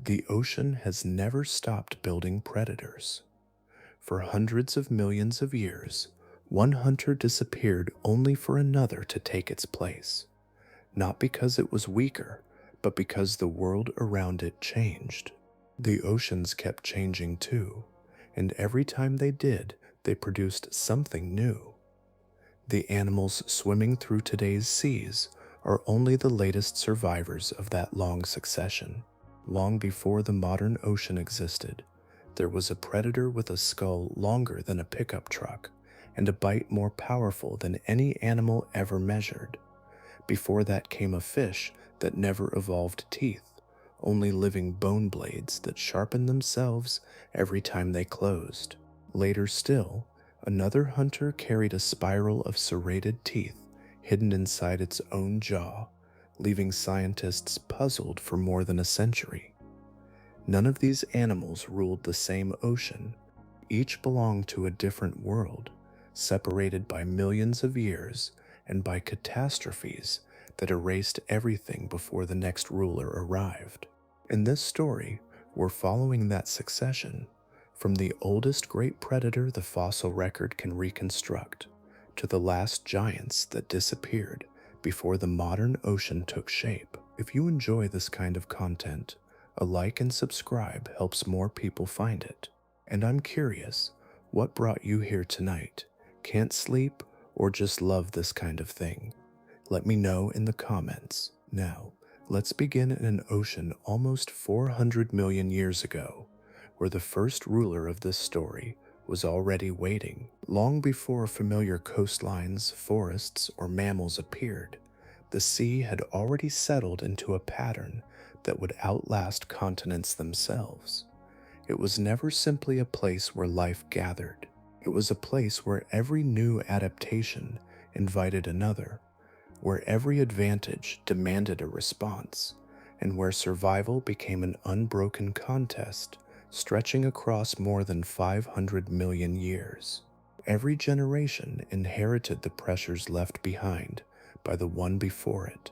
The ocean has never stopped building predators. For hundreds of millions of years, one hunter disappeared only for another to take its place, not because it was weaker, but because the world around it changed. The oceans kept changing too, and every time they did, they produced something new. The animals swimming through today's seas are only the latest survivors of that long succession. Long before the modern ocean existed, there was a predator with a skull longer than a pickup truck and a bite more powerful than any animal ever measured. Before that came a fish that never evolved teeth, only living bone blades that sharpened themselves every time they closed. Later still, another hunter carried a spiral of serrated teeth hidden inside its own jaw, leaving scientists puzzled for more than a century. None of these animals ruled the same ocean. Each belonged to a different world, separated by millions of years and by catastrophes that erased everything before the next ruler arrived. In this story, we're following that succession, from the oldest great predator the fossil record can reconstruct, to the last giants that disappeared before the modern ocean took shape. If you enjoy this kind of content, a like and subscribe helps more people find it. And I'm curious, what brought you here tonight? Can't sleep or just love this kind of thing? Let me know in the comments. Now, let's begin in an ocean almost 400 million years ago, where the first ruler of this story was already waiting. Long before familiar coastlines, forests, or mammals appeared, the sea had already settled into a pattern that would outlast continents themselves. It was never simply a place where life gathered. It was a place where every new adaptation invited another, where every advantage demanded a response, and where survival became an unbroken contest stretching across more than 500 million years. Every generation inherited the pressures left behind by the one before it,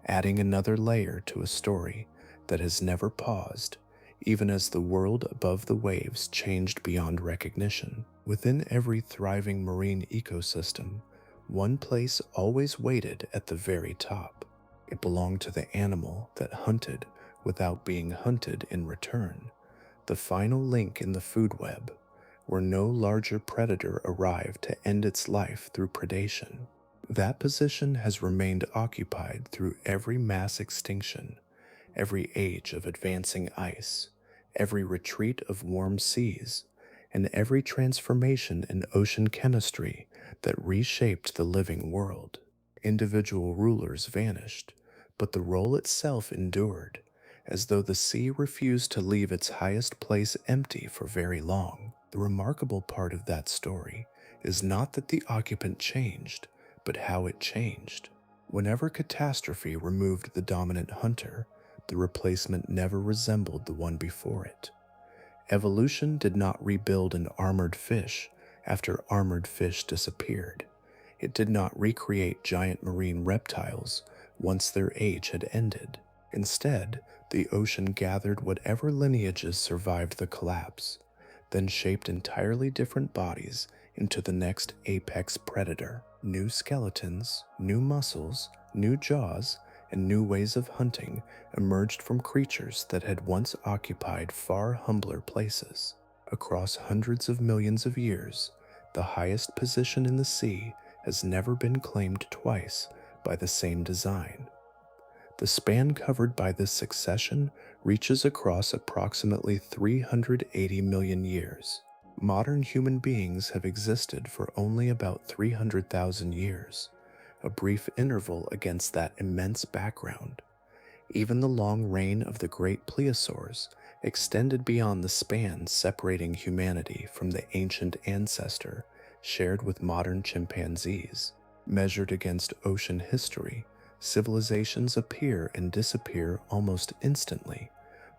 adding another layer to a story that has never paused, even as the world above the waves changed beyond recognition. Within every thriving marine ecosystem, one place always waited at the very top. It belonged to the animal that hunted without being hunted in return, the final link in the food web, where no larger predator arrived to end its life through predation. That position has remained occupied through every mass extinction, every age of advancing ice, every retreat of warm seas, and every transformation in ocean chemistry that reshaped the living world. Individual rulers vanished, but the role itself endured, as though the sea refused to leave its highest place empty for very long. The remarkable part of that story is not that the occupant changed, but how it changed. Whenever catastrophe removed the dominant hunter, the replacement never resembled the one before it. Evolution did not rebuild an armored fish after armored fish disappeared. It did not recreate giant marine reptiles once their age had ended. Instead, the ocean gathered whatever lineages survived the collapse, then shaped entirely different bodies into the next apex predator. New skeletons, new muscles, new jaws, and new ways of hunting emerged from creatures that had once occupied far humbler places. Across hundreds of millions of years, the highest position in the sea has never been claimed twice by the same design. The span covered by this succession reaches across approximately 380 million years. Modern human beings have existed for only about 300,000 years, a brief interval against that immense background. Even the long reign of the great pliosaurs extended beyond the span separating humanity from the ancient ancestor shared with modern chimpanzees. Measured against ocean history, civilizations appear and disappear almost instantly,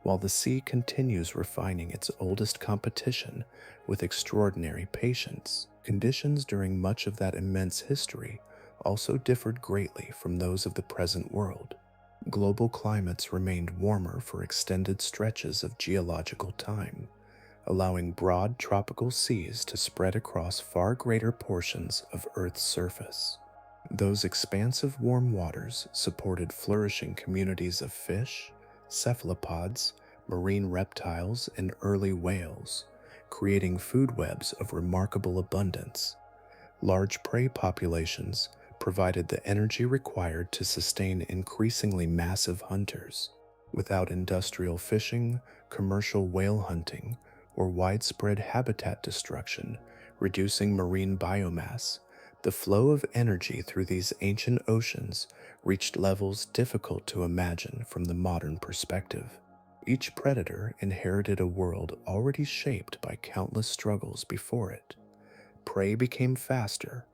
while the sea continues refining its oldest competition with extraordinary patience. Conditions during much of that immense history also differed greatly from those of the present world. Global climates remained warmer for extended stretches of geological time, allowing broad tropical seas to spread across far greater portions of Earth's surface. Those expansive warm waters supported flourishing communities of fish, cephalopods, marine reptiles, and early whales, creating food webs of remarkable abundance. Large prey populations provided the energy required to sustain increasingly massive hunters. Without industrial fishing, commercial whale hunting, or widespread habitat destruction, reducing marine biomass, the flow of energy through these ancient oceans reached levels difficult to imagine from the modern perspective. Each predator inherited a world already shaped by countless struggles before it. Prey became faster,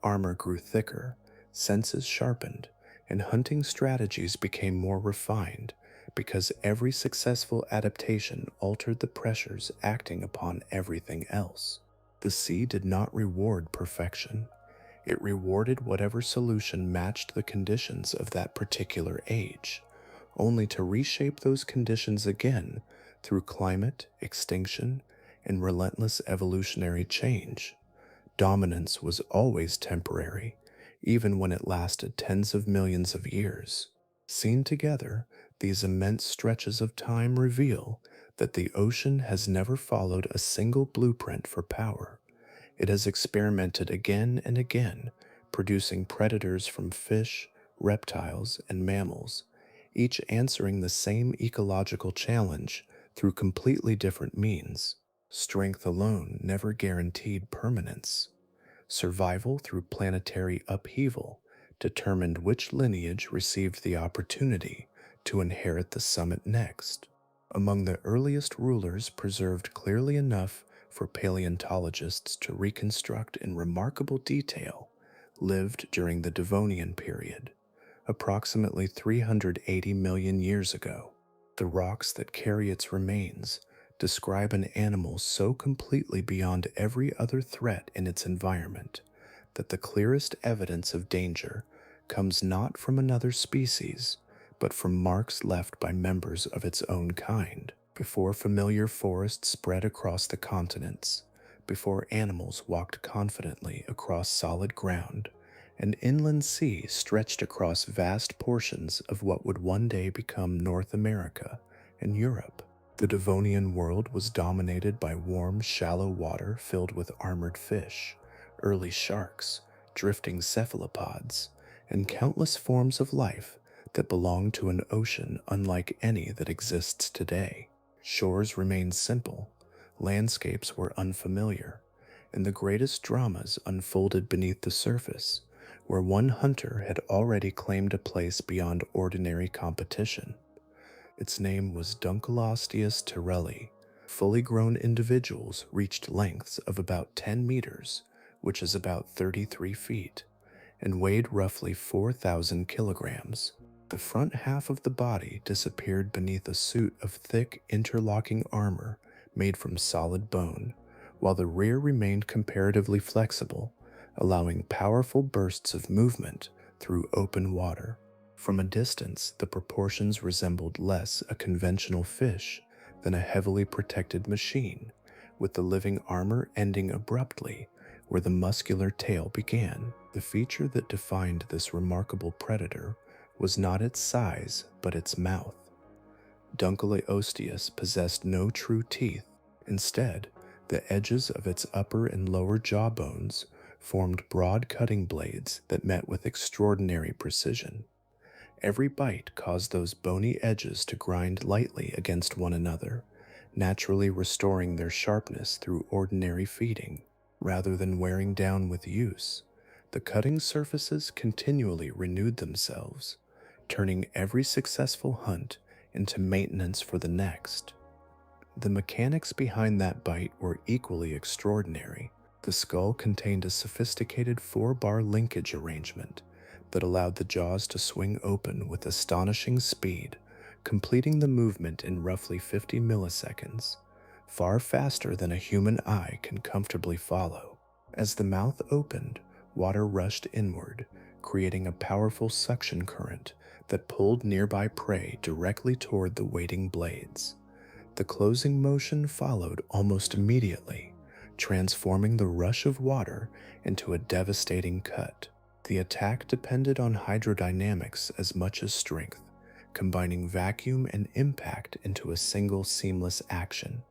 armor grew thicker, senses sharpened, and hunting strategies became more refined because every successful adaptation altered the pressures acting upon everything else. The sea did not reward perfection. It rewarded whatever solution matched the conditions of that particular age, only to reshape those conditions again through climate, extinction, and relentless evolutionary change. Dominance was always temporary, even when it lasted tens of millions of years. Seen together, these immense stretches of time reveal that the ocean has never followed a single blueprint for power. It has experimented again and again, producing predators from fish, reptiles, and mammals, each answering the same ecological challenge through completely different means. Strength alone never guaranteed permanence. Survival through planetary upheaval determined which lineage received the opportunity to inherit the summit next. Among the earliest rulers preserved clearly enough for paleontologists to reconstruct in remarkable detail lived during the Devonian period, approximately 380 million years ago. The rocks that carry its remains describe an animal so completely beyond every other threat in its environment that the clearest evidence of danger comes not from another species, but from marks left by members of its own kind. Before familiar forests spread across the continents, before animals walked confidently across solid ground, an inland sea stretched across vast portions of what would one day become North America and Europe. The Devonian world was dominated by warm, shallow water filled with armored fish, early sharks, drifting cephalopods, and countless forms of life that belonged to an ocean unlike any that exists today. Shores remained simple, landscapes were unfamiliar, and the greatest dramas unfolded beneath the surface, where one hunter had already claimed a place beyond ordinary competition. Its name was Dunkleosteus terrelli. Fully grown individuals reached lengths of about 10 meters, which is about 33 feet, and weighed roughly 4,000 kilograms. The front half of the body disappeared beneath a suit of thick, interlocking armor made from solid bone, while the rear remained comparatively flexible, allowing powerful bursts of movement through open water. From a distance, the proportions resembled less a conventional fish than a heavily protected machine, with the living armor ending abruptly where the muscular tail began. The feature that defined this remarkable predator was not its size, but its mouth. Dunkleosteus possessed no true teeth. Instead, the edges of its upper and lower jaw bones formed broad cutting blades that met with extraordinary precision. Every bite caused those bony edges to grind lightly against one another, naturally restoring their sharpness through ordinary feeding. Rather than wearing down with use, the cutting surfaces continually renewed themselves, turning every successful hunt into maintenance for the next. The mechanics behind that bite were equally extraordinary. The skull contained a sophisticated 4-bar linkage arrangement that allowed the jaws to swing open with astonishing speed, completing the movement in roughly 50 milliseconds, far faster than a human eye can comfortably follow. As the mouth opened, water rushed inward, creating a powerful suction current that pulled nearby prey directly toward the waiting blades. The closing motion followed almost immediately, transforming the rush of water into a devastating cut. The attack depended on hydrodynamics as much as strength, combining vacuum and impact into a single seamless action.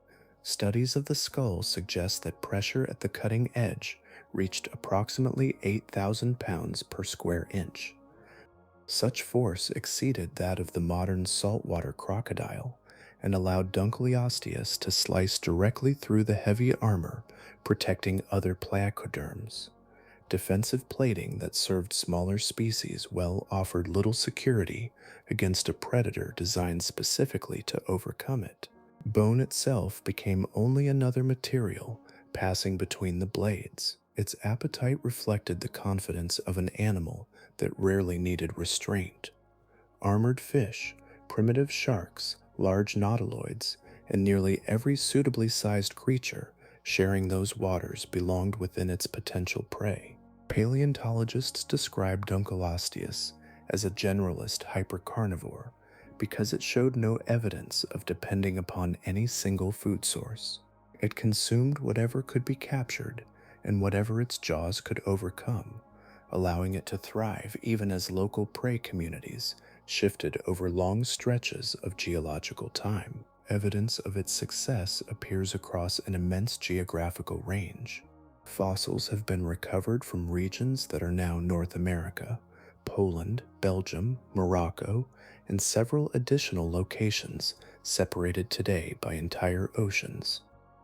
Studies of the skull suggest that pressure at the cutting edge reached approximately 8,000 pounds per square inch. Such force exceeded that of the modern saltwater crocodile and allowed Dunkleosteus to slice directly through the heavy armor, protecting other placoderms. Defensive plating that served smaller species well offered little security against a predator designed specifically to overcome it. Bone itself became only another material passing between the blades. Its appetite reflected the confidence of an animal that rarely needed restraint. Armored fish, primitive sharks, large nautiloids, and nearly every suitably sized creature sharing those waters belonged within its potential prey. Paleontologists describe Dunkleosteus as a generalist hypercarnivore because it showed no evidence of depending upon any single food source. It consumed whatever could be captured and whatever its jaws could overcome, allowing it to thrive even as local prey communities shifted over long stretches of geological time. Evidence of its success appears across an immense geographical range. Fossils have been recovered from regions that are now North America, Poland, Belgium, Morocco, and several additional locations separated today by entire oceans.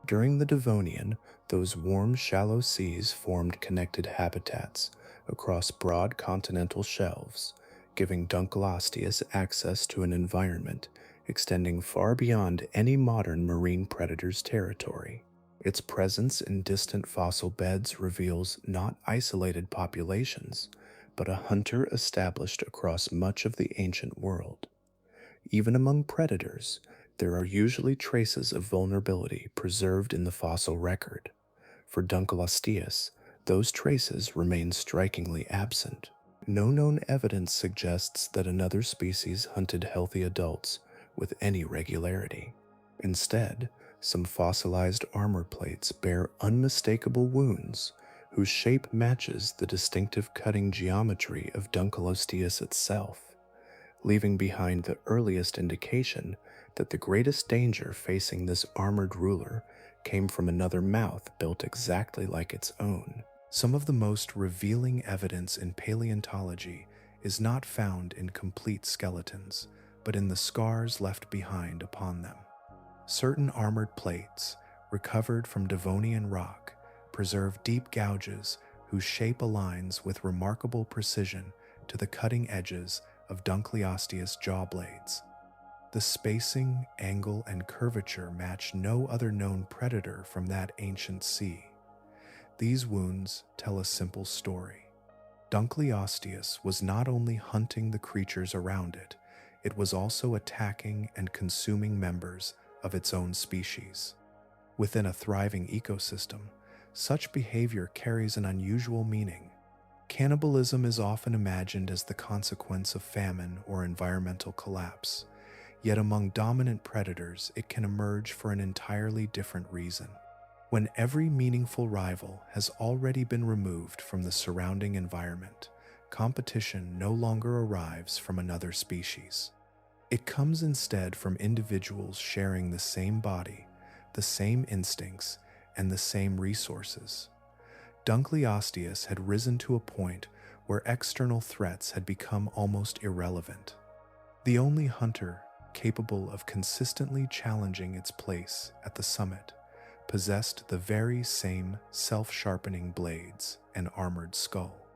During the Devonian, those warm, shallow seas formed connected habitats across broad continental shelves, giving Dunkleosteus access to an environment extending far beyond any modern marine predator's territory. Its presence in distant fossil beds reveals not isolated populations, but a hunter established across much of the ancient world. Even among predators, there are usually traces of vulnerability preserved in the fossil record. For Dunkleosteus, those traces remain strikingly absent. No known evidence suggests that another species hunted healthy adults with any regularity. Instead, some fossilized armor plates bear unmistakable wounds whose shape matches the distinctive cutting geometry of Dunkleosteus itself, leaving behind the earliest indication that the greatest danger facing this armored ruler came from another mouth built exactly like its own. Some of the most revealing evidence in paleontology is not found in complete skeletons, but in the scars left behind upon them. Certain armored plates, recovered from Devonian rock, preserve deep gouges whose shape aligns with remarkable precision to the cutting edges of Dunkleosteus' jaw blades. The spacing, angle, and curvature match no other known predator from that ancient sea. These wounds tell a simple story. Dunkleosteus was not only hunting the creatures around it, it was also attacking and consuming members of its own species. Within a thriving ecosystem, such behavior carries an unusual meaning. Cannibalism is often imagined as the consequence of famine or environmental collapse, yet among dominant predators it can emerge for an entirely different reason. When every meaningful rival has already been removed from the surrounding environment, competition no longer arrives from another species. It comes instead from individuals sharing the same body, the same instincts, and the same resources. Dunkleosteus had risen to a point where external threats had become almost irrelevant. The only hunter capable of consistently challenging its place at the summit possessed the very same self-sharpening blades and armored skull.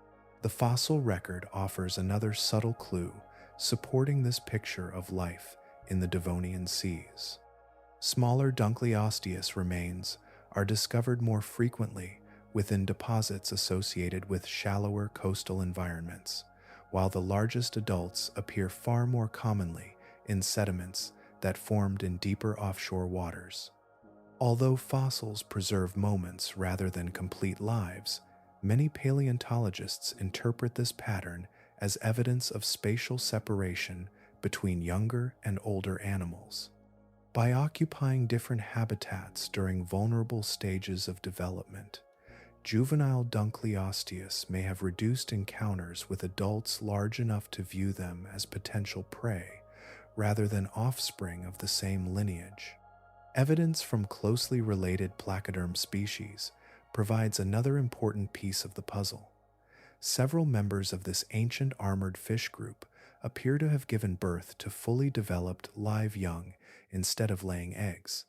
The fossil record offers another subtle clue supporting this picture of life in the Devonian seas. Smaller Dunkleosteus remains are discovered more frequently within deposits associated with shallower coastal environments, while the largest adults appear far more commonly in sediments that formed in deeper offshore waters. Although fossils preserve moments rather than complete lives, many paleontologists interpret this pattern as evidence of spatial separation between younger and older animals. By occupying different habitats during vulnerable stages of development, juvenile Dunkleosteus may have reduced encounters with adults large enough to view them as potential prey rather than offspring of the same lineage. Evidence from closely related placoderm species provides another important piece of the puzzle. Several members of this ancient armored fish group appear to have given birth to fully developed live young instead of laying eggs.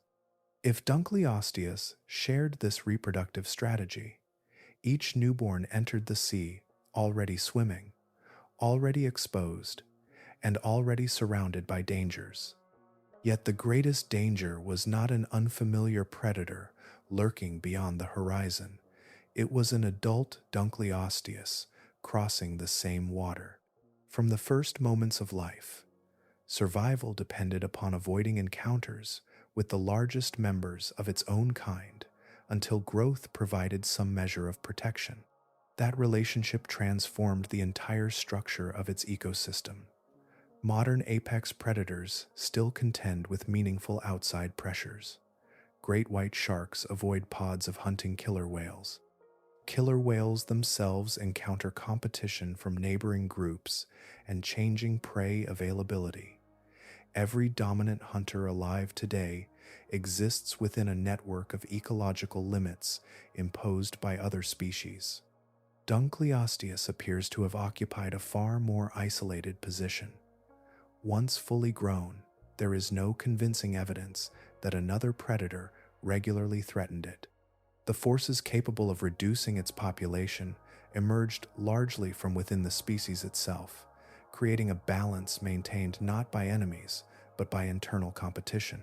If Dunkleosteus shared this reproductive strategy, each newborn entered the sea already swimming, already exposed, and already surrounded by dangers. Yet the greatest danger was not an unfamiliar predator lurking beyond the horizon. It was an adult Dunkleosteus crossing the same water. From the first moments of life, survival depended upon avoiding encounters with the largest members of its own kind until growth provided some measure of protection. That relationship transformed the entire structure of its ecosystem. Modern apex predators still contend with meaningful outside pressures. Great white sharks avoid pods of hunting killer whales. Killer whales themselves encounter competition from neighboring groups and changing prey availability. Every dominant hunter alive today exists within a network of ecological limits imposed by other species. Dunkleosteus appears to have occupied a far more isolated position. Once fully grown, there is no convincing evidence that another predator regularly threatened it. The forces capable of reducing its population emerged largely from within the species itself, creating a balance maintained not by enemies, but by internal competition.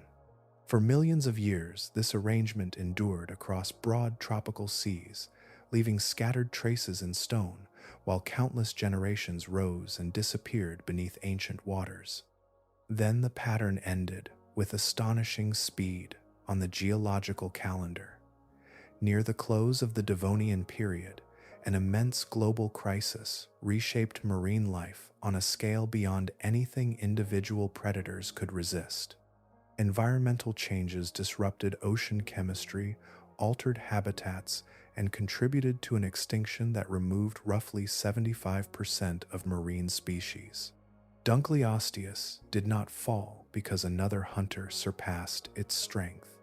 For millions of years, this arrangement endured across broad tropical seas, leaving scattered traces in stone, while countless generations rose and disappeared beneath ancient waters. Then the pattern ended with astonishing speed on the geological calendar. Near the close of the Devonian period, an immense global crisis reshaped marine life on a scale beyond anything individual predators could resist. Environmental changes disrupted ocean chemistry, altered habitats, and contributed to an extinction that removed roughly 75% of marine species. Dunkleosteus did not fall because another hunter surpassed its strength.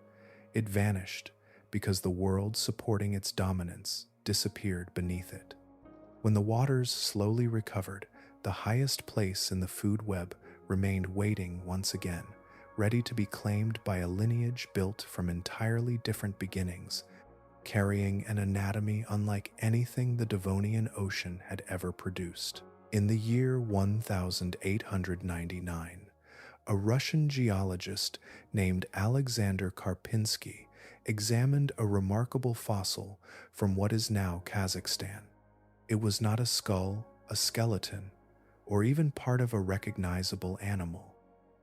It vanished because the world supporting its dominance disappeared beneath it. When the waters slowly recovered, the highest place in the food web remained waiting once again, ready to be claimed by a lineage built from entirely different beginnings, carrying an anatomy unlike anything the Devonian Ocean had ever produced. In the year 1899, a Russian geologist named Alexander Karpinsky examined a remarkable fossil from what is now Kazakhstan. It was not a skull, a skeleton, or even part of a recognizable animal.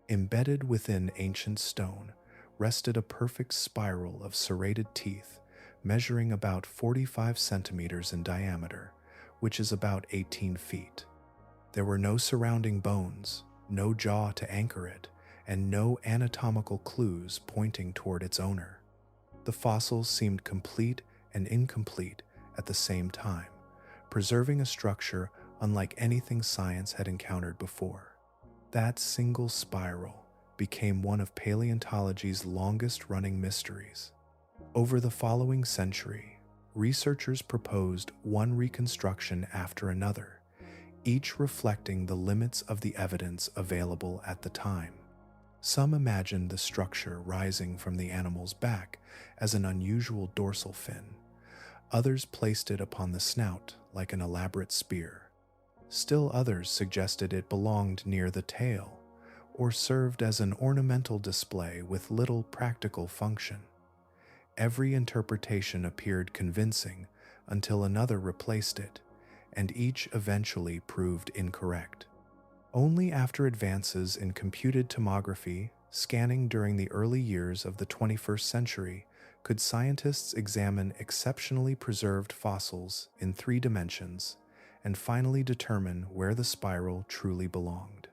Embedded within ancient stone rested a perfect spiral of serrated teeth measuring about 45 centimeters in diameter, which is about 18 feet. There were no surrounding bones, no jaw to anchor it, and no anatomical clues pointing toward its owner. The fossils seemed complete and incomplete at the same time, preserving a structure unlike anything science had encountered before. That single spiral became one of paleontology's longest-running mysteries. Over the following century, researchers proposed one reconstruction after another, each reflecting the limits of the evidence available at the time. Some imagined the structure rising from the animal's back as an unusual dorsal fin. Others placed it upon the snout like an elaborate spear. Still others suggested it belonged near the tail or served as an ornamental display with little practical function. Every interpretation appeared convincing until another replaced it, and each eventually proved incorrect. Only after advances in computed tomography, scanning during the early years of the 21st century, could scientists examine exceptionally preserved fossils in 3 dimensions and finally determine where the spiral truly belonged.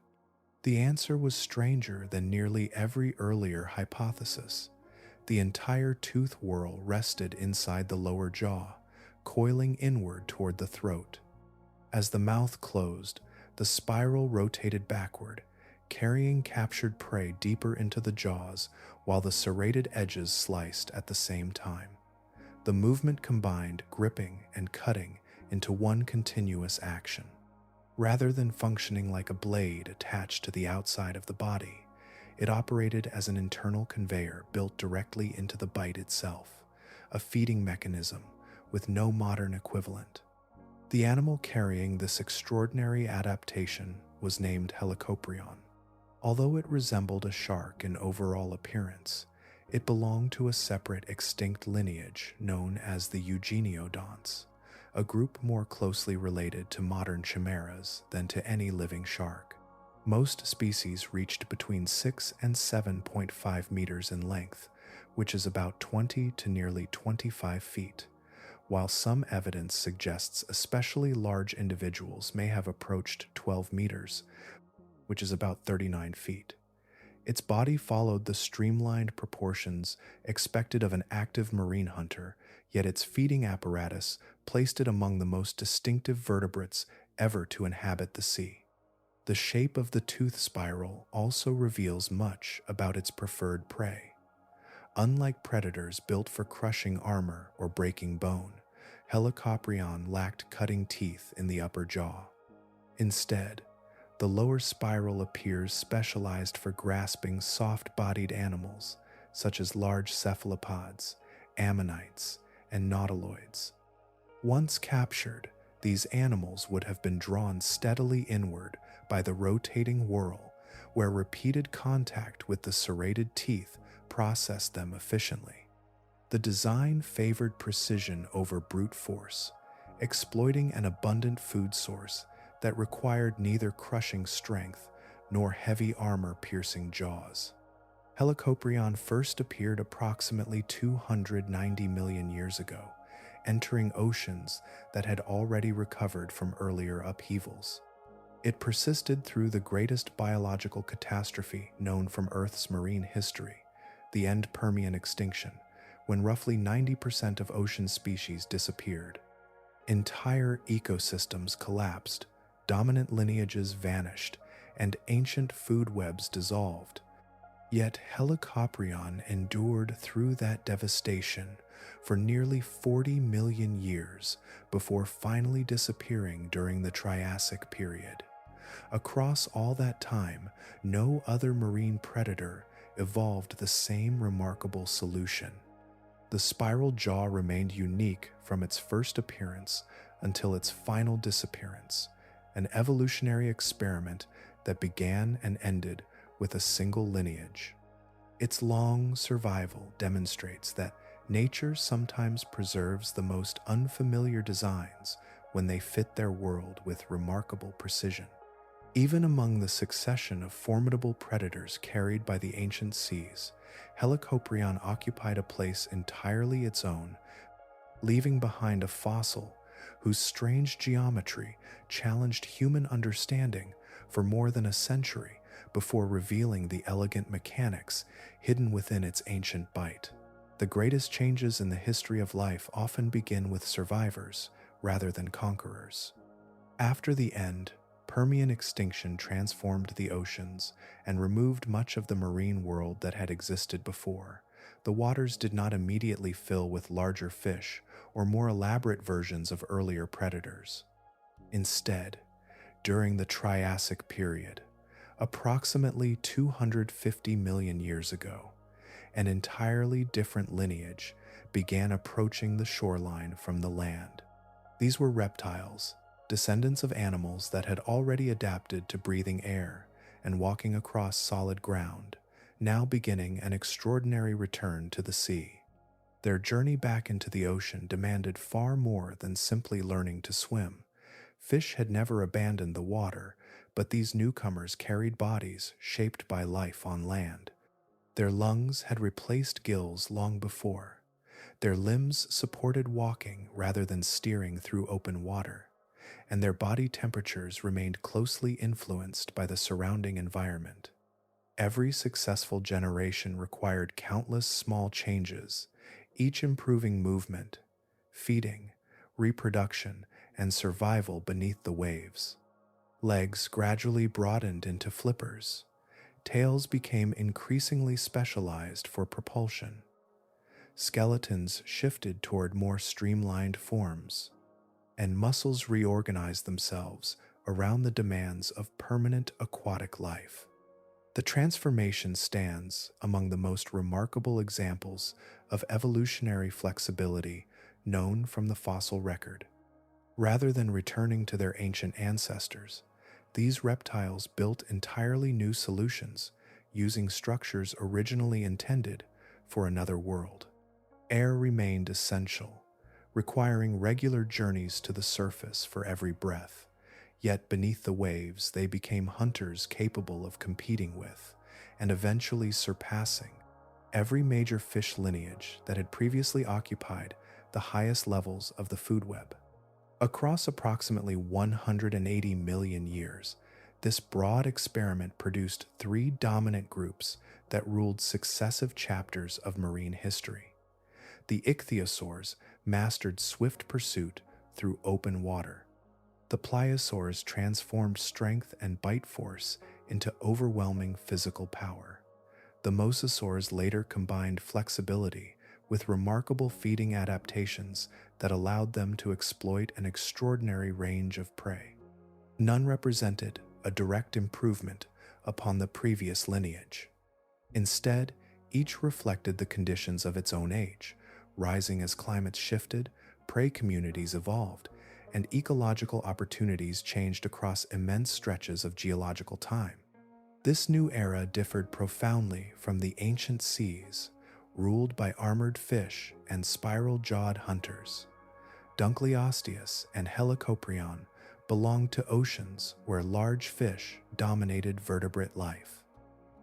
The answer was stranger than nearly every earlier hypothesis. The entire tooth whorl rested inside the lower jaw, coiling inward toward the throat. As the mouth closed, the spiral rotated backward, carrying captured prey deeper into the jaws while the serrated edges sliced at the same time. The movement combined gripping and cutting into one continuous action. Rather than functioning like a blade attached to the outside of the body, it operated as an internal conveyor built directly into the bite itself, a feeding mechanism with no modern equivalent. The animal carrying this extraordinary adaptation was named Helicoprion. Although it resembled a shark in overall appearance, it belonged to a separate extinct lineage known as the Eugenodonts, a group more closely related to modern chimeras than to any living shark. Most species reached between 6 and 7.5 meters in length, which is about 20 to nearly 25 feet, while some evidence suggests especially large individuals may have approached 12 meters, which is about 39 feet. Its body followed the streamlined proportions expected of an active marine hunter, yet its feeding apparatus placed it among the most distinctive vertebrates ever to inhabit the sea. The shape of the tooth spiral also reveals much about its preferred prey. Unlike predators built for crushing armor or breaking bone, Helicoprion lacked cutting teeth in the upper jaw. Instead, the lower spiral appears specialized for grasping soft-bodied animals such as large cephalopods, ammonites, and nautiloids. Once captured, these animals would have been drawn steadily inward by the rotating whorl, where repeated contact with the serrated teeth processed them efficiently. The design favored precision over brute force, exploiting an abundant food source that required neither crushing strength nor heavy armor-piercing jaws. Helicoprion first appeared approximately 290 million years ago, entering oceans that had already recovered from earlier upheavals. It persisted through the greatest biological catastrophe known from Earth's marine history, the end Permian extinction, when roughly 90% of ocean species disappeared. Entire ecosystems collapsed, dominant lineages vanished, and ancient food webs dissolved. Yet Helicoprion endured through that devastation for nearly 40 million years before finally disappearing during the Triassic period. Across all that time, no other marine predator evolved the same remarkable solution. The spiral jaw remained unique from its first appearance until its final disappearance, an evolutionary experiment that began and ended with a single lineage. Its long survival demonstrates that nature sometimes preserves the most unfamiliar designs when they fit their world with remarkable precision. Even among the succession of formidable predators carried by the ancient seas, Helicoprion occupied a place entirely its own, leaving behind a fossil whose strange geometry challenged human understanding for more than a century before revealing the elegant mechanics hidden within its ancient bite. The greatest changes in the history of life often begin with survivors rather than conquerors. After the end, Permian extinction transformed the oceans and removed much of the marine world that had existed before. The waters did not immediately fill with larger fish or more elaborate versions of earlier predators. Instead, during the Triassic period, approximately 250 million years ago, an entirely different lineage began approaching the shoreline from the land. These were reptiles, descendants of animals that had already adapted to breathing air and walking across solid ground, now beginning an extraordinary return to the sea. Their journey back into the ocean demanded far more than simply learning to swim. Fish had never abandoned the water, but these newcomers carried bodies shaped by life on land. Their lungs had replaced gills long before. Their limbs supported walking rather than steering through open water, and their body temperatures remained closely influenced by the surrounding environment. Every successful generation required countless small changes, each improving movement, feeding, reproduction, and survival beneath the waves. Legs gradually broadened into flippers. Tails became increasingly specialized for propulsion. Skeletons shifted toward more streamlined forms, and muscles reorganized themselves around the demands of permanent aquatic life. The transformation stands among the most remarkable examples of evolutionary flexibility known from the fossil record. Rather than returning to their ancient ancestors, these reptiles built entirely new solutions using structures originally intended for another world. Air remained essential, requiring regular journeys to the surface for every breath. Yet beneath the waves, they became hunters capable of competing with, and eventually surpassing, every major fish lineage that had previously occupied the highest levels of the food web. Across approximately 180 million years, this broad experiment produced three dominant groups that ruled successive chapters of marine history. The ichthyosaurs mastered swift pursuit through open water. The pliosaurs transformed strength and bite force into overwhelming physical power. The mosasaurs later combined flexibility with remarkable feeding adaptations that allowed them to exploit an extraordinary range of prey. None represented a direct improvement upon the previous lineage. Instead, each reflected the conditions of its own age, rising as climates shifted, prey communities evolved, and ecological opportunities changed across immense stretches of geological time. This new era differed profoundly from the ancient seas, ruled by armored fish and spiral-jawed hunters. Dunkleosteus and Helicoprion belonged to oceans where large fish dominated vertebrate life.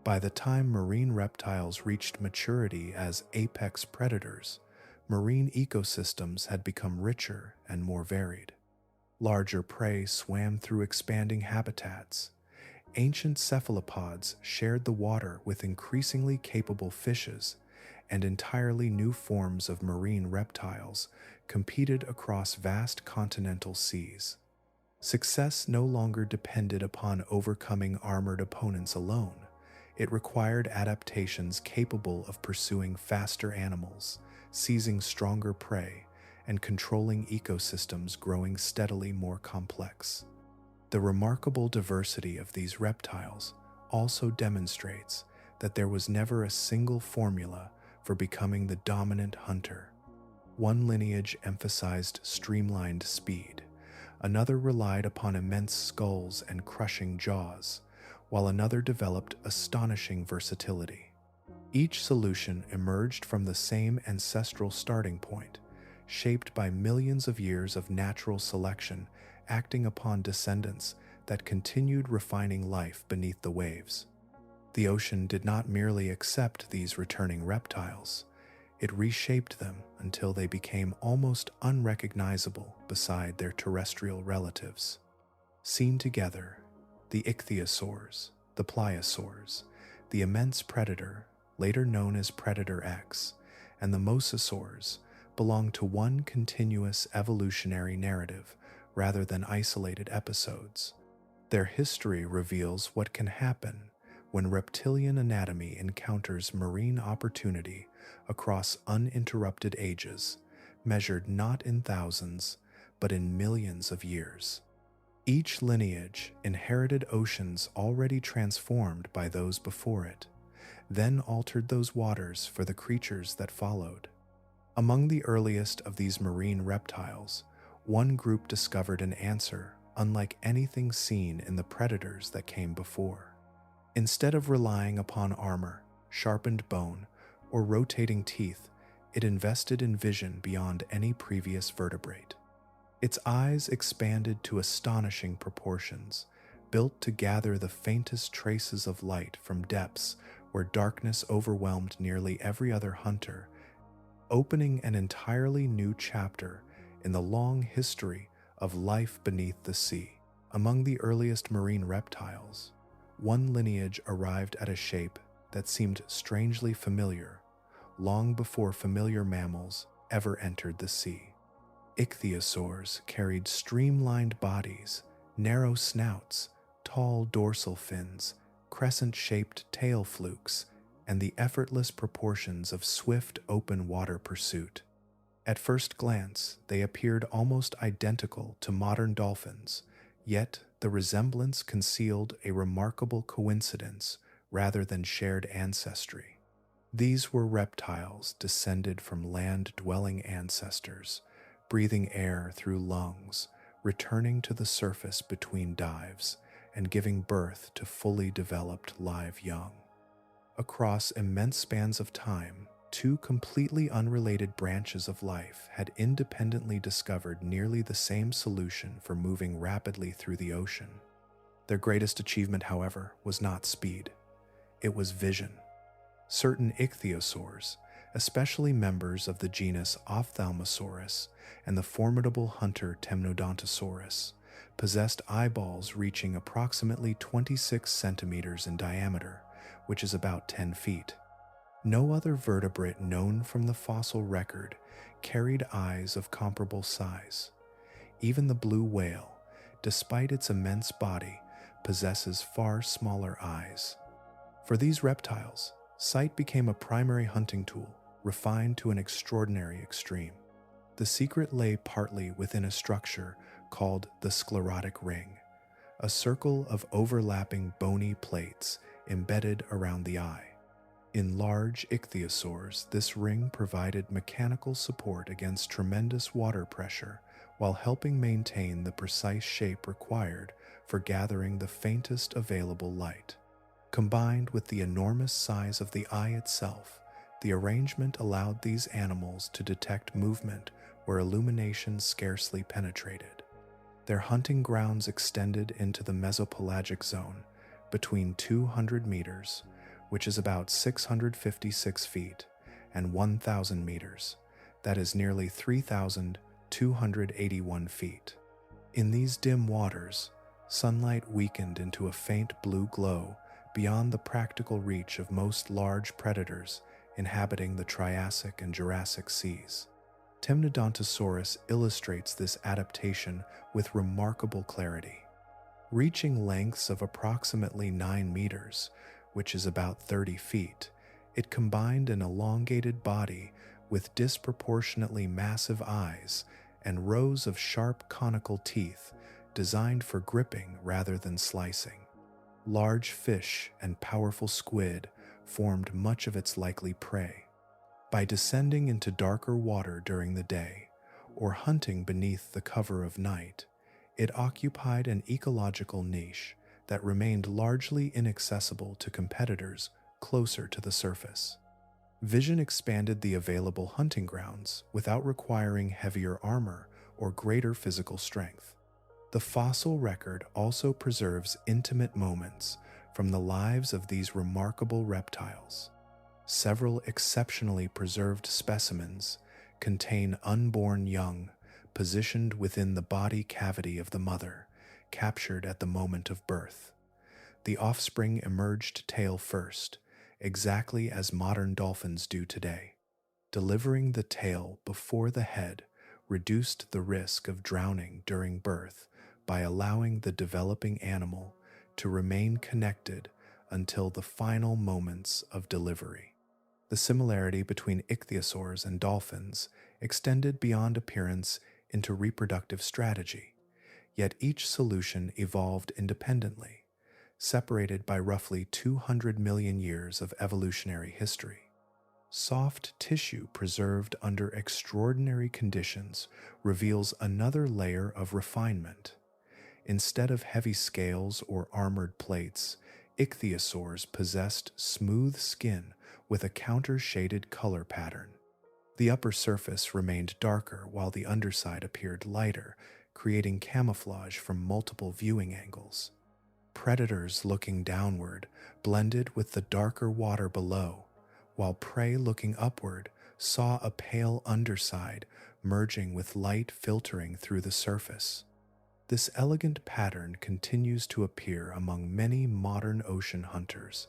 By the time marine reptiles reached maturity as apex predators, marine ecosystems had become richer and more varied. Larger prey swam through expanding habitats. Ancient cephalopods shared the water with increasingly capable fishes, and entirely new forms of marine reptiles competed across vast continental seas. Success no longer depended upon overcoming armored opponents alone. It required adaptations capable of pursuing faster animals, seizing stronger prey, and controlling ecosystems growing steadily more complex. The remarkable diversity of these reptiles also demonstrates that there was never a single formula for becoming the dominant hunter. One lineage emphasized streamlined speed, another relied upon immense skulls and crushing jaws, while another developed astonishing versatility. Each solution emerged from the same ancestral starting point, shaped by millions of years of natural selection acting upon descendants that continued refining life beneath the waves. The ocean did not merely accept these returning reptiles, it reshaped them until they became almost unrecognizable beside their terrestrial relatives. Seen together, the ichthyosaurs, the pliosaurs, the immense predator, later known as Predator X, and the mosasaurs belong to one continuous evolutionary narrative rather than isolated episodes. Their history reveals what can happen when reptilian anatomy encounters marine opportunity across uninterrupted ages, measured not in thousands, but in millions of years. Each lineage inherited oceans already transformed by those before it, then altered those waters for the creatures that followed. Among the earliest of these marine reptiles, one group discovered an answer unlike anything seen in the predators that came before. Instead of relying upon armor, sharpened bone, or rotating teeth, it invested in vision beyond any previous vertebrate. Its eyes expanded to astonishing proportions, built to gather the faintest traces of light from depths where darkness overwhelmed nearly every other hunter, opening an entirely new chapter in the long history of life beneath the sea. Among the earliest marine reptiles, one lineage arrived at a shape that seemed strangely familiar long before familiar mammals ever entered the sea. Ichthyosaurs carried streamlined bodies, narrow snouts, tall dorsal fins, crescent-shaped tail flukes, and the effortless proportions of swift open water pursuit. At first glance, they appeared almost identical to modern dolphins, yet the resemblance concealed a remarkable coincidence rather than shared ancestry. These were reptiles descended from land-dwelling ancestors, breathing air through lungs, returning to the surface between dives, and giving birth to fully developed live young. Across immense spans of time, two completely unrelated branches of life had independently discovered nearly the same solution for moving rapidly through the ocean. Their greatest achievement, however, was not speed. It was vision. Certain ichthyosaurs, especially members of the genus Ophthalmosaurus and the formidable hunter Temnodontosaurus, possessed eyeballs reaching approximately 26 centimeters in diameter, which is about 10 feet. No other vertebrate known from the fossil record carried eyes of comparable size. Even the blue whale, despite its immense body, possesses far smaller eyes. For these reptiles, sight became a primary hunting tool, refined to an extraordinary extreme. The secret lay partly within a structure called the sclerotic ring, a circle of overlapping bony plates embedded around the eye. In large ichthyosaurs, this ring provided mechanical support against tremendous water pressure while helping maintain the precise shape required for gathering the faintest available light. Combined with the enormous size of the eye itself, the arrangement allowed these animals to detect movement where illumination scarcely penetrated. Their hunting grounds extended into the mesopelagic zone between 200 meters, which is about 656 feet, and 1,000 meters, that is nearly 3,281 feet. In these dim waters, sunlight weakened into a faint blue glow beyond the practical reach of most large predators inhabiting the Triassic and Jurassic seas. Temnodontosaurus illustrates this adaptation with remarkable clarity. Reaching lengths of approximately 9 meters, which is about 30 feet, it combined an elongated body with disproportionately massive eyes and rows of sharp conical teeth designed for gripping rather than slicing. Large fish and powerful squid formed much of its likely prey. By descending into darker water during the day, or hunting beneath the cover of night, it occupied an ecological niche that remained largely inaccessible to competitors closer to the surface. Vision expanded the available hunting grounds without requiring heavier armor or greater physical strength. The fossil record also preserves intimate moments from the lives of these remarkable reptiles. Several exceptionally preserved specimens contain unborn young positioned within the body cavity of the mother, captured at the moment of birth. The offspring emerged tail first, exactly as modern dolphins do today. Delivering the tail before the head reduced the risk of drowning during birth by allowing the developing animal to remain connected until the final moments of delivery. The similarity between ichthyosaurs and dolphins extended beyond appearance into reproductive strategy, yet each solution evolved independently, separated by roughly 200 million years of evolutionary history. Soft tissue preserved under extraordinary conditions reveals another layer of refinement. Instead of heavy scales or armored plates, ichthyosaurs possessed smooth skin with a counter-shaded color pattern. The upper surface remained darker while the underside appeared lighter, creating camouflage from multiple viewing angles. Predators looking downward blended with the darker water below, while prey looking upward saw a pale underside merging with light filtering through the surface. This elegant pattern continues to appear among many modern ocean hunters,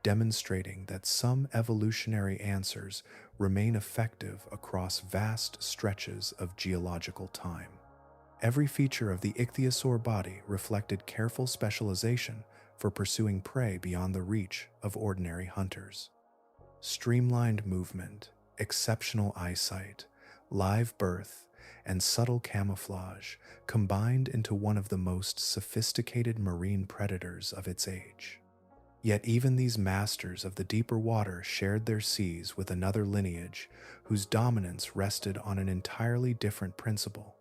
demonstrating that some evolutionary answers remain effective across vast stretches of geological time. Every feature of the ichthyosaur body reflected careful specialization for pursuing prey beyond the reach of ordinary hunters. Streamlined movement, exceptional eyesight, live birth, and subtle camouflage combined into one of the most sophisticated marine predators of its age. Yet even these masters of the deeper water shared their seas with another lineage whose dominance rested on an entirely different principle.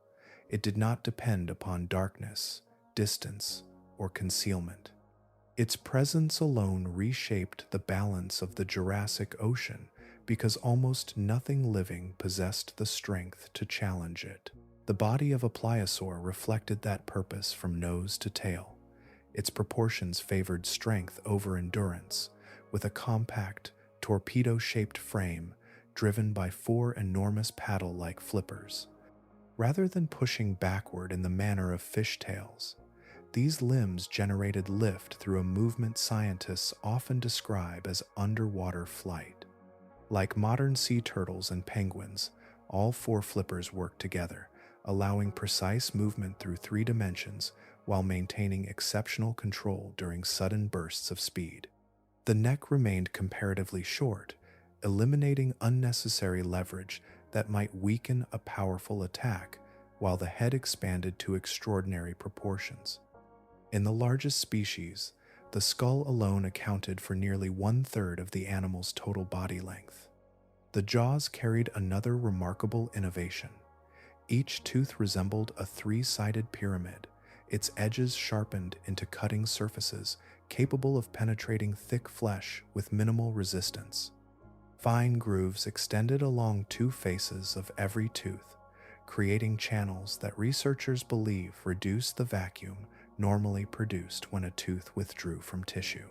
It did not depend upon darkness, distance, or concealment. Its presence alone reshaped the balance of the Jurassic Ocean because almost nothing living possessed the strength to challenge it. The body of a pliosaur reflected that purpose from nose to tail. Its proportions favored strength over endurance, with a compact, torpedo-shaped frame driven by four enormous paddle-like flippers. Rather than pushing backward in the manner of fishtails, these limbs generated lift through a movement scientists often describe as underwater flight. Like modern sea turtles and penguins, all four flippers work together, allowing precise movement through 3 dimensions while maintaining exceptional control during sudden bursts of speed. The neck remained comparatively short, eliminating unnecessary leverage that might weaken a powerful attack, while the head expanded to extraordinary proportions. In the largest species, the skull alone accounted for nearly 1/3 of the animal's total body length. The jaws carried another remarkable innovation. Each tooth resembled a 3-sided pyramid, its edges sharpened into cutting surfaces capable of penetrating thick flesh with minimal resistance. Fine grooves extended along 2 faces of every tooth, creating channels that researchers believe reduce the vacuum normally produced when a tooth withdrew from tissue.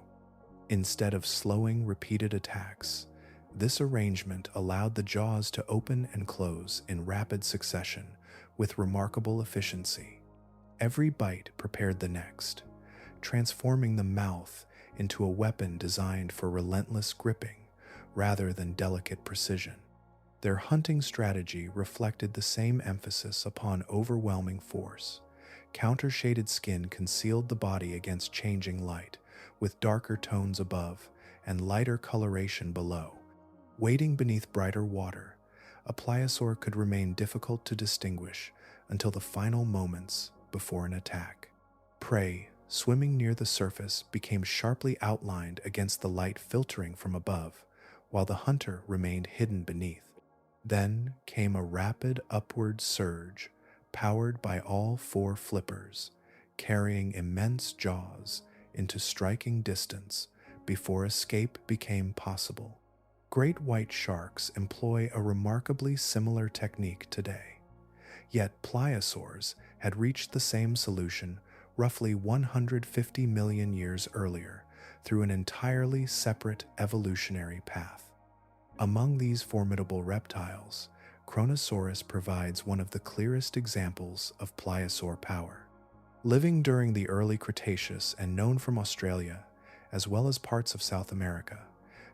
Instead of slowing repeated attacks, this arrangement allowed the jaws to open and close in rapid succession with remarkable efficiency. Every bite prepared the next, transforming the mouth into a weapon designed for relentless gripping rather than delicate precision. Their hunting strategy reflected the same emphasis upon overwhelming force. Counter-shaded skin concealed the body against changing light, with darker tones above and lighter coloration below. Wading beneath brighter water, a pliosaur could remain difficult to distinguish until the final moments before an attack. Prey, swimming near the surface, became sharply outlined against the light filtering from above, while the hunter remained hidden beneath. Then came a rapid upward surge, powered by all 4 flippers, carrying immense jaws into striking distance before escape became possible. Great white sharks employ a remarkably similar technique today. Yet pliosaurs had reached the same solution roughly 150 million years earlier through an entirely separate evolutionary path. Among these formidable reptiles, Kronosaurus provides one of the clearest examples of pliosaur power. Living during the early Cretaceous and known from Australia, as well as parts of South America,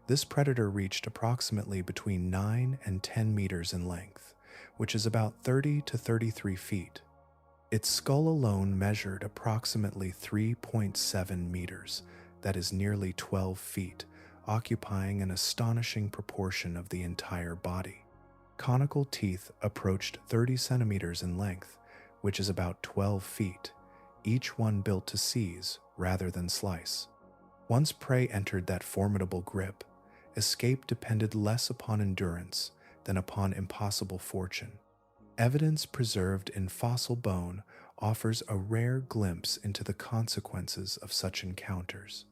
this predator reached approximately between 9 and 10 meters in length, which is about 30 to 33 feet. Its skull alone measured approximately 3.7 meters, that is nearly 12 feet, occupying an astonishing proportion of the entire body. Conical teeth approached 30 centimeters in length, which is about 12 feet, each one built to seize rather than slice. Once prey entered that formidable grip, escape depended less upon endurance than upon impossible fortune. Evidence preserved in fossil bone offers a rare glimpse into the consequences of such encounters.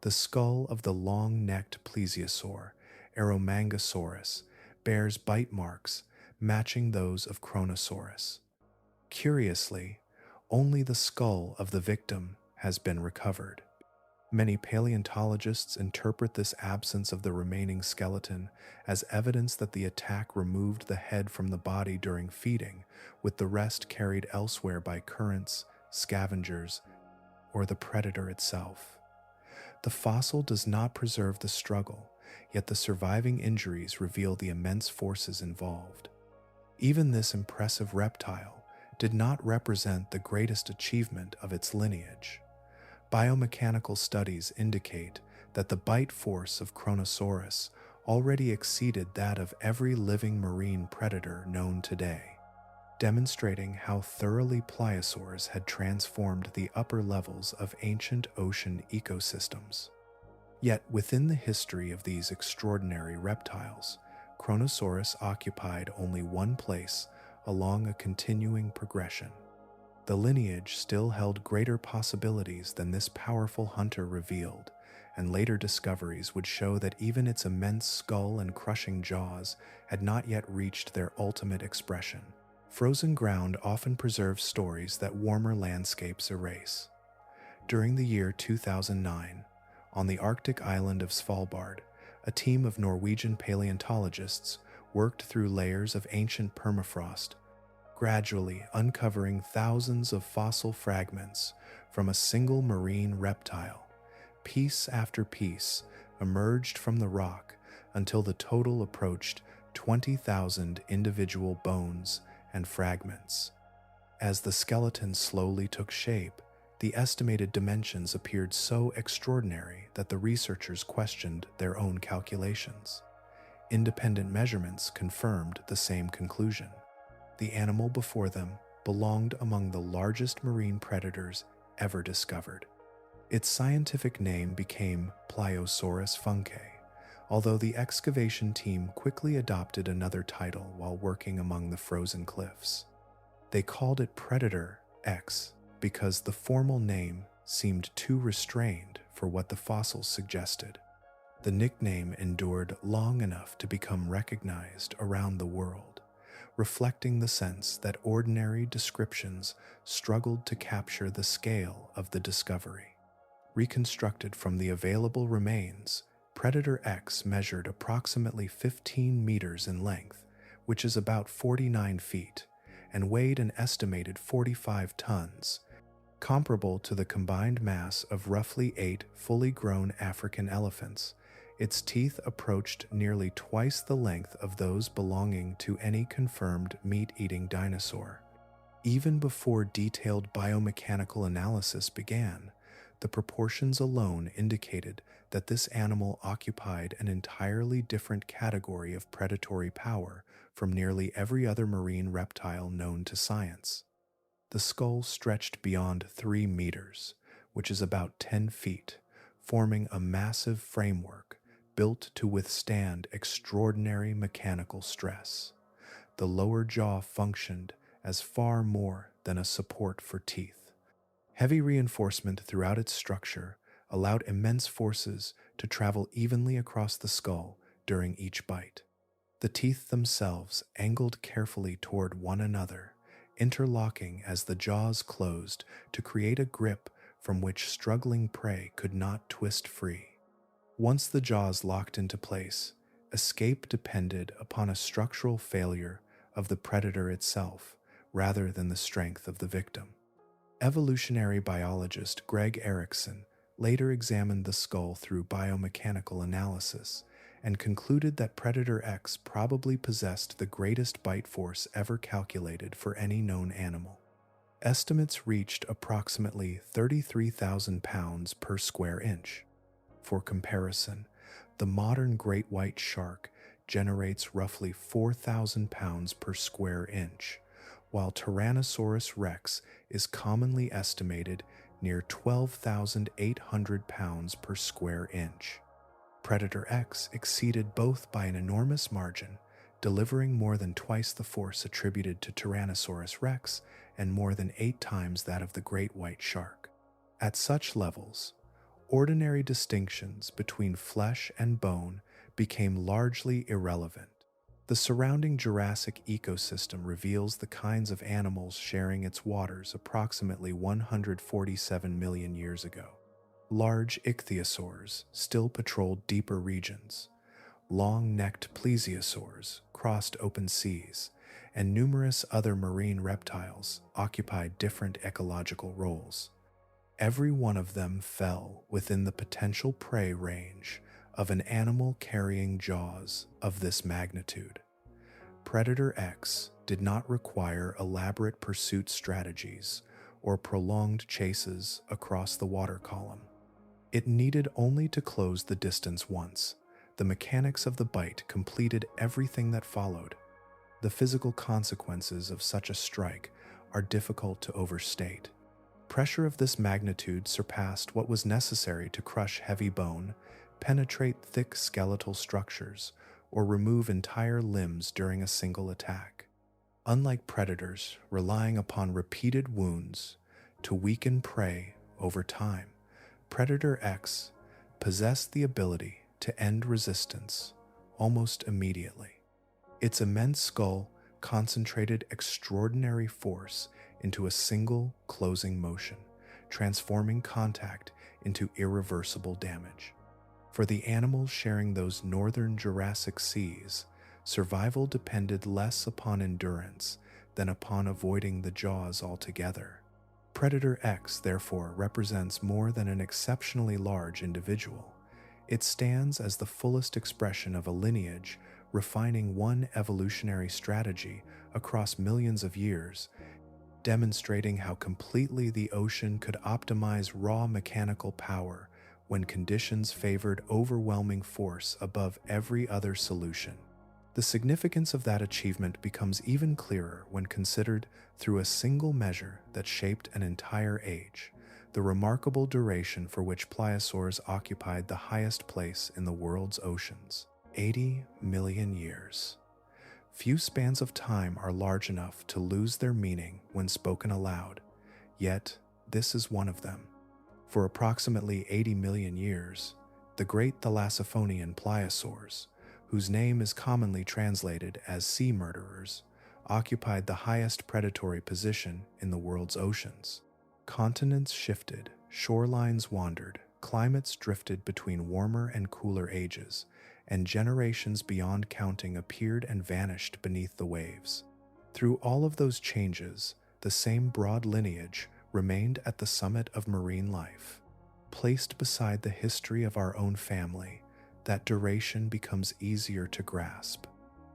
The skull of the long-necked plesiosaur, Aeromangosaurus, bears bite marks matching those of Kronosaurus. Curiously, only the skull of the victim has been recovered. Many paleontologists interpret this absence of the remaining skeleton as evidence that the attack removed the head from the body during feeding, with the rest carried elsewhere by currents, scavengers, or the predator itself. The fossil does not preserve the struggle, yet the surviving injuries reveal the immense forces involved. Even this impressive reptile did not represent the greatest achievement of its lineage. Biomechanical studies indicate that the bite force of Kronosaurus already exceeded that of every living marine predator known today, demonstrating how thoroughly pliosaurs had transformed the upper levels of ancient ocean ecosystems. Yet within the history of these extraordinary reptiles, Kronosaurus occupied only one place along a continuing progression. The lineage still held greater possibilities than this powerful hunter revealed, and later discoveries would show that even its immense skull and crushing jaws had not yet reached their ultimate expression. Frozen ground often preserves stories that warmer landscapes erase. During the year 2009, on the Arctic island of Svalbard, a team of Norwegian paleontologists worked through layers of ancient permafrost, gradually uncovering thousands of fossil fragments from a single marine reptile. Piece after piece emerged from the rock until the total approached 20,000 individual bones and fragments. As the skeleton slowly took shape, the estimated dimensions appeared so extraordinary that the researchers questioned their own calculations. Independent measurements confirmed the same conclusion. The animal before them belonged among the largest marine predators ever discovered. Its scientific name became Pliosaurus funke, although the excavation team quickly adopted another title while working among the frozen cliffs. They called it Predator X because the formal name seemed too restrained for what the fossils suggested. The nickname endured long enough to become recognized around the world, reflecting the sense that ordinary descriptions struggled to capture the scale of the discovery. Reconstructed from the available remains, Predator X measured approximately 15 meters in length, which is about 49 feet, and weighed an estimated 45 tons, comparable to the combined mass of roughly 8 fully grown African elephants. Its teeth approached nearly twice the length of those belonging to any confirmed meat-eating dinosaur. Even before detailed biomechanical analysis began, the proportions alone indicated that this animal occupied an entirely different category of predatory power from nearly every other marine reptile known to science. The skull stretched beyond 3 meters, which is about 10 feet, forming a massive framework built to withstand extraordinary mechanical stress. The lower jaw functioned as far more than a support for teeth. Heavy reinforcement throughout its structure allowed immense forces to travel evenly across the skull during each bite. The teeth themselves angled carefully toward one another, interlocking as the jaws closed to create a grip from which struggling prey could not twist free. Once the jaws locked into place, escape depended upon a structural failure of the predator itself rather than the strength of the victim. Evolutionary biologist Greg Erickson later examined the skull through biomechanical analysis and concluded that Predator X probably possessed the greatest bite force ever calculated for any known animal. Estimates reached approximately 33,000 pounds per square inch. For comparison, the modern great white shark generates roughly 4,000 pounds per square inch, while Tyrannosaurus rex is commonly estimated near 12,800 pounds per square inch. Predator X exceeded both by an enormous margin, delivering more than twice the force attributed to Tyrannosaurus rex and more than 8 times that of the great white shark. At such levels, ordinary distinctions between flesh and bone became largely irrelevant. The surrounding Jurassic ecosystem reveals the kinds of animals sharing its waters approximately 147 million years ago. Large ichthyosaurs still patrolled deeper regions. Long-necked plesiosaurs crossed open seas, and numerous other marine reptiles occupied different ecological roles. Every one of them fell within the potential prey range of an animal carrying jaws of this magnitude. Predator X did not require elaborate pursuit strategies or prolonged chases across the water column. It needed only to close the distance once. The mechanics of the bite completed everything that followed. The physical consequences of such a strike are difficult to overstate. Pressure of this magnitude surpassed what was necessary to crush heavy bone, penetrate thick skeletal structures, or remove entire limbs during a single attack. Unlike predators relying upon repeated wounds to weaken prey over time, Predator X possessed the ability to end resistance almost immediately. Its immense skull concentrated extraordinary force into a single closing motion, transforming contact into irreversible damage. For the animals sharing those northern Jurassic seas, survival depended less upon endurance than upon avoiding the jaws altogether. Predator X, therefore, represents more than an exceptionally large individual. It stands as the fullest expression of a lineage refining one evolutionary strategy across millions of years, demonstrating how completely the ocean could optimize raw mechanical power when conditions favored overwhelming force above every other solution. The significance of that achievement becomes even clearer when considered through a single measure that shaped an entire age, the remarkable duration for which pliosaurs occupied the highest place in the world's oceans: 80 million years. Few spans of time are large enough to lose their meaning when spoken aloud, yet this is one of them. For approximately 80 million years, the great thalassophonian pliosaurs, whose name is commonly translated as sea murderers, occupied the highest predatory position in the world's oceans. Continents shifted, shorelines wandered, climates drifted between warmer and cooler ages, and generations beyond counting appeared and vanished beneath the waves. Through all of those changes, the same broad lineage remained at the summit of marine life. Placed beside the history of our own family, that duration becomes easier to grasp.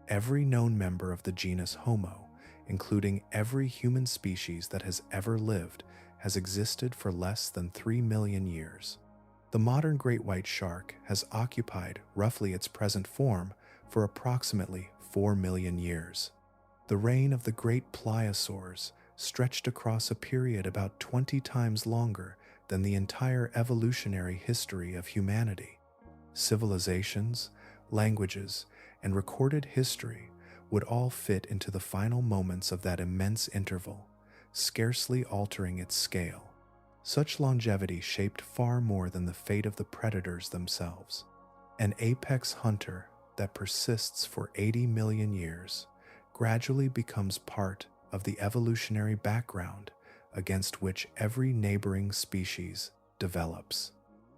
Every known member of the genus Homo, including every human species that has ever lived, has existed for less than 3 million years. The modern great white shark has occupied roughly its present form for approximately 4 million years. The reign of the great pliosaurs stretched across a period about 20 times longer than the entire evolutionary history of humanity. Civilizations, languages, and recorded history would all fit into the final moments of that immense interval, scarcely altering its scale. Such longevity shaped far more than the fate of the predators themselves. An apex hunter that persists for 80 million years gradually becomes part of the evolutionary background against which every neighboring species develops.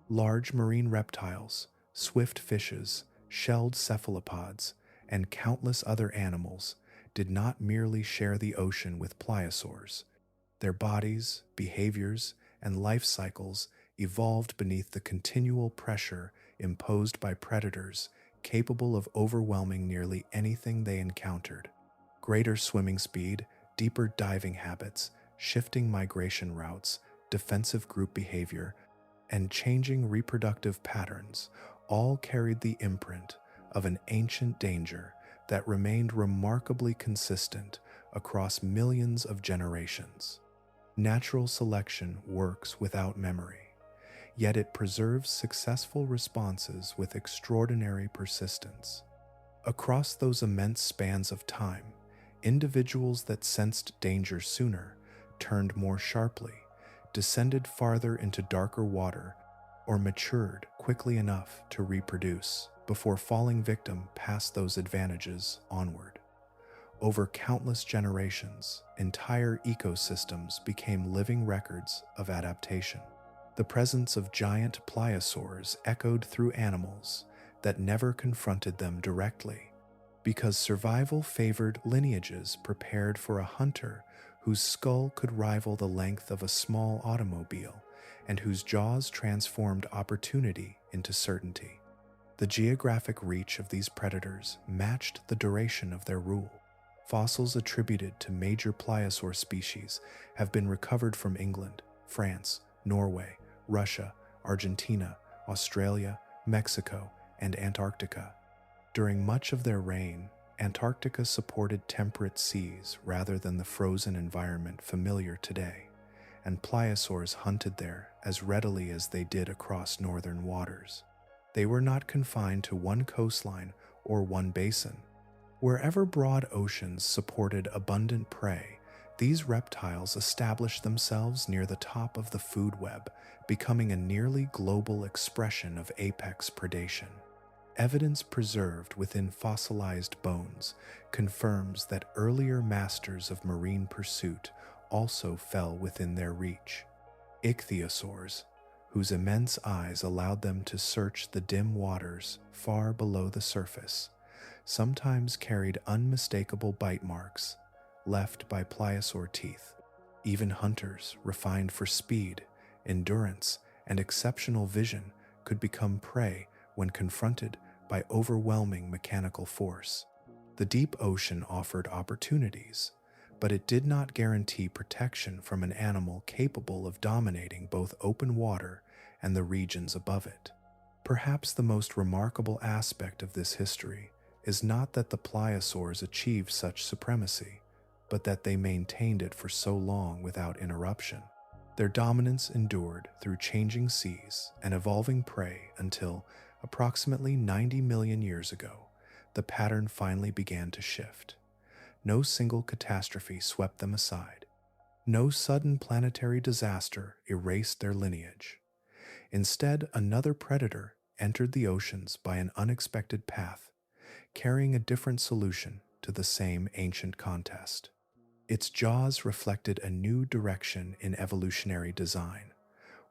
Large marine reptiles, swift fishes, shelled cephalopods, and countless other animals did not merely share the ocean with pliosaurs. Their bodies, behaviors, and life cycles evolved beneath the continual pressure imposed by predators capable of overwhelming nearly anything they encountered. Greater swimming speed, deeper diving habits, shifting migration routes, defensive group behavior, and changing reproductive patterns all carried the imprint of an ancient danger that remained remarkably consistent across millions of generations. Natural selection works without memory, yet it preserves successful responses with extraordinary persistence. Across those immense spans of time, individuals that sensed danger sooner turned more sharply, descended farther into darker water, or matured quickly enough to reproduce before falling victim past those advantages onward. Over countless generations, entire ecosystems became living records of adaptation. The presence of giant pliosaurs echoed through animals that never confronted them directly, because survival favored lineages prepared for a hunter whose skull could rival the length of a small automobile and whose jaws transformed opportunity into certainty. The geographic reach of these predators matched the duration of their rule. Fossils attributed to major pliosaur species have been recovered from England, France, Norway, Russia, Argentina, Australia, Mexico, and Antarctica. During much of their reign, Antarctica supported temperate seas rather than the frozen environment familiar today, and pliosaurs hunted there as readily as they did across northern waters. They were not confined to one coastline or one basin. Wherever broad oceans supported abundant prey, these reptiles established themselves near the top of the food web, becoming a nearly global expression of apex predation. Evidence preserved within fossilized bones confirms that earlier masters of marine pursuit also fell within their reach. Ichthyosaurs, whose immense eyes allowed them to search the dim waters far below the surface, sometimes carried unmistakable bite marks left by pliosaur teeth. Even hunters, refined for speed, endurance, and exceptional vision, could become prey when confronted by overwhelming mechanical force. The deep ocean offered opportunities, but it did not guarantee protection from an animal capable of dominating both open water and the regions above it. Perhaps the most remarkable aspect of this history is not that the pliosaurs achieved such supremacy, but that they maintained it for so long without interruption. Their dominance endured through changing seas and evolving prey until, approximately 90 million years ago, the pattern finally began to shift. No single catastrophe swept them aside. No sudden planetary disaster erased their lineage. Instead, another predator entered the oceans by an unexpected path, carrying a different solution to the same ancient contest. Its jaws reflected a new direction in evolutionary design,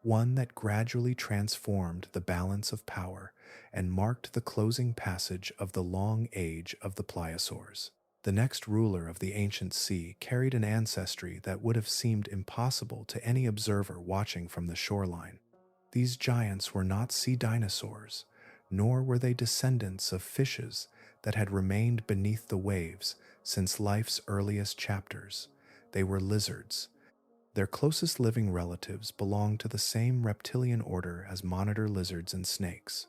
one that gradually transformed the balance of power and marked the closing passage of the long age of the pliosaurs. The next ruler of the ancient sea carried an ancestry that would have seemed impossible to any observer watching from the shoreline. These giants were not sea dinosaurs, nor were they descendants of fishes that had remained beneath the waves since life's earliest chapters. They were lizards. Their closest living relatives belonged to the same reptilian order as monitor lizards and snakes,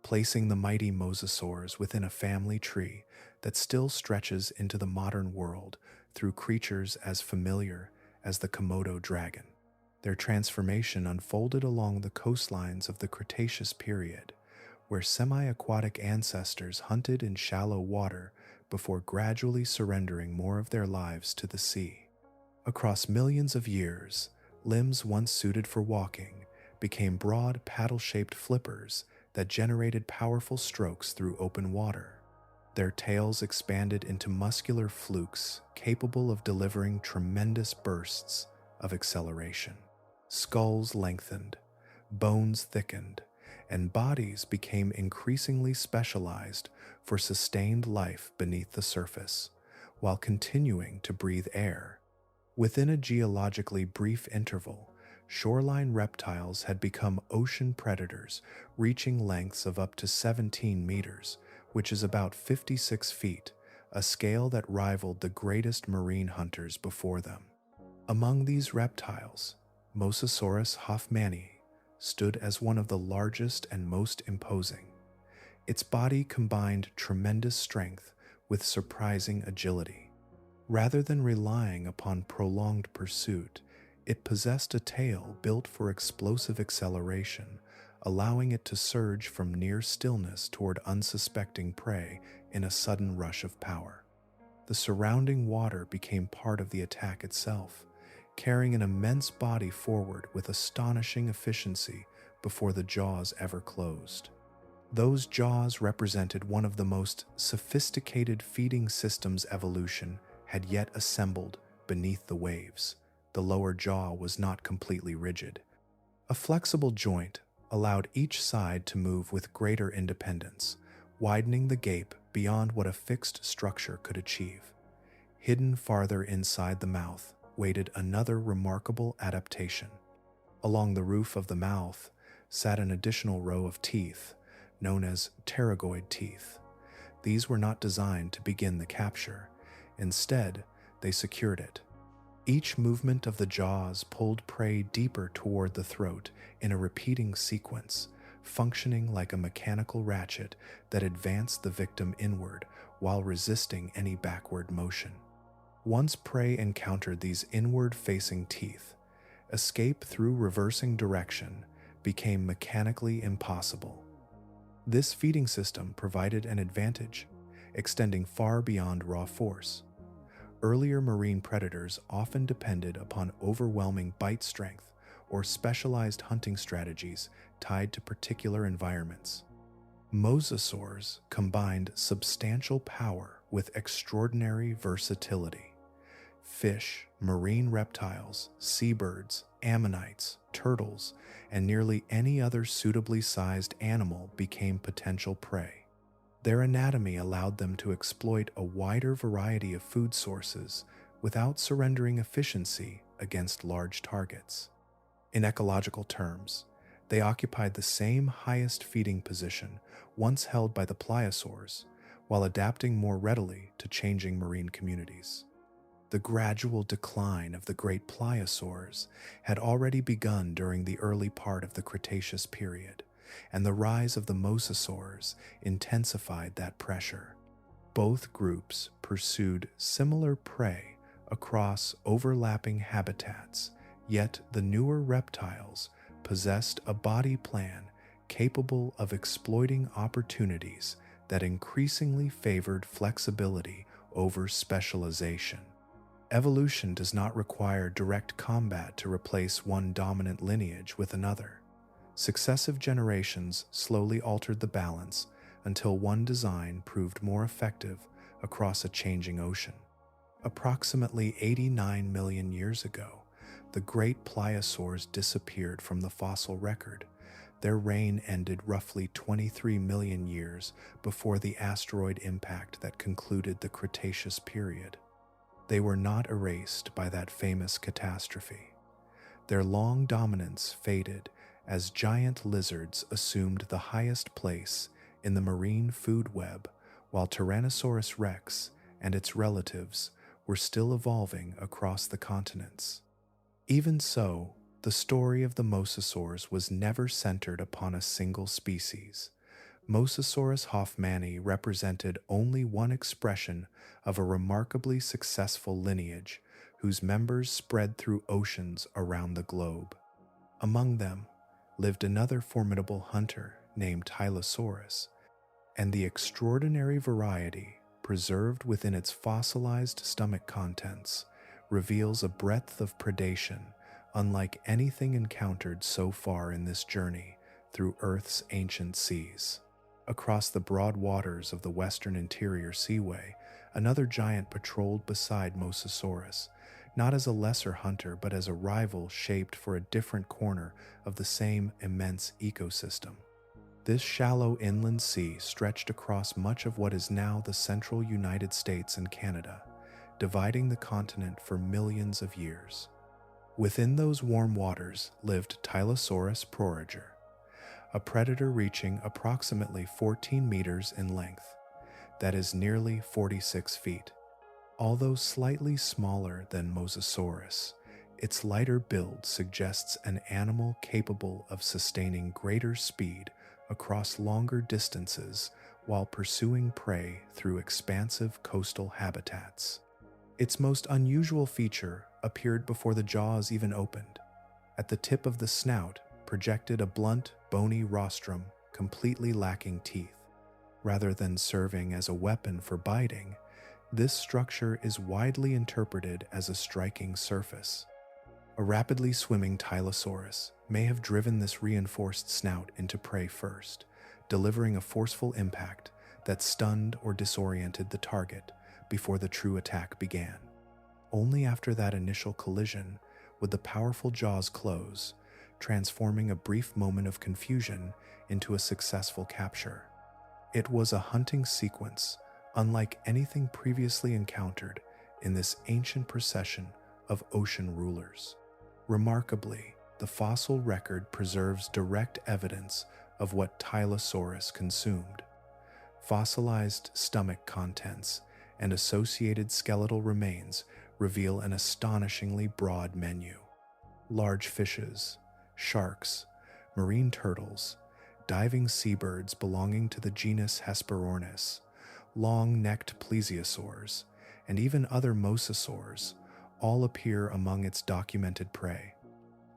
placing the mighty Mosasaurus within a family tree that still stretches into the modern world through creatures as familiar as the Komodo dragon. Their transformation unfolded along the coastlines of the Cretaceous period, where semi-aquatic ancestors hunted in shallow water before gradually surrendering more of their lives to the sea. Across millions of years, limbs once suited for walking became broad paddle-shaped flippers that generated powerful strokes through open water. Their tails expanded into muscular flukes capable of delivering tremendous bursts of acceleration. Skulls lengthened, bones thickened, and bodies became increasingly specialized for sustained life beneath the surface, while continuing to breathe air. Within a geologically brief interval, shoreline reptiles had become ocean predators, reaching lengths of up to 17 meters, which is about 56 feet, a scale that rivaled the greatest marine hunters before them. Among these reptiles, Mosasaurus hoffmanni stood as one of the largest and most imposing. Its body combined tremendous strength with surprising agility. Rather than relying upon prolonged pursuit, it possessed a tail built for explosive acceleration, allowing it to surge from near stillness toward unsuspecting prey in a sudden rush of power. The surrounding water became part of the attack itself, carrying an immense body forward with astonishing efficiency before the jaws ever closed. Those jaws represented one of the most sophisticated feeding systems evolution had yet assembled beneath the waves. The lower jaw was not completely rigid. A flexible joint allowed each side to move with greater independence, widening the gape beyond what a fixed structure could achieve. Hidden farther inside the mouth waited another remarkable adaptation. Along the roof of the mouth sat an additional row of teeth, known as pterygoid teeth. These were not designed to begin the capture. Instead, they secured it. Each movement of the jaws pulled prey deeper toward the throat in a repeating sequence, functioning like a mechanical ratchet that advanced the victim inward while resisting any backward motion. Once prey encountered these inward-facing teeth, escape through reversing direction became mechanically impossible. This feeding system provided an advantage, extending far beyond raw force. Earlier marine predators often depended upon overwhelming bite strength or specialized hunting strategies tied to particular environments. Mosasaurs combined substantial power with extraordinary versatility. Fish, marine reptiles, seabirds, ammonites, turtles, and nearly any other suitably sized animal became potential prey. Their anatomy allowed them to exploit a wider variety of food sources without surrendering efficiency against large targets. In ecological terms, they occupied the same highest feeding position once held by the pliosaurs, while adapting more readily to changing marine communities. The gradual decline of the great pliosaurs had already begun during the early part of the Cretaceous period, and the rise of the mosasaurs intensified that pressure. Both groups pursued similar prey across overlapping habitats, yet the newer reptiles possessed a body plan capable of exploiting opportunities that increasingly favored flexibility over specialization. Evolution does not require direct combat to replace one dominant lineage with another. Successive generations slowly altered the balance until one design proved more effective across a changing ocean. Approximately 89 million years ago, the great pliosaurs disappeared from the fossil record. Their reign ended roughly 23 million years before the asteroid impact that concluded the Cretaceous period. They were not erased by that famous catastrophe. Their long dominance faded as giant lizards assumed the highest place in the marine food web, while Tyrannosaurus rex and its relatives were still evolving across the continents. Even so, the story of the mosasaurs was never centered upon a single species. Mosasaurus hoffmanni represented only one expression of a remarkably successful lineage whose members spread through oceans around the globe. Among them lived another formidable hunter named Tylosaurus, and the extraordinary variety preserved within its fossilized stomach contents reveals a breadth of predation unlike anything encountered so far in this journey through Earth's ancient seas. Across the broad waters of the western interior seaway, another giant patrolled beside Mosasaurus, not as a lesser hunter but as a rival shaped for a different corner of the same immense ecosystem. This shallow inland sea stretched across much of what is now the central United States and Canada, dividing the continent for millions of years. Within those warm waters lived Tylosaurus proriger, a predator reaching approximately 14 meters in length, that is nearly 46 feet. Although slightly smaller than Mosasaurus, its lighter build suggests an animal capable of sustaining greater speed across longer distances while pursuing prey through expansive coastal habitats. Its most unusual feature appeared before the jaws even opened. At the tip of the snout projected a blunt, bony rostrum completely lacking teeth. Rather than serving as a weapon for biting, this structure is widely interpreted as a striking surface. A rapidly swimming Tylosaurus may have driven this reinforced snout into prey first, delivering a forceful impact that stunned or disoriented the target before the true attack began. Only after that initial collision would the powerful jaws close, transforming a brief moment of confusion into a successful capture. It was a hunting sequence unlike anything previously encountered in this ancient procession of ocean rulers. Remarkably, the fossil record preserves direct evidence of what Tylosaurus consumed. Fossilized stomach contents and associated skeletal remains reveal an astonishingly broad menu. Large fishes, sharks, marine turtles, diving seabirds belonging to the genus Hesperornis, long-necked plesiosaurs, and even other mosasaurs all appear among its documented prey.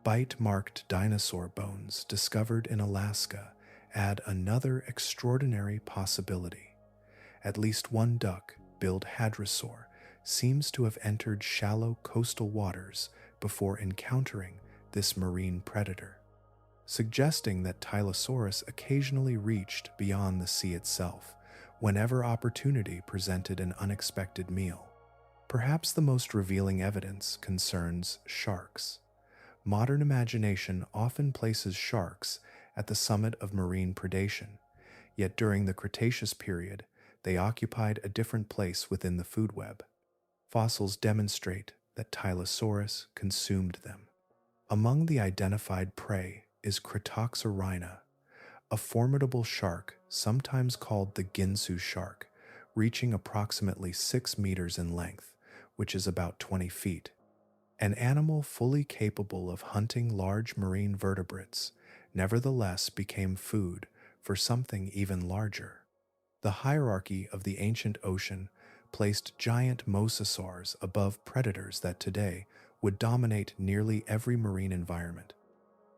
Bite-marked dinosaur bones discovered in Alaska add another extraordinary possibility. At least one duck-billed hadrosaur seems to have entered shallow coastal waters before encountering this marine predator, suggesting that Tylosaurus occasionally reached beyond the sea itself whenever opportunity presented an unexpected meal. Perhaps the most revealing evidence concerns sharks. Modern imagination often places sharks at the summit of marine predation, yet during the Cretaceous period, they occupied a different place within the food web. Fossils demonstrate that Tylosaurus consumed them. Among the identified prey is Cretoxorhina, a formidable shark sometimes called the Ginsu shark, reaching approximately 6 meters in length, which is about 20 feet. An animal fully capable of hunting large marine vertebrates nevertheless became food for something even larger. The hierarchy of the ancient ocean placed giant mosasaurs above predators that today would dominate nearly every marine environment.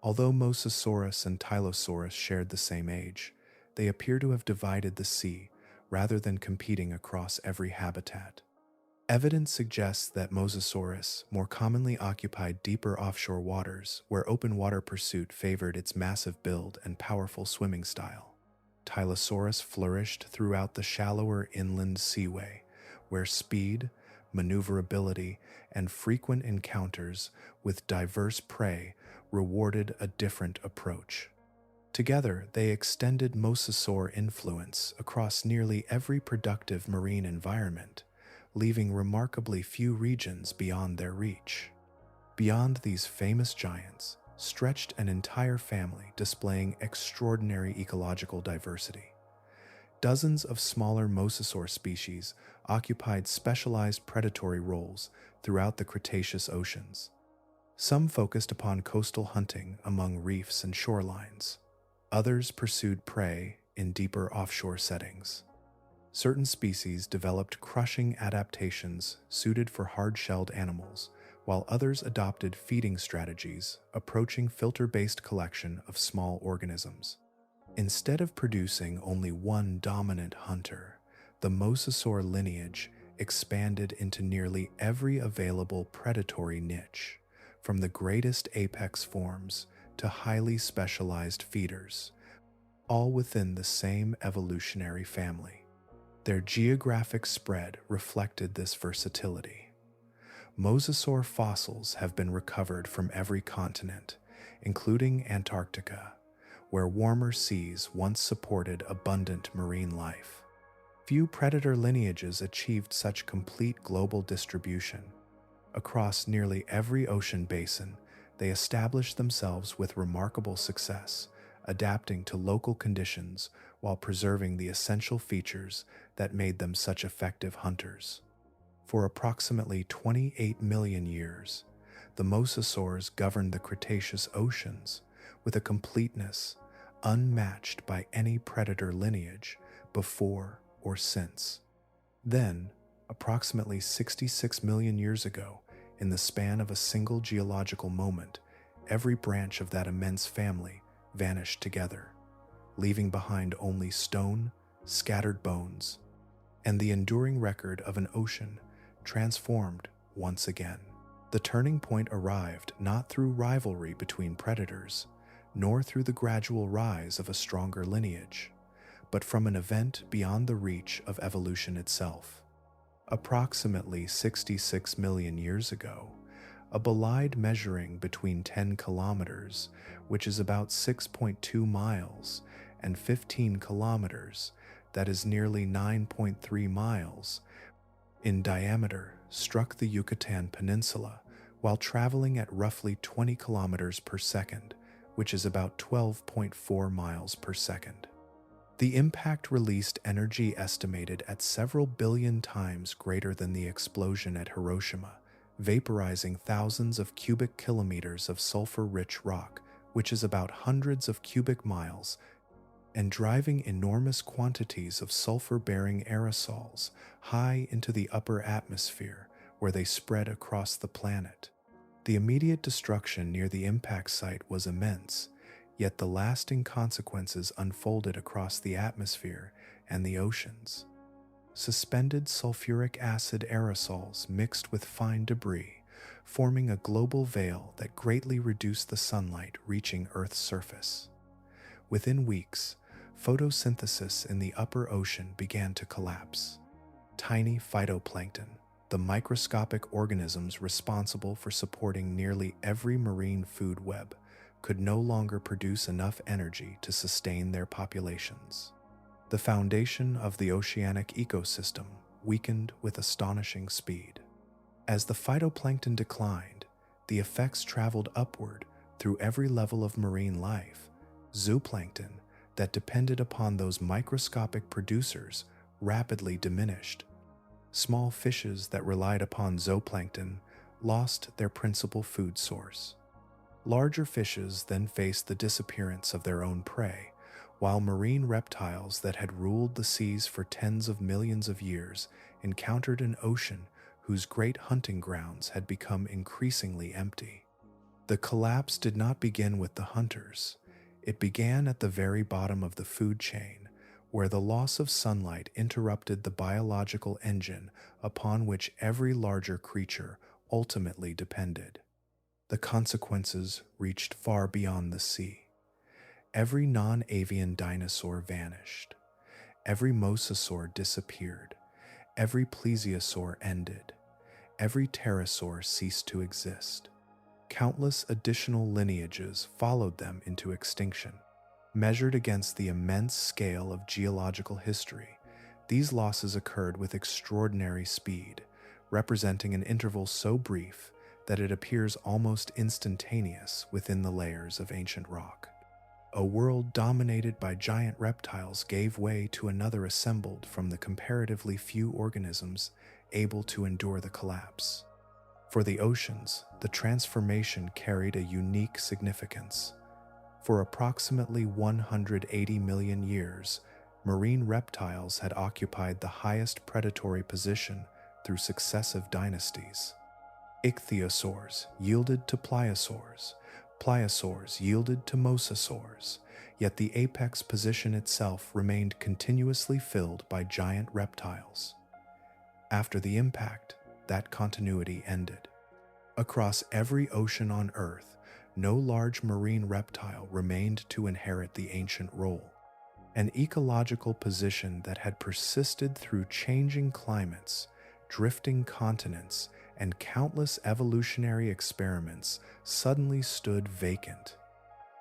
Although Mosasaurus and Tylosaurus shared the same age, they appear to have divided the sea rather than competing across every habitat. Evidence suggests that Mosasaurus more commonly occupied deeper offshore waters where open water pursuit favored its massive build and powerful swimming style. Tylosaurus flourished throughout the shallower inland seaway, where speed, maneuverability, and frequent encounters with diverse prey rewarded a different approach. Together, they extended mosasaur influence across nearly every productive marine environment, leaving remarkably few regions beyond their reach. Beyond these famous giants stretched an entire family displaying extraordinary ecological diversity. Dozens of smaller mosasaur species occupied specialized predatory roles throughout the Cretaceous oceans. Some focused upon coastal hunting among reefs and shorelines. Others pursued prey in deeper offshore settings. Certain species developed crushing adaptations suited for hard-shelled animals, while others adopted feeding strategies approaching filter-based collection of small organisms. Instead of producing only one dominant hunter, the mosasaur lineage expanded into nearly every available predatory niche, from the greatest apex forms to highly specialized feeders, all within the same evolutionary family. Their geographic spread reflected this versatility. Mosasaur fossils have been recovered from every continent, including Antarctica, where warmer seas once supported abundant marine life. Few predator lineages achieved such complete global distribution. Across nearly every ocean basin, they established themselves with remarkable success, adapting to local conditions while preserving the essential features that made them such effective hunters. For approximately 28 million years, the mosasaurs governed the Cretaceous oceans with a completeness unmatched by any predator lineage before or since. Then, approximately 66 million years ago, in the span of a single geological moment, every branch of that immense family vanished together, leaving behind only stone, scattered bones, and the enduring record of an ocean transformed once again. The turning point arrived not through rivalry between predators, nor through the gradual rise of a stronger lineage, but from an event beyond the reach of evolution itself. Approximately 66 million years ago, a bolide measuring between 10 kilometers, which is about 6.2 miles, and 15 kilometers, that is nearly 9.3 miles, in diameter, struck the Yucatan Peninsula while traveling at roughly 20 kilometers per second, which is about 12.4 miles per second. The impact released energy estimated at several billion times greater than the explosion at Hiroshima, vaporizing thousands of cubic kilometers of sulfur-rich rock, which is about hundreds of cubic miles, and driving enormous quantities of sulfur-bearing aerosols high into the upper atmosphere, where they spread across the planet. The immediate destruction near the impact site was immense, yet the lasting consequences unfolded across the atmosphere and the oceans. Suspended sulfuric acid aerosols mixed with fine debris, forming a global veil that greatly reduced the sunlight reaching Earth's surface. Within weeks, photosynthesis in the upper ocean began to collapse. Tiny phytoplankton, the microscopic organisms responsible for supporting nearly every marine food web, could no longer produce enough energy to sustain their populations. The foundation of the oceanic ecosystem weakened with astonishing speed. As the phytoplankton declined, the effects traveled upward through every level of marine life. Zooplankton, that depended upon those microscopic producers, rapidly diminished. Small fishes that relied upon zooplankton lost their principal food source. Larger fishes then faced the disappearance of their own prey, while marine reptiles that had ruled the seas for tens of millions of years encountered an ocean whose great hunting grounds had become increasingly empty. The collapse did not begin with the hunters. It began at the very bottom of the food chain, where the loss of sunlight interrupted the biological engine upon which every larger creature ultimately depended. The consequences reached far beyond the sea. Every non-avian dinosaur vanished. Every mosasaur disappeared. Every plesiosaur ended. Every pterosaur ceased to exist. Countless additional lineages followed them into extinction. Measured against the immense scale of geological history, these losses occurred with extraordinary speed, representing an interval so brief that it appears almost instantaneous within the layers of ancient rock. A world dominated by giant reptiles gave way to another assembled from the comparatively few organisms able to endure the collapse. For the oceans, the transformation carried a unique significance. For approximately 180 million years, marine reptiles had occupied the highest predatory position through successive dynasties. Ichthyosaurs yielded to pliosaurs, pliosaurs yielded to mosasaurs, yet the apex position itself remained continuously filled by giant reptiles. After the impact, that continuity ended. Across every ocean on Earth, no large marine reptile remained to inherit the ancient role. An ecological position that had persisted through changing climates, drifting continents, and countless evolutionary experiments suddenly stood vacant.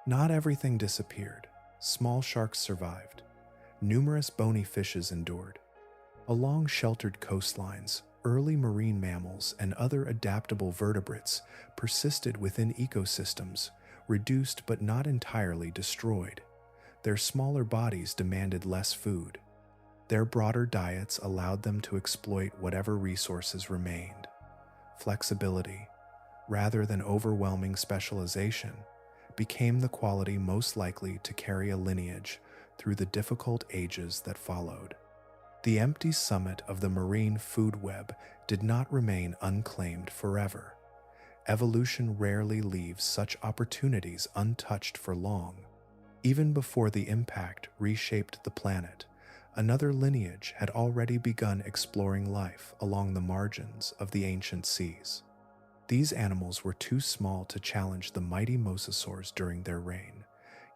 Not everything disappeared. Small sharks survived. Numerous bony fishes endured. Along sheltered coastlines, early marine mammals and other adaptable vertebrates persisted within ecosystems, reduced but not entirely destroyed. Their smaller bodies demanded less food. Their broader diets allowed them to exploit whatever resources remained. Flexibility, rather than overwhelming specialization, became the quality most likely to carry a lineage through the difficult ages that followed. The empty summit of the marine food web did not remain unclaimed forever. Evolution rarely leaves such opportunities untouched for long. Even before the impact reshaped the planet, another lineage had already begun exploring life along the margins of the ancient seas. These animals were too small to challenge the mighty mosasaurs during their reign,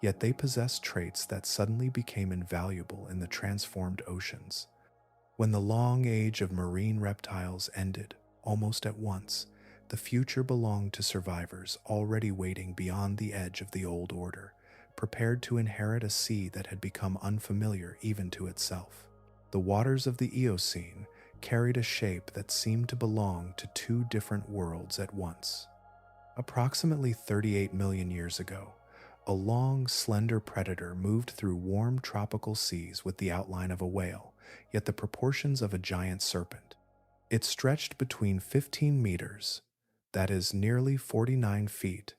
yet they possessed traits that suddenly became invaluable in the transformed oceans. When the long age of marine reptiles ended, almost at once, The future belonged to survivors already waiting beyond the edge of the old order, prepared to inherit a sea that had become unfamiliar even to itself. The waters of the Eocene carried a shape that seemed to belong to two different worlds at once. Approximately 38 million years ago, a long, slender predator moved through warm tropical seas with the outline of a whale, yet the proportions of a giant serpent. It stretched between 15 meters, that is nearly 49 feet,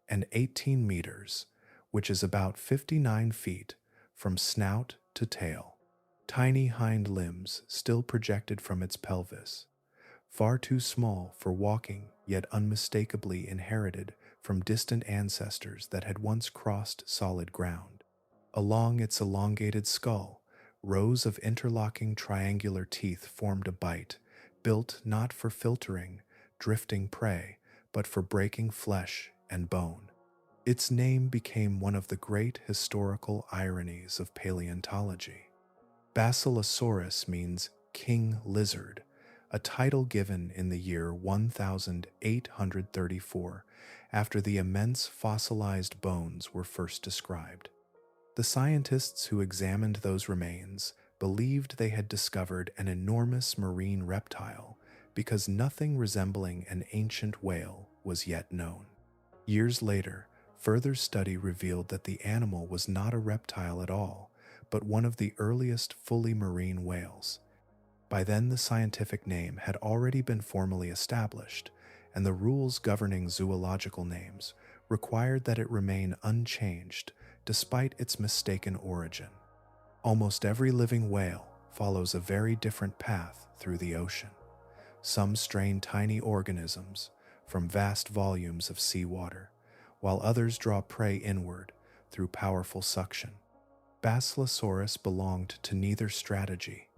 and 18 meters, which is about 59 feet, from snout to tail. Tiny hind limbs still projected from its pelvis, far too small for walking, yet unmistakably inherited from distant ancestors that had once crossed solid ground. Along its elongated skull, rows of interlocking triangular teeth formed a bite, built not for filtering drifting prey, but for breaking flesh and bone. Its name became one of the great historical ironies of paleontology. Basilosaurus means king lizard, a title given in the year 1834 after the immense fossilized bones were first described. The scientists who examined those remains believed they had discovered an enormous marine reptile because nothing resembling an ancient whale was yet known. Years later, further study revealed that the animal was not a reptile at all, but one of the earliest fully marine whales. By then, the scientific name had already been formally established, and the rules governing zoological names required that it remain unchanged despite its mistaken origin. Almost every living whale follows a very different path through the ocean. Some strain tiny organisms from vast volumes of seawater, while others draw prey inward through powerful suction. Basilosaurus belonged to neither strategy.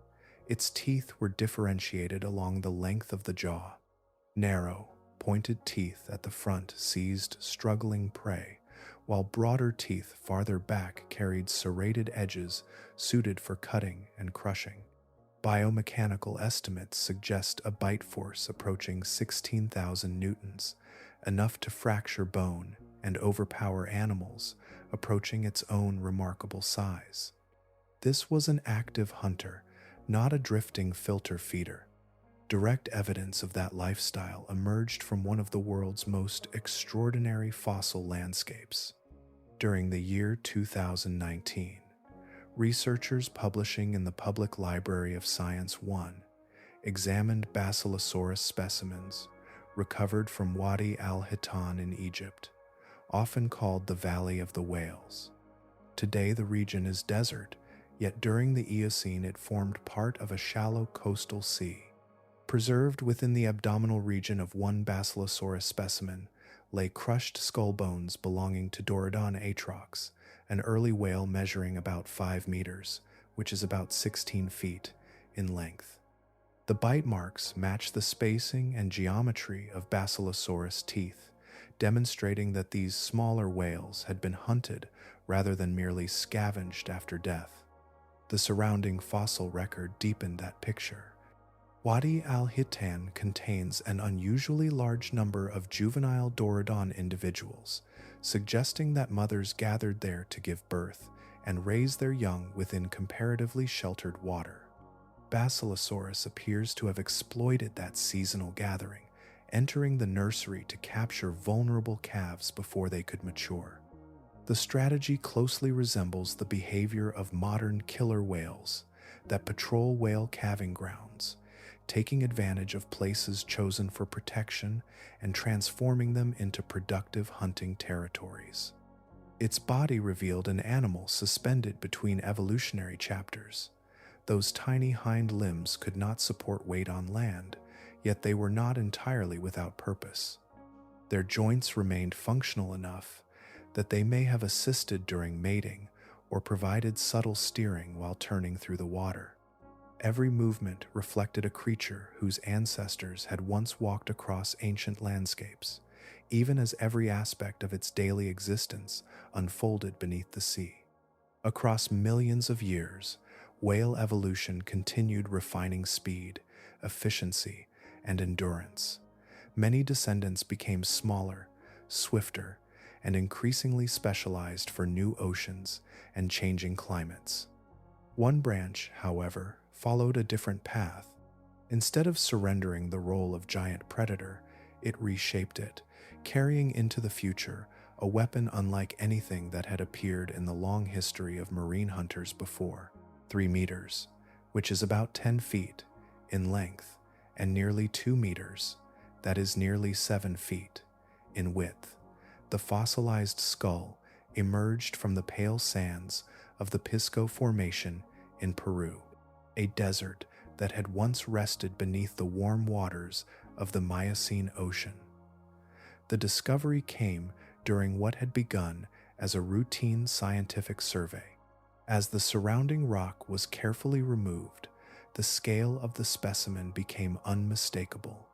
Its teeth were differentiated along the length of the jaw. Narrow, pointed teeth at the front seized struggling prey, while broader teeth farther back carried serrated edges suited for cutting and crushing. Biomechanical estimates suggest a bite force approaching 16,000 newtons, enough to fracture bone and overpower animals approaching its own remarkable size. This was an active hunter, not a drifting filter feeder. Direct evidence of that lifestyle emerged from one of the world's most extraordinary fossil landscapes. During the year 2019, researchers publishing in the Public Library of Science 1 examined Basilosaurus specimens recovered from Wadi al-Hitan in Egypt, often called the Valley of the Whales. Today the region is desert, yet during the Eocene it formed part of a shallow coastal sea. Preserved within the abdominal region of one Basilosaurus specimen lay crushed skull bones belonging to Dorodon atrox, an early whale measuring about 5 meters, which is about 16 feet, in length. The bite marks match the spacing and geometry of Basilosaurus teeth, demonstrating that these smaller whales had been hunted rather than merely scavenged after death. The surrounding fossil record deepened that picture. Wadi al-Hitan contains an unusually large number of juvenile Dorodon individuals, suggesting that mothers gathered there to give birth and raise their young within comparatively sheltered water. Basilosaurus appears to have exploited that seasonal gathering, entering the nursery to capture vulnerable calves before they could mature. The strategy closely resembles the behavior of modern killer whales that patrol whale calving grounds, taking advantage of places chosen for protection and transforming them into productive hunting territories. Its body revealed an animal suspended between evolutionary chapters. Those tiny hind limbs could not support weight on land, yet they were not entirely without purpose. Their joints remained functional enough that they may have assisted during mating or provided subtle steering while turning through the water. Every movement reflected a creature whose ancestors had once walked across ancient landscapes, even as every aspect of its daily existence unfolded beneath the sea. Across millions of years, whale evolution continued refining speed, efficiency, and endurance. Many descendants became smaller, swifter, and increasingly specialized for new oceans and changing climates. One branch, however, followed a different path. Instead of surrendering the role of giant predator, it reshaped it, carrying into the future a weapon unlike anything that had appeared in the long history of marine hunters before. 3 meters, which is about 10 feet, in length, and nearly 2 meters, that is nearly 7 feet, in width. The fossilized skull emerged from the pale sands of the Pisco Formation in Peru, a desert that had once rested beneath the warm waters of the Miocene Ocean. The discovery came during what had begun as a routine scientific survey. As the surrounding rock was carefully removed, the scale of the specimen became unmistakable.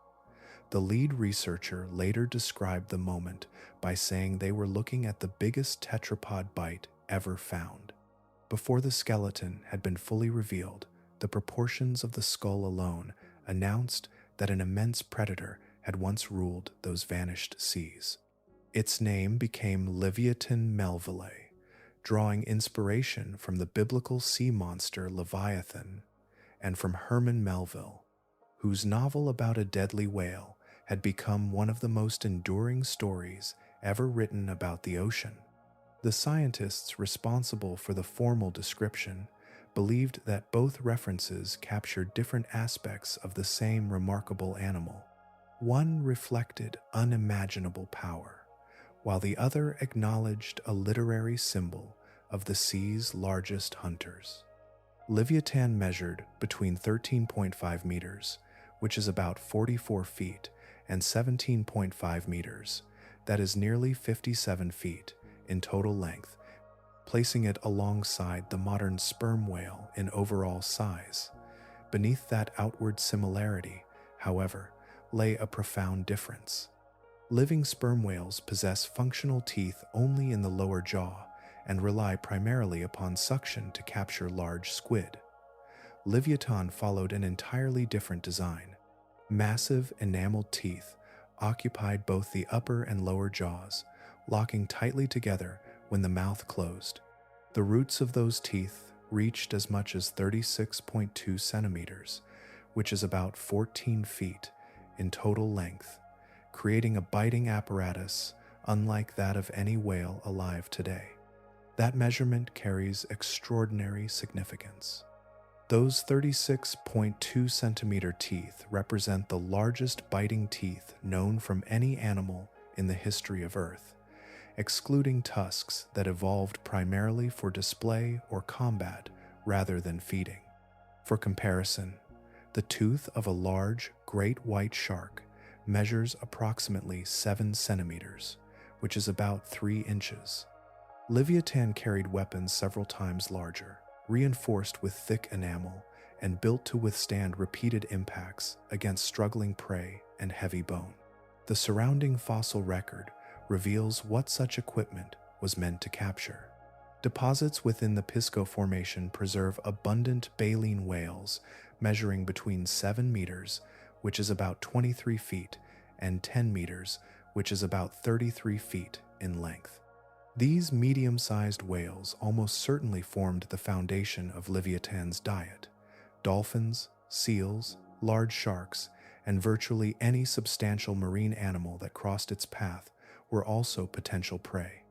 The lead researcher later described the moment by saying they were looking at the biggest tetrapod bite ever found. Before the skeleton had been fully revealed, the proportions of the skull alone announced that an immense predator had once ruled those vanished seas. Its name became Livyatan melville, drawing inspiration from the biblical sea monster Livyatan and from Herman Melville, whose novel about a deadly whale had become one of the most enduring stories ever written about the ocean. The scientists responsible for the formal description believed that both references captured different aspects of the same remarkable animal. One reflected unimaginable power, while the other acknowledged a literary symbol of the sea's largest hunters. Livyatan measured between 13.5 meters, which is about 44 feet, and 17.5 meters, that is nearly 57 feet, in total length, placing it alongside the modern sperm whale in overall size. Beneath that outward similarity, however, lay a profound difference. Living sperm whales possess functional teeth only in the lower jaw and rely primarily upon suction to capture large squid. Livyatan followed an entirely different design. Massive enameled teeth occupied both the upper and lower jaws, locking tightly together when the mouth closed. The roots of those teeth reached as much as 36.2 centimeters, which is about 14 feet in total length, creating a biting apparatus unlike that of any whale alive today. That measurement carries extraordinary significance. Those 36.2 centimeter teeth represent the largest biting teeth known from any animal in the history of Earth, excluding tusks that evolved primarily for display or combat rather than feeding. For comparison, the tooth of a large great white shark measures approximately 7 centimeters, which is about 3 inches. Livyatan carried weapons several times larger, reinforced with thick enamel, and built to withstand repeated impacts against struggling prey and heavy bone. The surrounding fossil record reveals what such equipment was meant to capture. Deposits within the Pisco Formation preserve abundant baleen whales measuring between 7 meters, which is about 23 feet, and 10 meters, which is about 33 feet in length. These medium-sized whales almost certainly formed the foundation of Livyatan's diet. Dolphins, seals, large sharks, and virtually any substantial marine animal that crossed its path were also potential prey.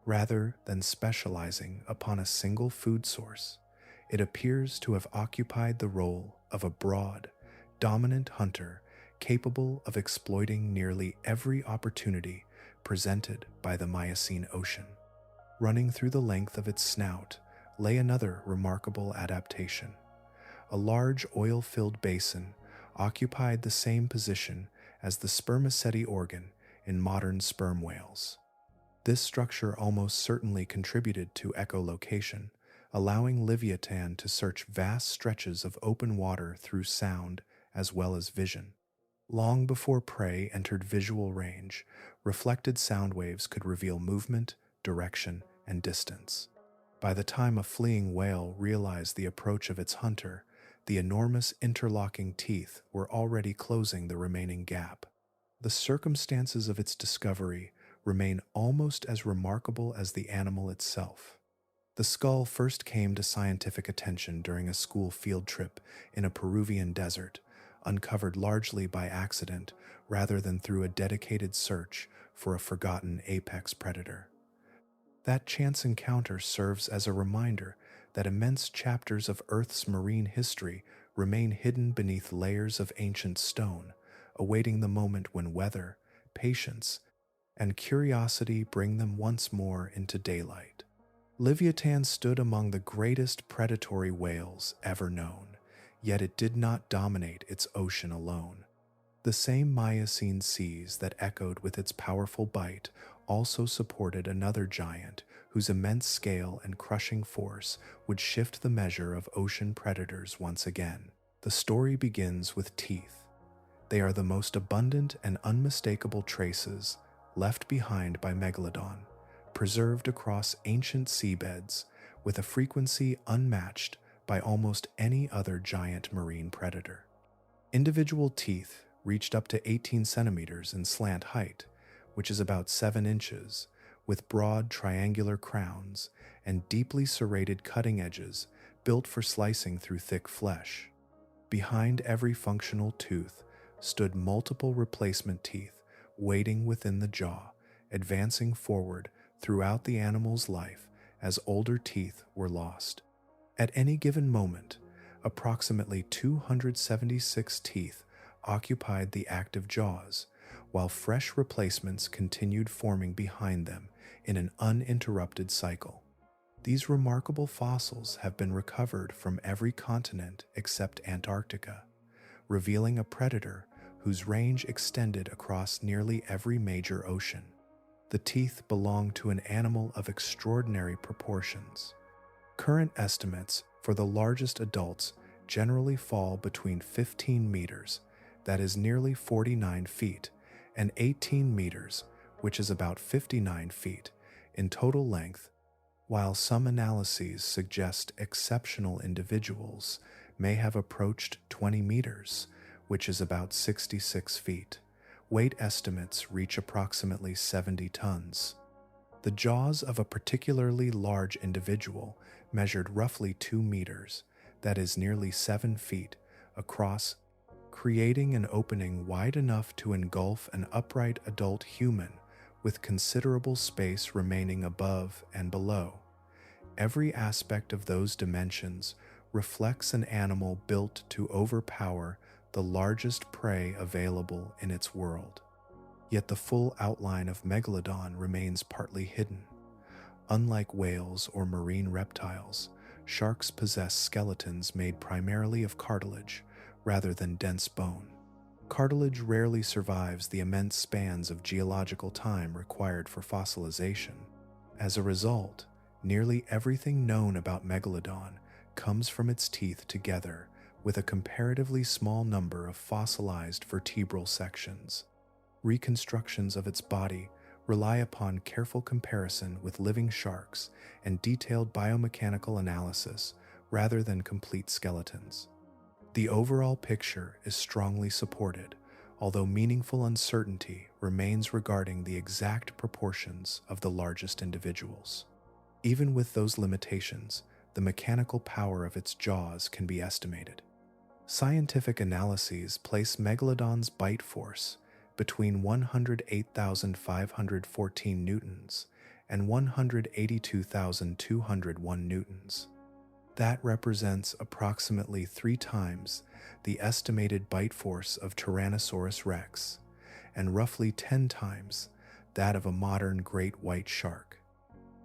Rather than specializing upon a single food source, it appears to have occupied the role of a broad, dominant hunter capable of exploiting nearly every opportunity presented by the Miocene Ocean. Running through the length of its snout lay another remarkable adaptation. A large oil-filled basin occupied the same position as the spermaceti organ in modern sperm whales. This structure almost certainly contributed to echolocation, allowing Livyatan to search vast stretches of open water through sound as well as vision. Long before prey entered visual range, reflected sound waves could reveal movement, direction, and distance. By the time a fleeing whale realized the approach of its hunter, the enormous interlocking teeth were already closing the remaining gap. The circumstances of its discovery remain almost as remarkable as the animal itself. The skull first came to scientific attention during a school field trip in a Peruvian desert, uncovered largely by accident rather than through a dedicated search for a forgotten apex predator. That chance encounter serves as a reminder that immense chapters of Earth's marine history remain hidden beneath layers of ancient stone, awaiting the moment when weather, patience, and curiosity bring them once more into daylight. Livyatan stood among the greatest predatory whales ever known, yet it did not dominate its ocean alone. The same Miocene seas that echoed with its powerful bite also supported another giant whose immense scale and crushing force would shift the measure of ocean predators once again. The story begins with teeth. They are the most abundant and unmistakable traces left behind by Megalodon, preserved across ancient seabeds with a frequency unmatched by almost any other giant marine predator. Individual teeth reached up to 18 centimeters in slant height, which is about 7 inches, with broad triangular crowns and deeply serrated cutting edges built for slicing through thick flesh. Behind every functional tooth stood multiple replacement teeth waiting within the jaw, advancing forward throughout the animal's life as older teeth were lost. At any given moment, approximately 276 teeth occupied the active jaws, while fresh replacements continued forming behind them in an uninterrupted cycle. These remarkable fossils have been recovered from every continent except Antarctica, revealing a predator whose range extended across nearly every major ocean. The teeth belong to an animal of extraordinary proportions. Current estimates for the largest adults generally fall between 15 meters, that is nearly 49 feet, and 18 meters, which is about 59 feet, in total length, while some analyses suggest exceptional individuals may have approached 20 meters, which is about 66 feet. Weight estimates reach approximately 70 tons. The jaws of a particularly large individual measured roughly 2 meters, that is nearly 7 feet, across, creating an opening wide enough to engulf an upright adult human with considerable space remaining above and below. Every aspect of those dimensions reflects an animal built to overpower the largest prey available in its world. Yet the full outline of Megalodon remains partly hidden. Unlike whales or marine reptiles, sharks possess skeletons made primarily of cartilage rather than dense bone. Cartilage rarely survives the immense spans of geological time required for fossilization. As a result, nearly everything known about Megalodon comes from its teeth together with a comparatively small number of fossilized vertebral sections. Reconstructions of its body rely upon careful comparison with living sharks and detailed biomechanical analysis rather than complete skeletons. The overall picture is strongly supported, although meaningful uncertainty remains regarding the exact proportions of the largest individuals. Even with those limitations, the mechanical power of its jaws can be estimated. Scientific analyses place Megalodon's bite force between 108,514 newtons and 182,201 newtons. That represents approximately 3 times the estimated bite force of Tyrannosaurus rex and roughly 10 times that of a modern great white shark.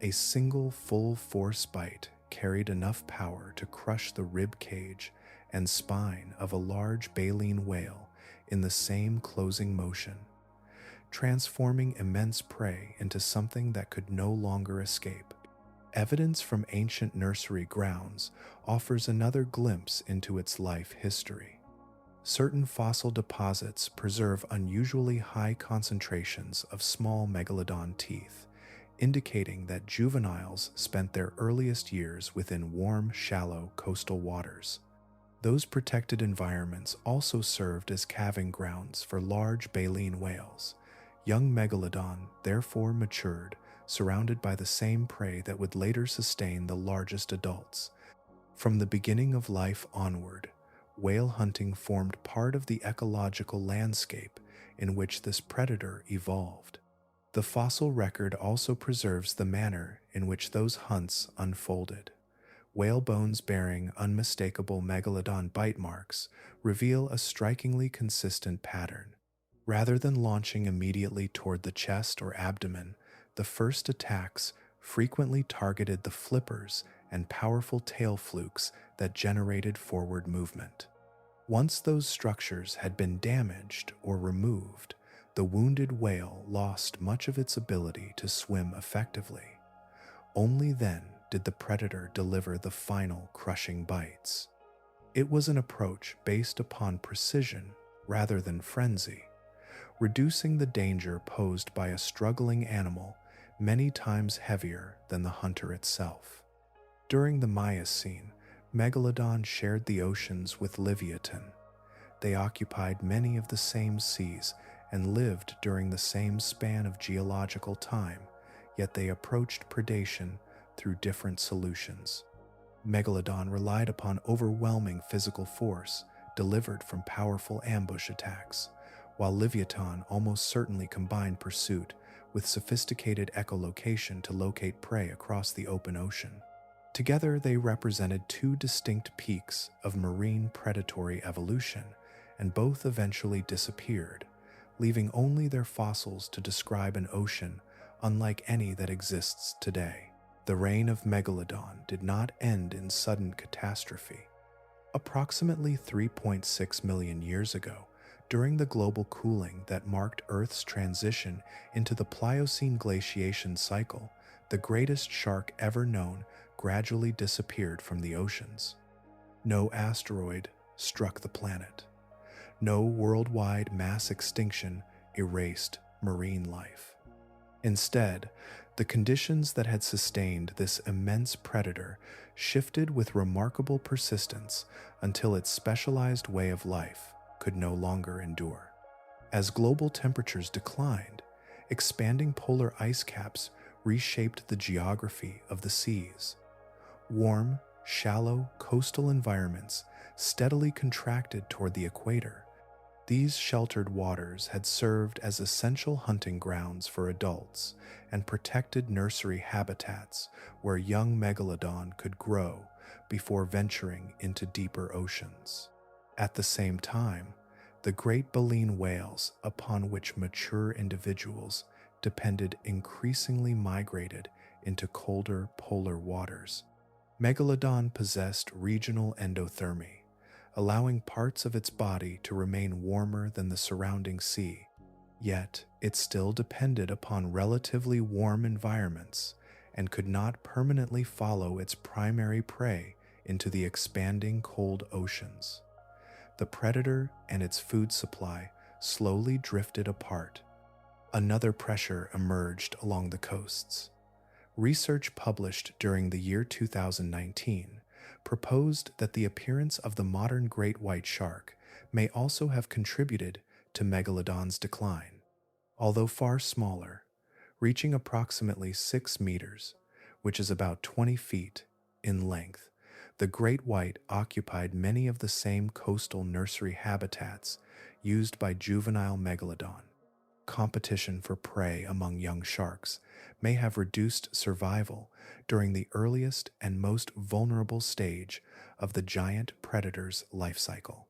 A single full-force bite carried enough power to crush the rib cage and spine of a large baleen whale in the same closing motion, transforming immense prey into something that could no longer escape. Evidence from ancient nursery grounds offers another glimpse into its life history. Certain fossil deposits preserve unusually high concentrations of small Megalodon teeth, indicating that juveniles spent their earliest years within warm, shallow coastal waters. Those protected environments also served as calving grounds for large baleen whales. Young Megalodon therefore matured, surrounded by the same prey that would later sustain the largest adults. From the beginning of life onward, whale hunting formed part of the ecological landscape in which this predator evolved. The fossil record also preserves the manner in which those hunts unfolded. Whale bones bearing unmistakable megalodon bite marks reveal a strikingly consistent pattern. Rather than launching immediately toward the chest or abdomen, the first attacks frequently targeted the flippers and powerful tail flukes that generated forward movement. Once those structures had been damaged or removed, the wounded whale lost much of its ability to swim effectively. Only then did the predator deliver the final crushing bites. It was an approach based upon precision rather than frenzy, reducing the danger posed by a struggling animal many times heavier than the hunter itself. During the Miocene, Megalodon shared the oceans with Livyatan. They occupied many of the same seas and lived during the same span of geological time, yet they approached predation through different solutions. Megalodon relied upon overwhelming physical force delivered from powerful ambush attacks, while Livyatan almost certainly combined pursuit with sophisticated echolocation to locate prey across the open ocean. Together, they represented two distinct peaks of marine predatory evolution, and both eventually disappeared, leaving only their fossils to describe an ocean unlike any that exists today. The reign of Megalodon did not end in sudden catastrophe. Approximately 3.6 million years ago, during the global cooling that marked Earth's transition into the Pliocene glaciation cycle, the greatest shark ever known gradually disappeared from the oceans. No asteroid struck the planet. No worldwide mass extinction erased marine life. Instead, the conditions that had sustained this immense predator shifted with remarkable persistence until its specialized way of life could no longer endure. As global temperatures declined, expanding polar ice caps reshaped the geography of the seas. Warm, shallow coastal environments steadily contracted toward the equator. These sheltered waters had served as essential hunting grounds for adults and protected nursery habitats where young megalodon could grow before venturing into deeper oceans. At the same time, the great baleen whales upon which mature individuals depended increasingly migrated into colder polar waters. Megalodon possessed regional endothermy, allowing parts of its body to remain warmer than the surrounding sea. Yet, it still depended upon relatively warm environments and could not permanently follow its primary prey into the expanding cold oceans. The predator and its food supply slowly drifted apart. Another pressure emerged along the coasts. Research published during the year 2019 proposed that the appearance of the modern great white shark may also have contributed to Megalodon's decline. Although far smaller, reaching approximately 6 meters, which is about 20 feet in length, the great white occupied many of the same coastal nursery habitats used by juvenile Megalodon. Competition for prey among young sharks may have reduced survival during the earliest and most vulnerable stage of the giant predator's life cycle.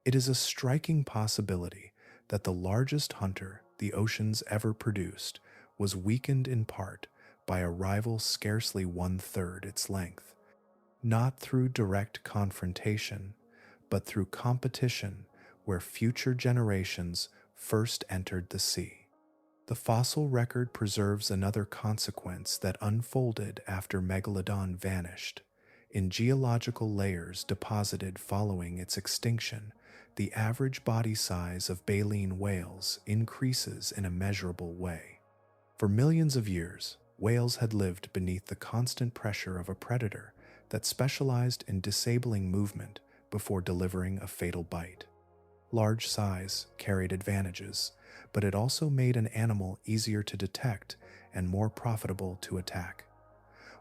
It is a striking possibility that the largest hunter the oceans ever produced was weakened in part by a rival scarcely 1/3 its length, not through direct confrontation, but through competition where future generations first entered the sea. The fossil record preserves another consequence that unfolded after Megalodon vanished. In geological layers deposited following its extinction, the average body size of baleen whales increases in a measurable way. For millions of years, whales had lived beneath the constant pressure of a predator that specialized in disabling movement before delivering a fatal bite. Large size carried advantages, but it also made an animal easier to detect and more profitable to attack.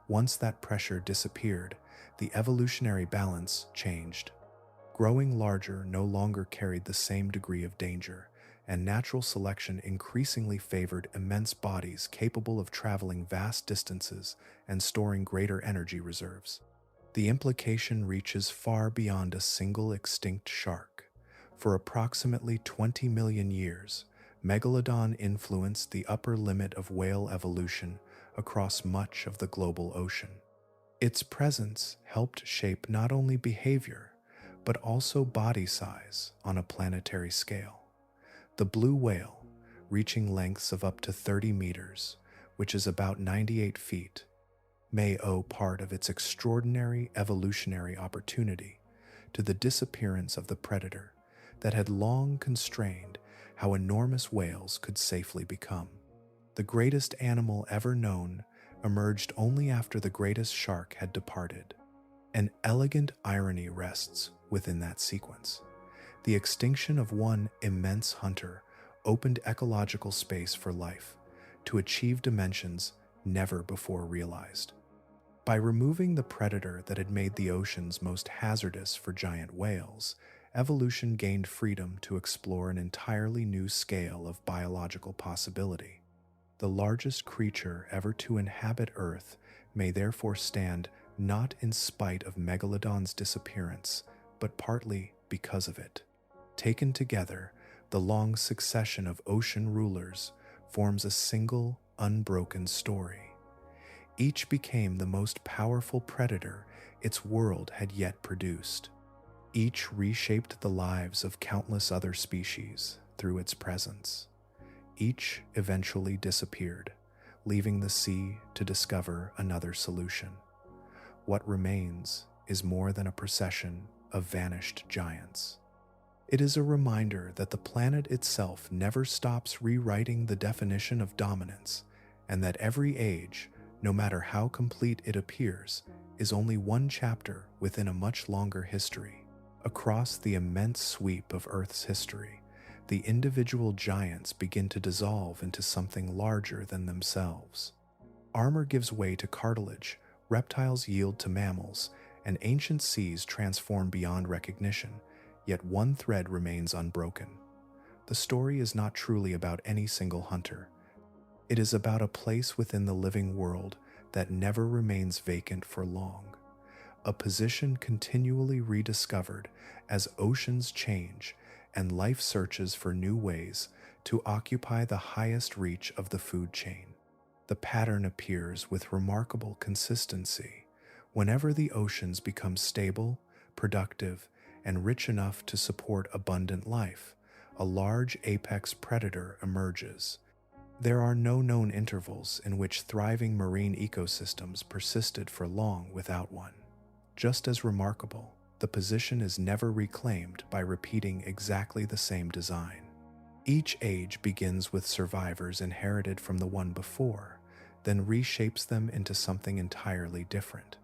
Once that pressure disappeared, the evolutionary balance changed. Growing larger no longer carried the same degree of danger, and natural selection increasingly favored immense bodies capable of traveling vast distances and storing greater energy reserves. The implication reaches far beyond a single extinct shark. For approximately 20 million years, Megalodon influenced the upper limit of whale evolution across much of the global ocean. Its presence helped shape not only behavior, but also body size on a planetary scale. The blue whale, reaching lengths of up to 30 meters, which is about 98 feet, may owe part of its extraordinary evolutionary opportunity to the disappearance of the predator that had long constrained how enormous whales could safely become. The greatest animal ever known emerged only after the greatest shark had departed. An elegant irony rests within that sequence. The extinction of one immense hunter opened ecological space for life to achieve dimensions never before realized. By removing the predator that had made the oceans most hazardous for giant whales, evolution gained freedom to explore an entirely new scale of biological possibility. The largest creature ever to inhabit Earth may therefore stand not in spite of Megalodon's disappearance, but partly because of it. Taken together, the long succession of ocean rulers forms a single, unbroken story. Each became the most powerful predator its world had yet produced. Each reshaped the lives of countless other species through its presence. Each eventually disappeared, leaving the sea to discover another solution. What remains is more than a procession of vanished giants. It is a reminder that the planet itself never stops rewriting the definition of dominance, and that every age, no matter how complete it appears, is only one chapter within a much longer history. Across the immense sweep of Earth's history, the individual giants begin to dissolve into something larger than themselves. Armor gives way to cartilage, reptiles yield to mammals, and ancient seas transform beyond recognition, yet one thread remains unbroken. The story is not truly about any single hunter. It is about a place within the living world that never remains vacant for long, a position continually rediscovered as oceans change and life searches for new ways to occupy the highest reach of the food chain. The pattern appears with remarkable consistency. Whenever the oceans become stable, productive, and rich enough to support abundant life, a large apex predator emerges. There are no known intervals in which thriving marine ecosystems persisted for long without one. Just as remarkable, the position is never reclaimed by repeating exactly the same design. Each age begins with survivors inherited from the one before, then reshapes them into something entirely different.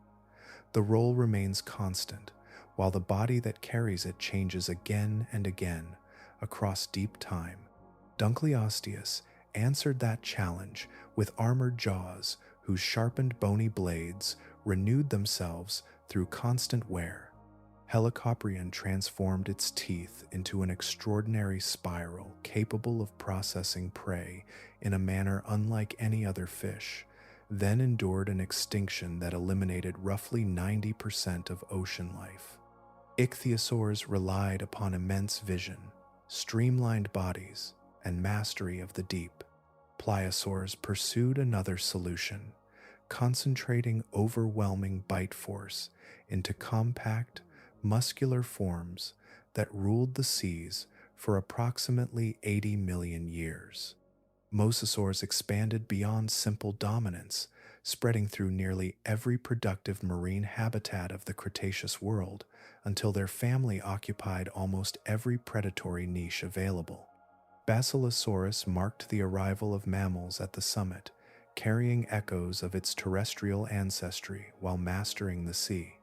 The role remains constant, while the body that carries it changes again and again across deep time. Dunkleosteus answered that challenge with armored jaws whose sharpened bony blades renewed themselves through constant wear. Helicoprion transformed its teeth into an extraordinary spiral capable of processing prey in a manner unlike any other fish, then endured an extinction that eliminated roughly 90% of ocean life. Ichthyosaurs relied upon immense vision, streamlined bodies, and mastery of the deep. Pliosaurs pursued another solution, concentrating overwhelming bite force into compact, muscular forms that ruled the seas for approximately 80 million years. Mosasaurs expanded beyond simple dominance, spreading through nearly every productive marine habitat of the Cretaceous world until their family occupied almost every predatory niche available. Basilosaurus marked the arrival of mammals at the summit, carrying echoes of its terrestrial ancestry while mastering the sea.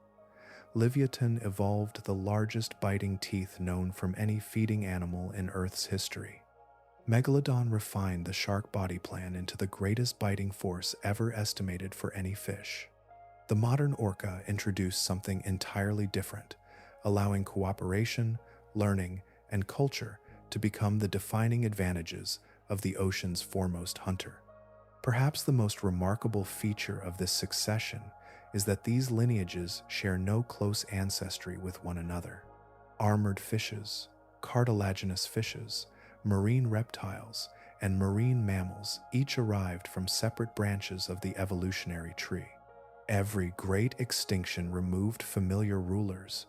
Livyatan evolved the largest biting teeth known from any feeding animal in Earth's history. Megalodon refined the shark body plan into the greatest biting force ever estimated for any fish. The modern orca introduced something entirely different, allowing cooperation, learning, and culture to become the defining advantages of the ocean's foremost hunter. Perhaps the most remarkable feature of this succession is that these lineages share no close ancestry with one another. Armored fishes, cartilaginous fishes, marine reptiles, and marine mammals each arrived from separate branches of the evolutionary tree. Every great extinction removed familiar rulers,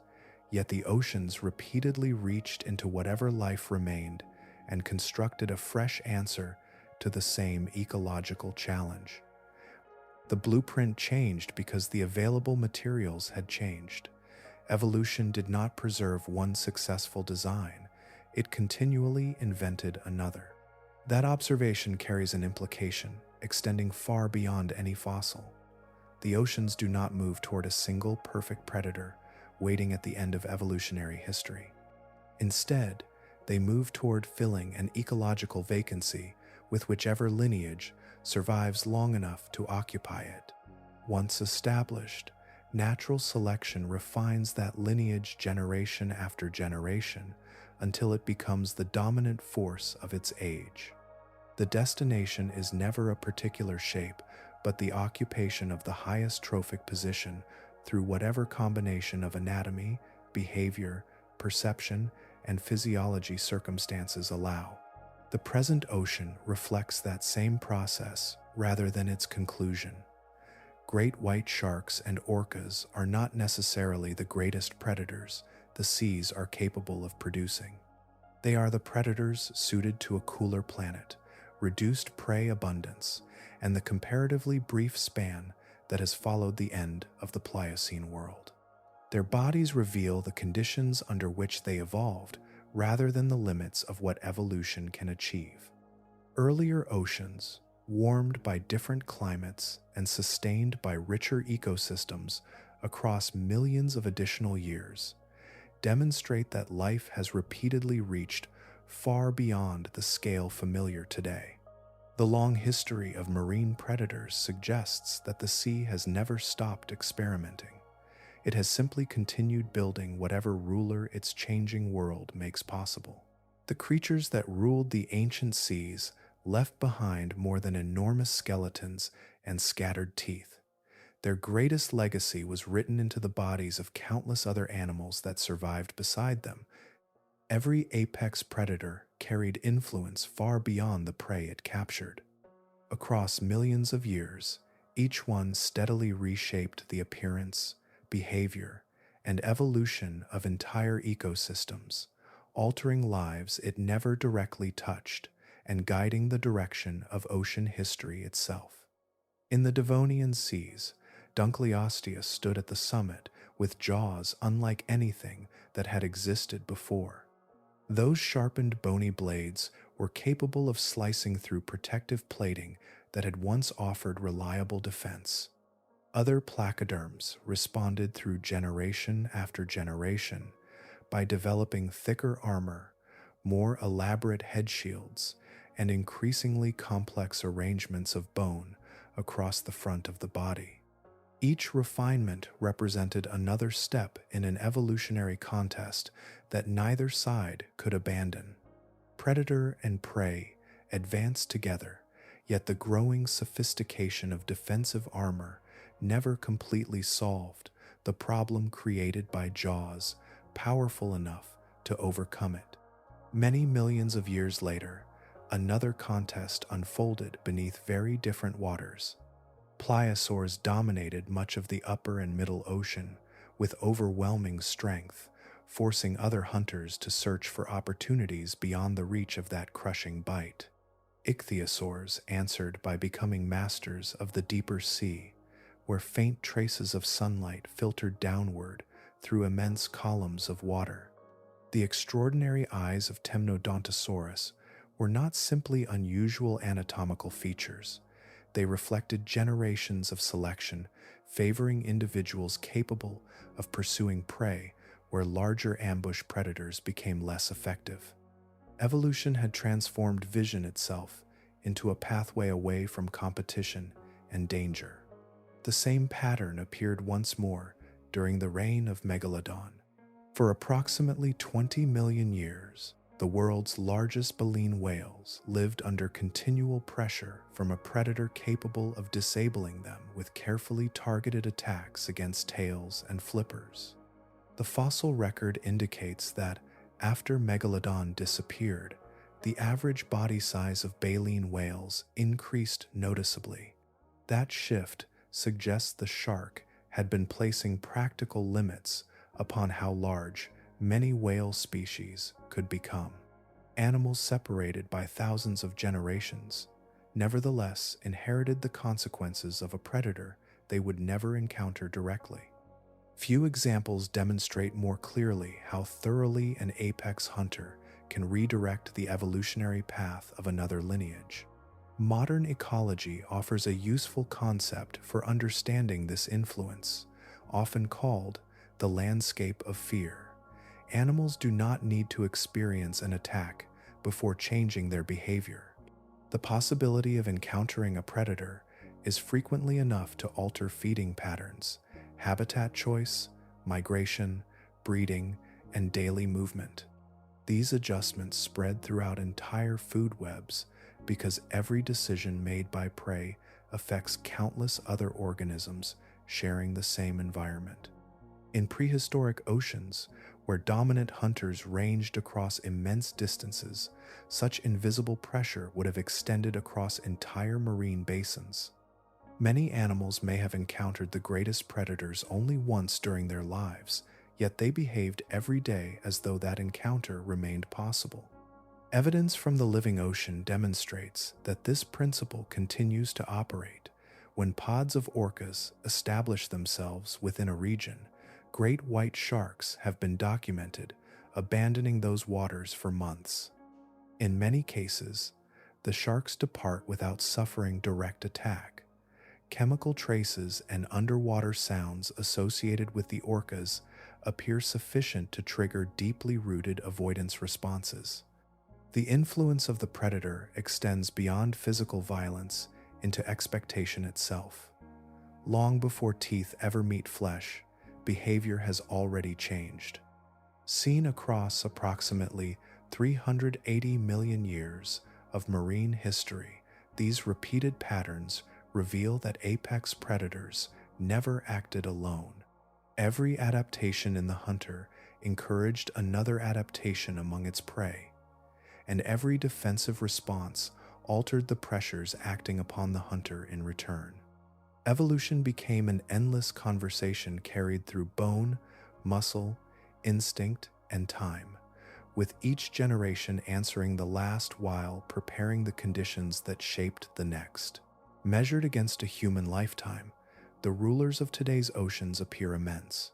yet the oceans repeatedly reached into whatever life remained and constructed a fresh answer to the same ecological challenge. The blueprint changed because the available materials had changed. Evolution did not preserve one successful design, it continually invented another. That observation carries an implication, extending far beyond any fossil. The oceans do not move toward a single perfect predator waiting at the end of evolutionary history. Instead, they move toward filling an ecological vacancy with whichever lineage survives long enough to occupy it. Once established, natural selection refines that lineage generation after generation until it becomes the dominant force of its age. The destination is never a particular shape, but the occupation of the highest trophic position through whatever combination of anatomy, behavior, perception, and physiology circumstances allow. The present ocean reflects that same process rather than its conclusion. Great white sharks and orcas are not necessarily the greatest predators the seas are capable of producing. They are the predators suited to a cooler planet, reduced prey abundance, and the comparatively brief span that has followed the end of the Pliocene world. Their bodies reveal the conditions under which they evolved rather than the limits of what evolution can achieve. Earlier oceans, warmed by different climates and sustained by richer ecosystems across millions of additional years, demonstrate that life has repeatedly reached far beyond the scale familiar today. The long history of marine predators suggests that the sea has never stopped experimenting. It has simply continued building whatever ruler its changing world makes possible. The creatures that ruled the ancient seas left behind more than enormous skeletons and scattered teeth. Their greatest legacy was written into the bodies of countless other animals that survived beside them. Every apex predator carried influence far beyond the prey it captured. Across millions of years, each one steadily reshaped the appearance, behavior, and evolution of entire ecosystems, altering lives it never directly touched and guiding the direction of ocean history itself. In the Devonian seas, Dunkleosteus stood at the summit with jaws unlike anything that had existed before. Those sharpened bony blades were capable of slicing through protective plating that had once offered reliable defense. Other placoderms responded through generation after generation by developing thicker armor, more elaborate head shields, and increasingly complex arrangements of bone across the front of the body. Each refinement represented another step in an evolutionary contest that neither side could abandon. Predator and prey advanced together, yet the growing sophistication of defensive armor never completely solved the problem created by jaws powerful enough to overcome it. Many millions of years later, another contest unfolded beneath very different waters. Pliosaurs dominated much of the upper and middle ocean with overwhelming strength, forcing other hunters to search for opportunities beyond the reach of that crushing bite. Ichthyosaurs answered by becoming masters of the deeper sea, where faint traces of sunlight filtered downward through immense columns of water. The extraordinary eyes of Temnodontosaurus were not simply unusual anatomical features. They reflected generations of selection, favoring individuals capable of pursuing prey where larger ambush predators became less effective. Evolution had transformed vision itself into a pathway away from competition and danger. The same pattern appeared once more during the reign of Megalodon. For approximately 20 million years, the world's largest baleen whales lived under continual pressure from a predator capable of disabling them with carefully targeted attacks against tails and flippers. The fossil record indicates that, after Megalodon disappeared, the average body size of baleen whales increased noticeably. That shift suggests the shark had been placing practical limits upon how large many whale species could become. Animals separated by thousands of generations, nevertheless inherited the consequences of a predator they would never encounter directly. Few examples demonstrate more clearly how thoroughly an apex hunter can redirect the evolutionary path of another lineage. Modern ecology offers a useful concept for understanding this influence, often called the landscape of fear. Animals do not need to experience an attack before changing their behavior. The possibility of encountering a predator is frequently enough to alter feeding patterns, habitat choice, migration, breeding, and daily movement. These adjustments spread throughout entire food webs because every decision made by prey affects countless other organisms sharing the same environment. In prehistoric oceans, where dominant hunters ranged across immense distances, such invisible pressure would have extended across entire marine basins. Many animals may have encountered the greatest predators only once during their lives, yet they behaved every day as though that encounter remained possible. Evidence from the living ocean demonstrates that this principle continues to operate. When pods of orcas establish themselves within a region, great white sharks have been documented abandoning those waters for months. In many cases, the sharks depart without suffering direct attack. Chemical traces and underwater sounds associated with the orcas appear sufficient to trigger deeply rooted avoidance responses. The influence of the predator extends beyond physical violence into expectation itself. Long before teeth ever meet flesh, behavior has already changed. Seen across approximately 380 million years of marine history, these repeated patterns reveal that apex predators never acted alone. Every adaptation in the hunter encouraged another adaptation among its prey, and every defensive response altered the pressures acting upon the hunter in return. Evolution became an endless conversation carried through bone, muscle, instinct, and time, with each generation answering the last while preparing the conditions that shaped the next. Measured against a human lifetime, the rulers of today's oceans appear immense.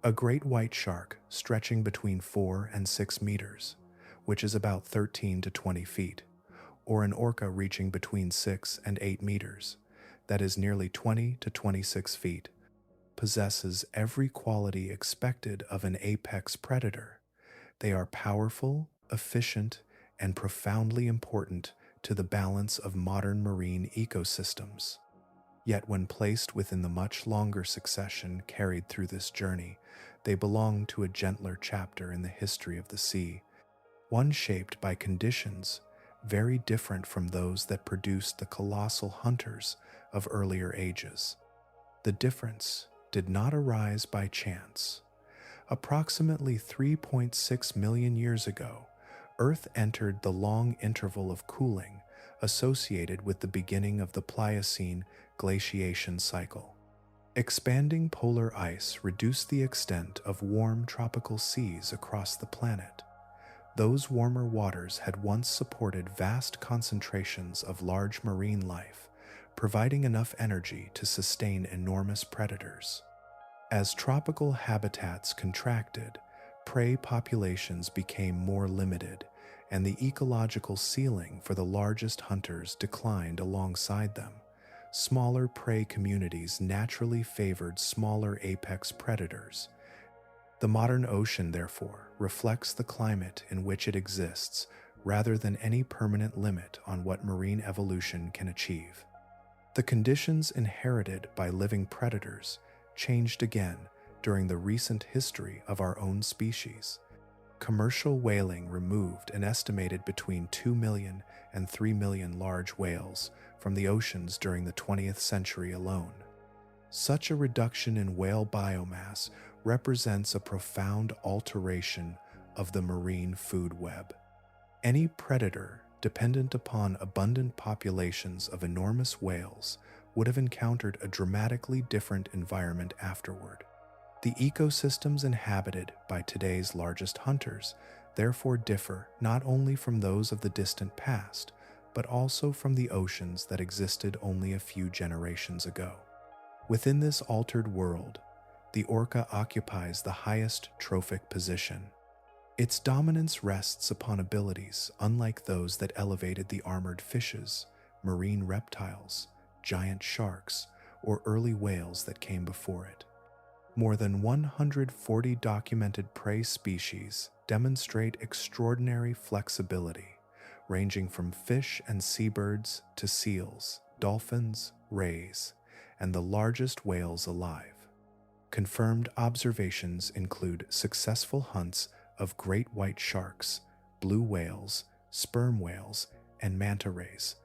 A great white shark stretching between 4 and 6 meters, which is about 13 to 20 feet, or an orca reaching between 6 and 8 meters, that is nearly 20 to 26 feet, possesses every quality expected of an apex predator. They are powerful, efficient, and profoundly important to the balance of modern marine ecosystems. Yet when placed within the much longer succession carried through this journey, they belong to a gentler chapter in the history of the sea, one shaped by conditions very different from those that produced the colossal hunters of earlier ages. The difference did not arise by chance. Approximately 3.6 million years ago, Earth entered the long interval of cooling associated with the beginning of the Pliocene glaciation cycle. Expanding polar ice reduced the extent of warm tropical seas across the planet. Those warmer waters had once supported vast concentrations of large marine life, providing enough energy to sustain enormous predators. As tropical habitats contracted, prey populations became more limited, and the ecological ceiling for the largest hunters declined alongside them, Smaller prey communities naturally favored smaller apex predators. The modern ocean, therefore, reflects the climate in which it exists rather than any permanent limit on what marine evolution can achieve. The conditions inherited by living predators changed again during the recent history of our own species. Commercial whaling removed an estimated between 2 million and 3 million large whales from the oceans during the 20th century alone. Such a reduction in whale biomass represents a profound alteration of the marine food web. Any predator dependent upon abundant populations of enormous whales would have encountered a dramatically different environment afterward. The ecosystems inhabited by today's largest hunters therefore differ not only from those of the distant past, but also from the oceans that existed only a few generations ago. Within this altered world, the orca occupies the highest trophic position. Its dominance rests upon abilities unlike those that elevated the armored fishes, marine reptiles, giant sharks, or early whales that came before it. More than 140 documented prey species demonstrate extraordinary flexibility, ranging from fish and seabirds to seals, dolphins, rays, and the largest whales alive. Confirmed observations include successful hunts of great white sharks, blue whales, sperm whales, and manta rays.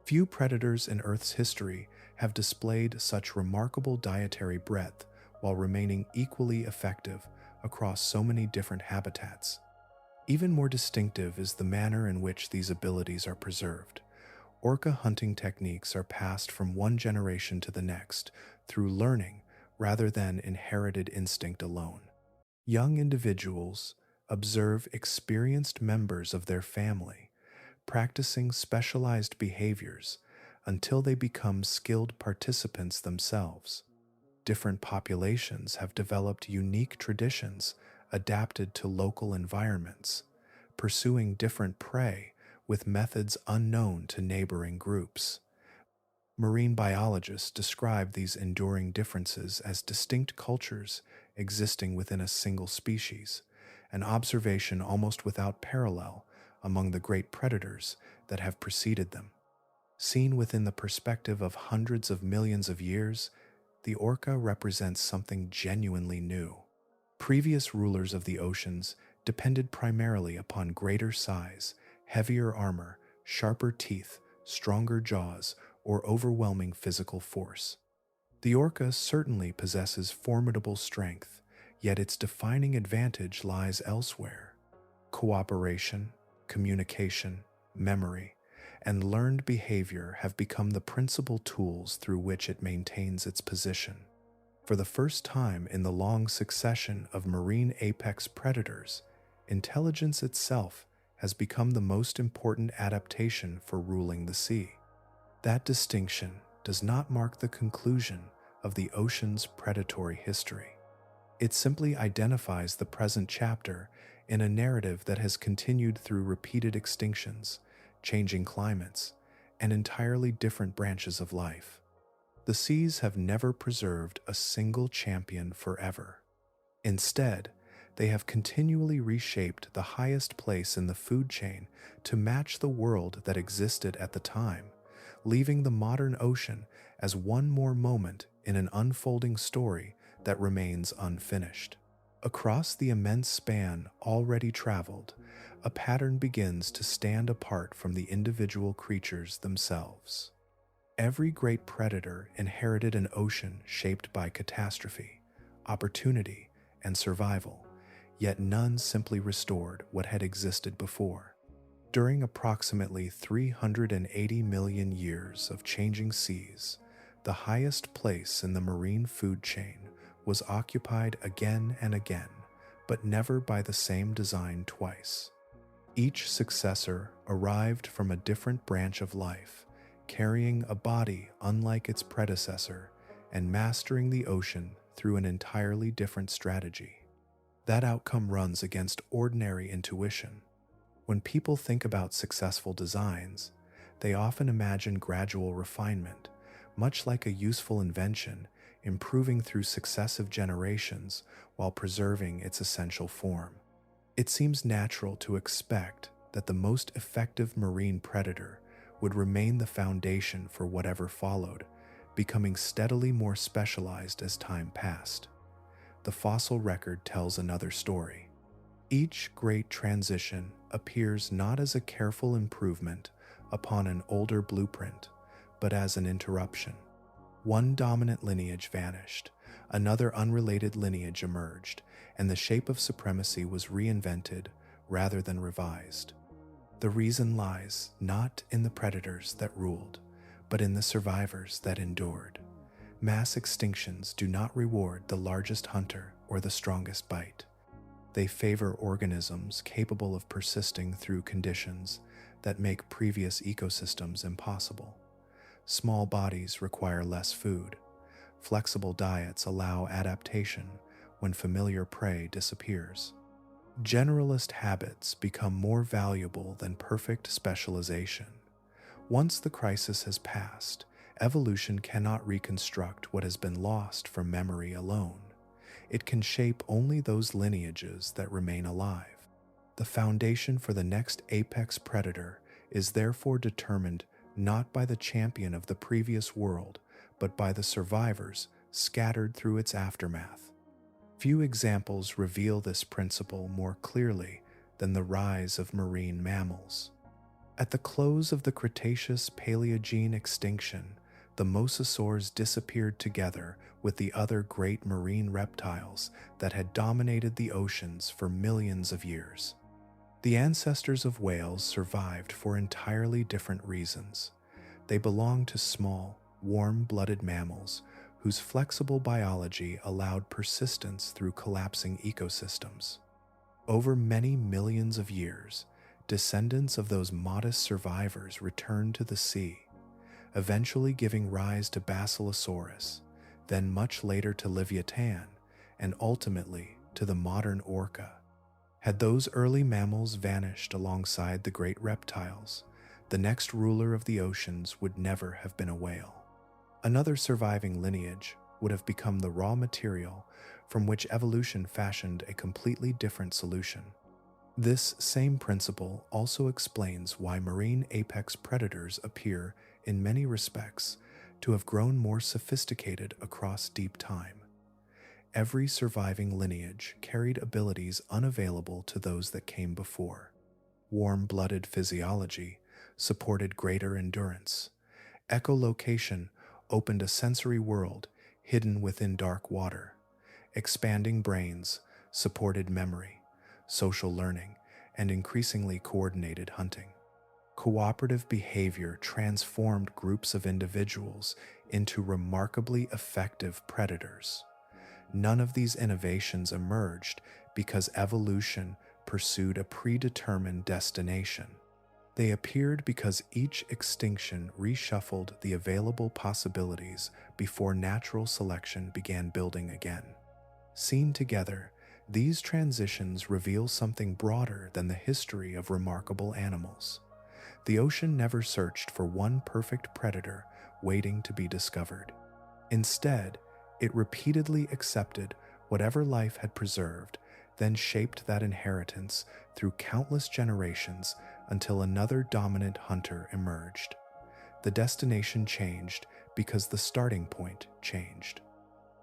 Few predators in Earth's history have displayed such remarkable dietary breadth while remaining equally effective across so many different habitats. Even more distinctive is the manner in which these abilities are preserved. Orca hunting techniques are passed from one generation to the next through learning rather than inherited instinct alone. Young individuals observe experienced members of their family practicing specialized behaviors until they become skilled participants themselves. Different populations have developed unique traditions adapted to local environments, pursuing different prey with methods unknown to neighboring groups. Marine biologists describe these enduring differences as distinct cultures existing within a single species, an observation almost without parallel among the great predators that have preceded them. Seen within the perspective of hundreds of millions of years, the orca represents something genuinely new. Previous rulers of the oceans depended primarily upon greater size, heavier armor, sharper teeth, stronger jaws, or overwhelming physical force. The orca certainly possesses formidable strength, yet its defining advantage lies elsewhere. Cooperation, communication, memory, and learned behavior have become the principal tools through which it maintains its position. For the first time in the long succession of marine apex predators, intelligence itself has become the most important adaptation for ruling the sea. That distinction does not mark the conclusion of the ocean's predatory history. It simply identifies the present chapter in a narrative that has continued through repeated extinctions, changing climates, and entirely different branches of life. The seas have never preserved a single champion forever. Instead, they have continually reshaped the highest place in the food chain to match the world that existed at the time, leaving the modern ocean as one more moment in an unfolding story that remains unfinished. Across the immense span already traveled, a pattern begins to stand apart from the individual creatures themselves. Every great predator inherited an ocean shaped by catastrophe, opportunity, and survival, yet none simply restored what had existed before. During approximately 380 million years of changing seas, the highest place in the marine food chain was occupied again and again, but never by the same design twice. Each successor arrived from a different branch of life, carrying a body unlike its predecessor and mastering the ocean through an entirely different strategy. That outcome runs against ordinary intuition. When people think about successful designs, they often imagine gradual refinement, much like a useful invention, improving through successive generations while preserving its essential form. It seems natural to expect that the most effective marine predator would remain the foundation for whatever followed, becoming steadily more specialized as time passed. The fossil record tells another story. Each great transition appears not as a careful improvement upon an older blueprint, but as an interruption. One dominant lineage vanished, another unrelated lineage emerged, and the shape of supremacy was reinvented rather than revised. The reason lies not in the predators that ruled, but in the survivors that endured. Mass extinctions do not reward the largest hunter or the strongest bite. They favor organisms capable of persisting through conditions that make previous ecosystems impossible. Small bodies require less food. Flexible diets allow adaptation when familiar prey disappears. Generalist habits become more valuable than perfect specialization. Once the crisis has passed, evolution cannot reconstruct what has been lost from memory alone. It can shape only those lineages that remain alive. The foundation for the next apex predator is therefore determined not by the champion of the previous world, but by the survivors scattered through its aftermath. Few examples reveal this principle more clearly than the rise of marine mammals. At the close of the Cretaceous-Paleogene extinction, the Mosasaurs disappeared together with the other great marine reptiles that had dominated the oceans for millions of years. The ancestors of whales survived for entirely different reasons. They belonged to small, warm-blooded mammals whose flexible biology allowed persistence through collapsing ecosystems. Over many millions of years, descendants of those modest survivors returned to the sea, eventually giving rise to Basilosaurus, then much later to Livyatan, and ultimately to the modern orca. Had those early mammals vanished alongside the great reptiles, the next ruler of the oceans would never have been a whale. Another surviving lineage would have become the raw material from which evolution fashioned a completely different solution. This same principle also explains why marine apex predators appear, in many respects, to have grown more sophisticated across deep time. Every surviving lineage carried abilities unavailable to those that came before. Warm-blooded physiology supported greater endurance. Echolocation opened a sensory world hidden within dark water. Expanding brains supported memory, social learning, and increasingly coordinated hunting. Cooperative behavior transformed groups of individuals into remarkably effective predators. None of these innovations emerged because evolution pursued a predetermined destination. They appeared because each extinction reshuffled the available possibilities before natural selection began building again. Seen together, these transitions reveal something broader than the history of remarkable animals. The ocean never searched for one perfect predator waiting to be discovered. Instead, it repeatedly accepted whatever life had preserved, then shaped that inheritance through countless generations until another dominant hunter emerged. The destination changed because the starting point changed.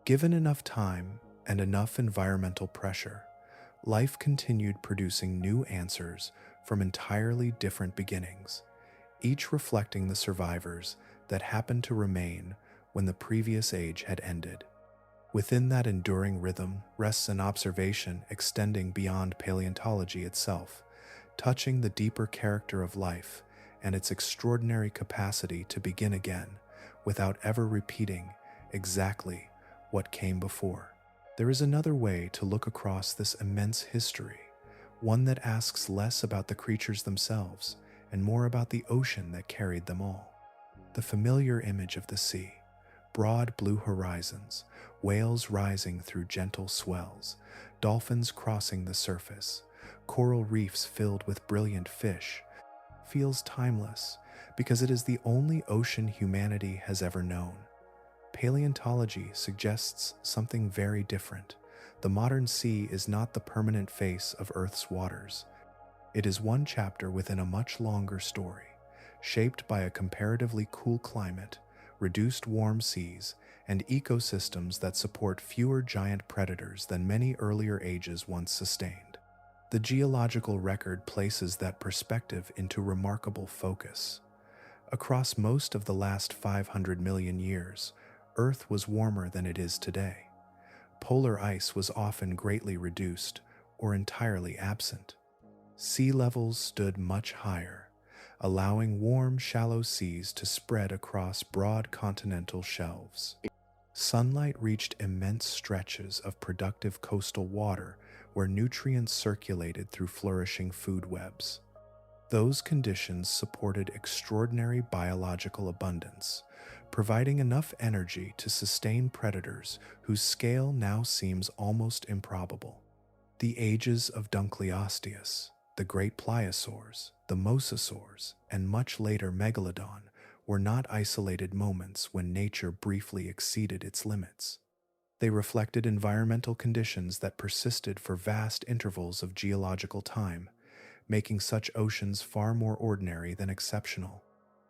Given enough time and enough environmental pressure, life continued producing new answers from entirely different beginnings, each reflecting the survivors that happened to remain when the previous age had ended. Within that enduring rhythm rests an observation extending beyond paleontology itself, touching the deeper character of life and its extraordinary capacity to begin again without ever repeating exactly what came before. There is another way to look across this immense history, one that asks less about the creatures themselves and more about the ocean that carried them all. The familiar image of the sea, broad blue horizons, whales rising through gentle swells, dolphins crossing the surface, coral reefs filled with brilliant fish, feels timeless because it is the only ocean humanity has ever known. Paleontology suggests something very different. The modern sea is not the permanent face of Earth's waters. It is one chapter within a much longer story, shaped by a comparatively cool climate, reduced warm seas, and ecosystems that support fewer giant predators than many earlier ages once sustained. The geological record places that perspective into remarkable focus. Across most of the last 500 million years, Earth was warmer than it is today. Polar ice was often greatly reduced or entirely absent. Sea levels stood much higher, allowing warm, shallow seas to spread across broad continental shelves. Sunlight reached immense stretches of productive coastal water where nutrients circulated through flourishing food webs. Those conditions supported extraordinary biological abundance, providing enough energy to sustain predators whose scale now seems almost improbable. The ages of Dunkleosteus, the great pliosaurs, the Mosasaurus, and much later Megalodon were not isolated moments when nature briefly exceeded its limits. They reflected environmental conditions that persisted for vast intervals of geological time, making such oceans far more ordinary than exceptional.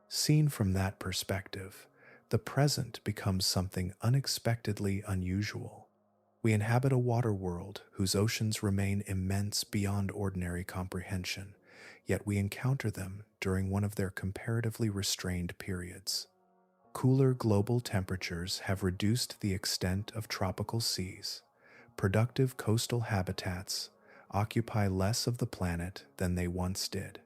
Seen from that perspective, the present becomes something unexpectedly unusual. We inhabit a water world whose oceans remain immense beyond ordinary comprehension, yet we encounter them during one of their comparatively restrained periods. Cooler global temperatures have reduced the extent of tropical seas. Productive coastal habitats occupy less of the planet than they once did.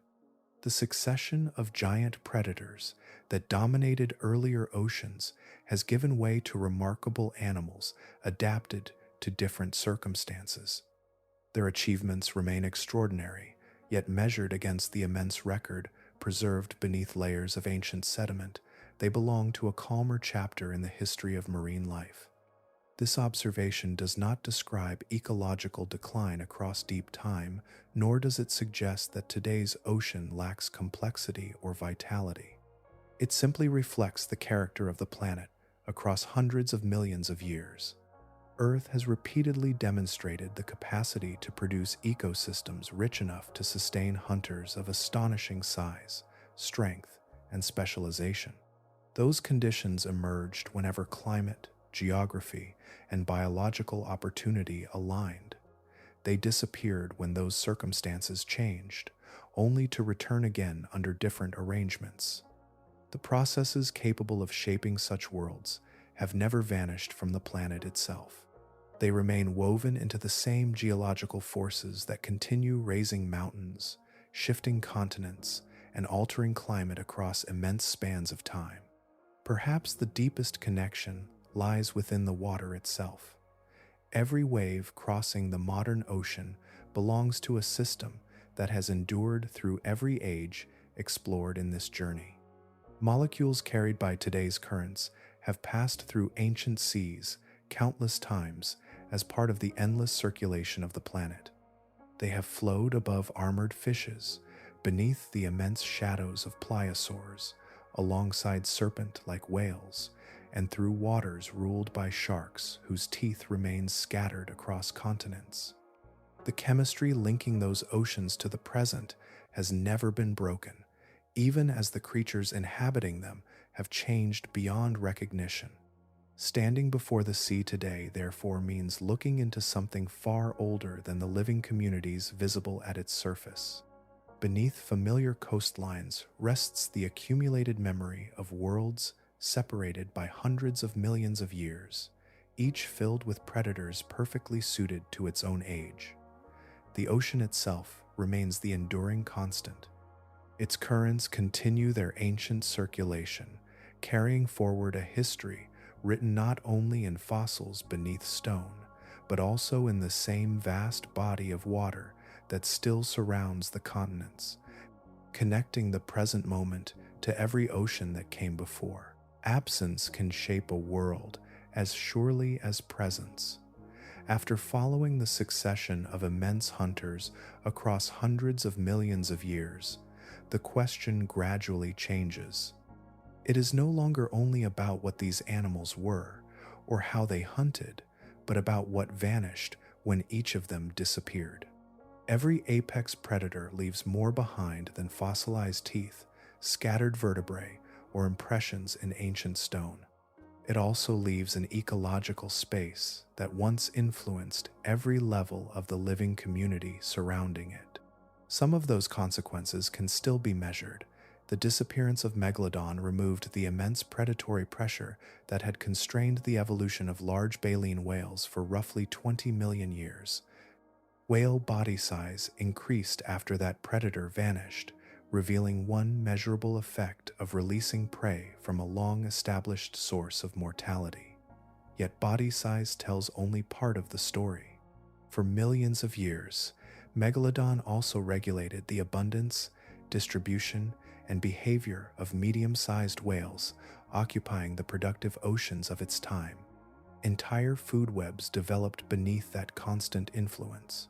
The succession of giant predators that dominated earlier oceans has given way to remarkable animals adapted to different circumstances. Their achievements remain extraordinary, yet measured against the immense record preserved beneath layers of ancient sediment, they belong to a calmer chapter in the history of marine life. This observation does not describe ecological decline across deep time, nor does it suggest that today's ocean lacks complexity or vitality. It simply reflects the character of the planet across hundreds of millions of years. Earth has repeatedly demonstrated the capacity to produce ecosystems rich enough to sustain hunters of astonishing size, strength, and specialization. Those conditions emerged whenever climate, geography, and biological opportunity aligned. They disappeared when those circumstances changed, only to return again under different arrangements. The processes capable of shaping such worlds have never vanished from the planet itself. They remain woven into the same geological forces that continue raising mountains, shifting continents, and altering climate across immense spans of time. Perhaps the deepest connection lies within the water itself. Every wave crossing the modern ocean belongs to a system that has endured through every age explored in this journey. Molecules carried by today's currents have passed through ancient seas countless times as part of the endless circulation of the planet. They have flowed above armored fishes, beneath the immense shadows of pliosaurs, alongside serpent-like whales, and through waters ruled by sharks whose teeth remain scattered across continents. The chemistry linking those oceans to the present has never been broken, even as the creatures inhabiting them have changed beyond recognition. Standing before the sea today, therefore, means looking into something far older than the living communities visible at its surface. Beneath familiar coastlines rests the accumulated memory of worlds separated by hundreds of millions of years, each filled with predators perfectly suited to its own age. The ocean itself remains the enduring constant. Its currents continue their ancient circulation, carrying forward a history written not only in fossils beneath stone, but also in the same vast body of water that still surrounds the continents, connecting the present moment to every ocean that came before. Absence can shape a world as surely as presence. After following the succession of immense hunters across hundreds of millions of years, the question gradually changes. It is no longer only about what these animals were or how they hunted, but about what vanished when each of them disappeared. Every apex predator leaves more behind than fossilized teeth, scattered vertebrae, or impressions in ancient stone. It also leaves an ecological space that once influenced every level of the living community surrounding it. Some of those consequences can still be measured. The disappearance of Megalodon removed the immense predatory pressure that had constrained the evolution of large baleen whales for roughly 20 million years. Whale body size increased after that predator vanished, revealing one measurable effect of releasing prey from a long-established source of mortality. Yet body size tells only part of the story. For millions of years, Megalodon also regulated the abundance, distribution, and behavior of medium-sized whales occupying the productive oceans of its time. Entire food webs developed beneath that constant influence.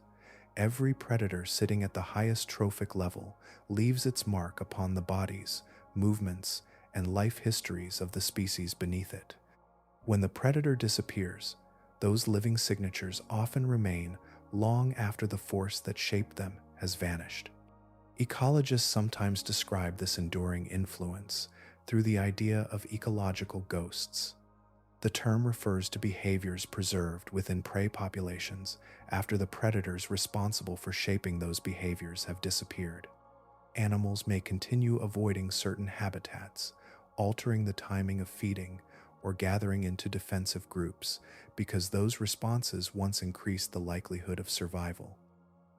Every predator sitting at the highest trophic level leaves its mark upon the bodies, movements, and life histories of the species beneath it. When the predator disappears, those living signatures often remain long after the force that shaped them has vanished. Ecologists sometimes describe this enduring influence through the idea of ecological ghosts. The term refers to behaviors preserved within prey populations after the predators responsible for shaping those behaviors have disappeared. Animals may continue avoiding certain habitats, altering the timing of feeding, or gathering into defensive groups because those responses once increased the likelihood of survival.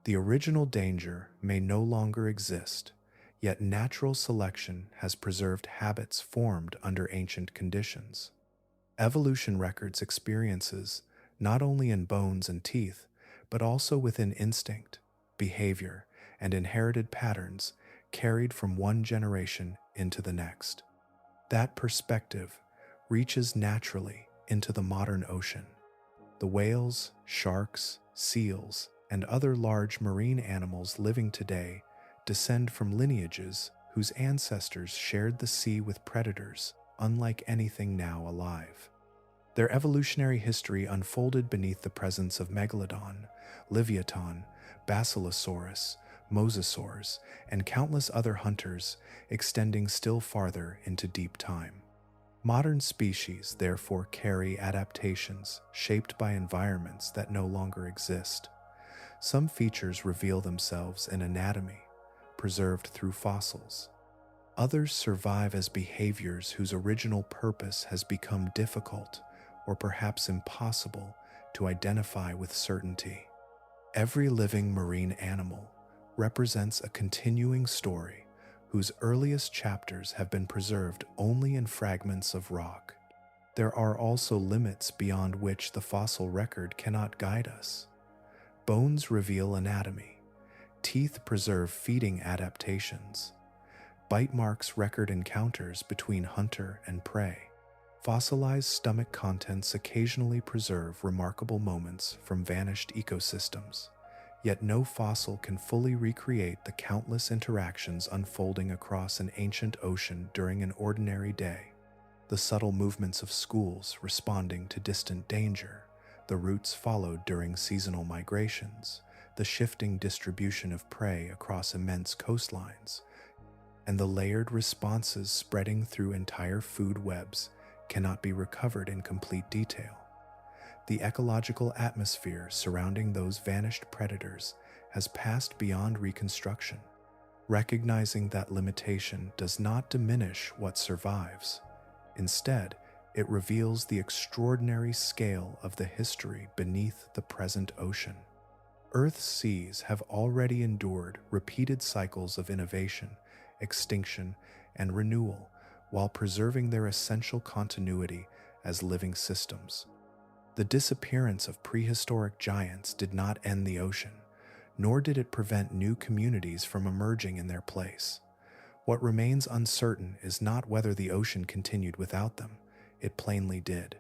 The original danger may no longer exist, yet natural selection has preserved habits formed under ancient conditions. Evolution records experiences not only in bones and teeth, but also within instinct, behavior, and inherited patterns carried from one generation into the next. That perspective reaches naturally into the modern ocean. The whales, sharks, seals, and other large marine animals living today descend from lineages whose ancestors shared the sea with predators unlike anything now alive. Their evolutionary history unfolded beneath the presence of Megalodon, Livyatan, Basilosaurus, Mosasaurus, and countless other hunters, extending still farther into deep time. Modern species therefore carry adaptations shaped by environments that no longer exist. Some features reveal themselves in anatomy, preserved through fossils. Others survive as behaviors whose original purpose has become difficult or perhaps impossible to identify with certainty. Every living marine animal represents a continuing story whose earliest chapters have been preserved only in fragments of rock. There are also limits beyond which the fossil record cannot guide us. Bones reveal anatomy. Teeth preserve feeding adaptations. Bite marks record encounters between hunter and prey. Fossilized stomach contents occasionally preserve remarkable moments from vanished ecosystems. Yet no fossil can fully recreate the countless interactions unfolding across an ancient ocean during an ordinary day. The subtle movements of schools responding to distant danger, the routes followed during seasonal migrations, the shifting distribution of prey across immense coastlines, and the layered responses spreading through entire food webs cannot be recovered in complete detail. The ecological atmosphere surrounding those vanished predators has passed beyond reconstruction. Recognizing that limitation does not diminish what survives. Instead, it reveals the extraordinary scale of the history beneath the present ocean. Earth's seas have already endured repeated cycles of innovation, extinction, and renewal while preserving their essential continuity as living systems. The disappearance of prehistoric giants did not end the ocean, nor did it prevent new communities from emerging in their place. What remains uncertain is not whether the ocean continued without them. It plainly did.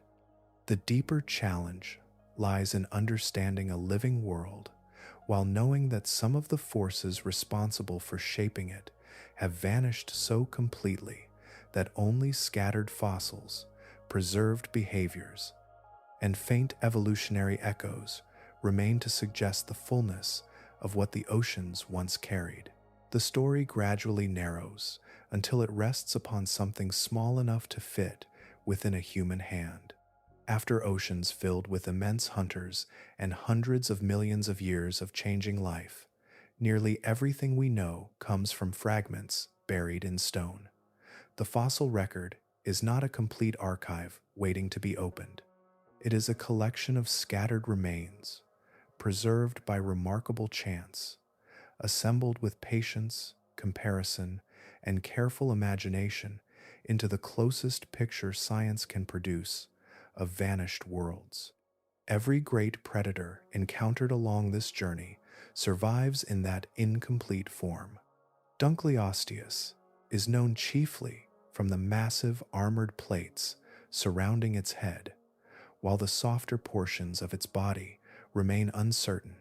The deeper challenge lies in understanding a living world while knowing that some of the forces responsible for shaping it have vanished so completely that only scattered fossils, preserved behaviors, and faint evolutionary echoes remain to suggest the fullness of what the oceans once carried. The story gradually narrows until it rests upon something small enough to fit within a human hand. After oceans filled with immense hunters and hundreds of millions of years of changing life, nearly everything we know comes from fragments buried in stone. The fossil record is not a complete archive waiting to be opened. It is a collection of scattered remains, preserved by remarkable chance, assembled with patience, comparison, and careful imagination into the closest picture science can produce of vanished worlds. Every great predator encountered along this journey survives in that incomplete form. Dunkleosteus is known chiefly from the massive armored plates surrounding its head, while the softer portions of its body remain uncertain.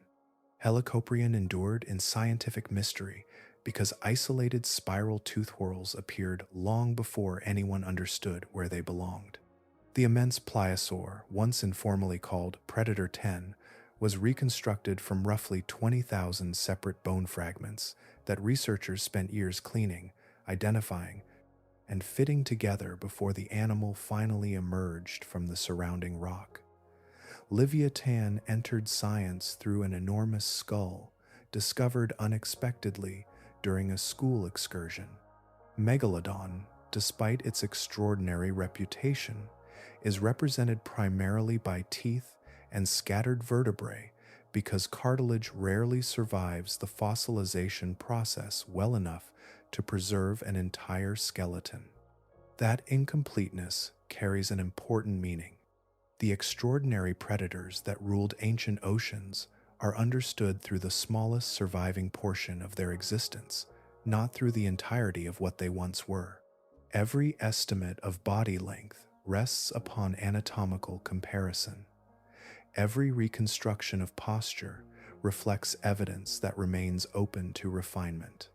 Helicoprion endured in scientific mystery because isolated spiral tooth whorls appeared long before anyone understood where they belonged. The immense pliosaur, once informally called Predator 10, was reconstructed from roughly 20,000 separate bone fragments that researchers spent years cleaning, identifying, and fitting together before the animal finally emerged from the surrounding rock. Livyatan entered science through an enormous skull, discovered unexpectedly during a school excursion. Megalodon, despite its extraordinary reputation, is represented primarily by teeth and scattered vertebrae because cartilage rarely survives the fossilization process well enough to preserve an entire skeleton. That incompleteness carries an important meaning. The extraordinary predators that ruled ancient oceans are understood through the smallest surviving portion of their existence, not through the entirety of what they once were. Every estimate of body length rests upon anatomical comparison. Every reconstruction of posture reflects evidence that remains open to refinement.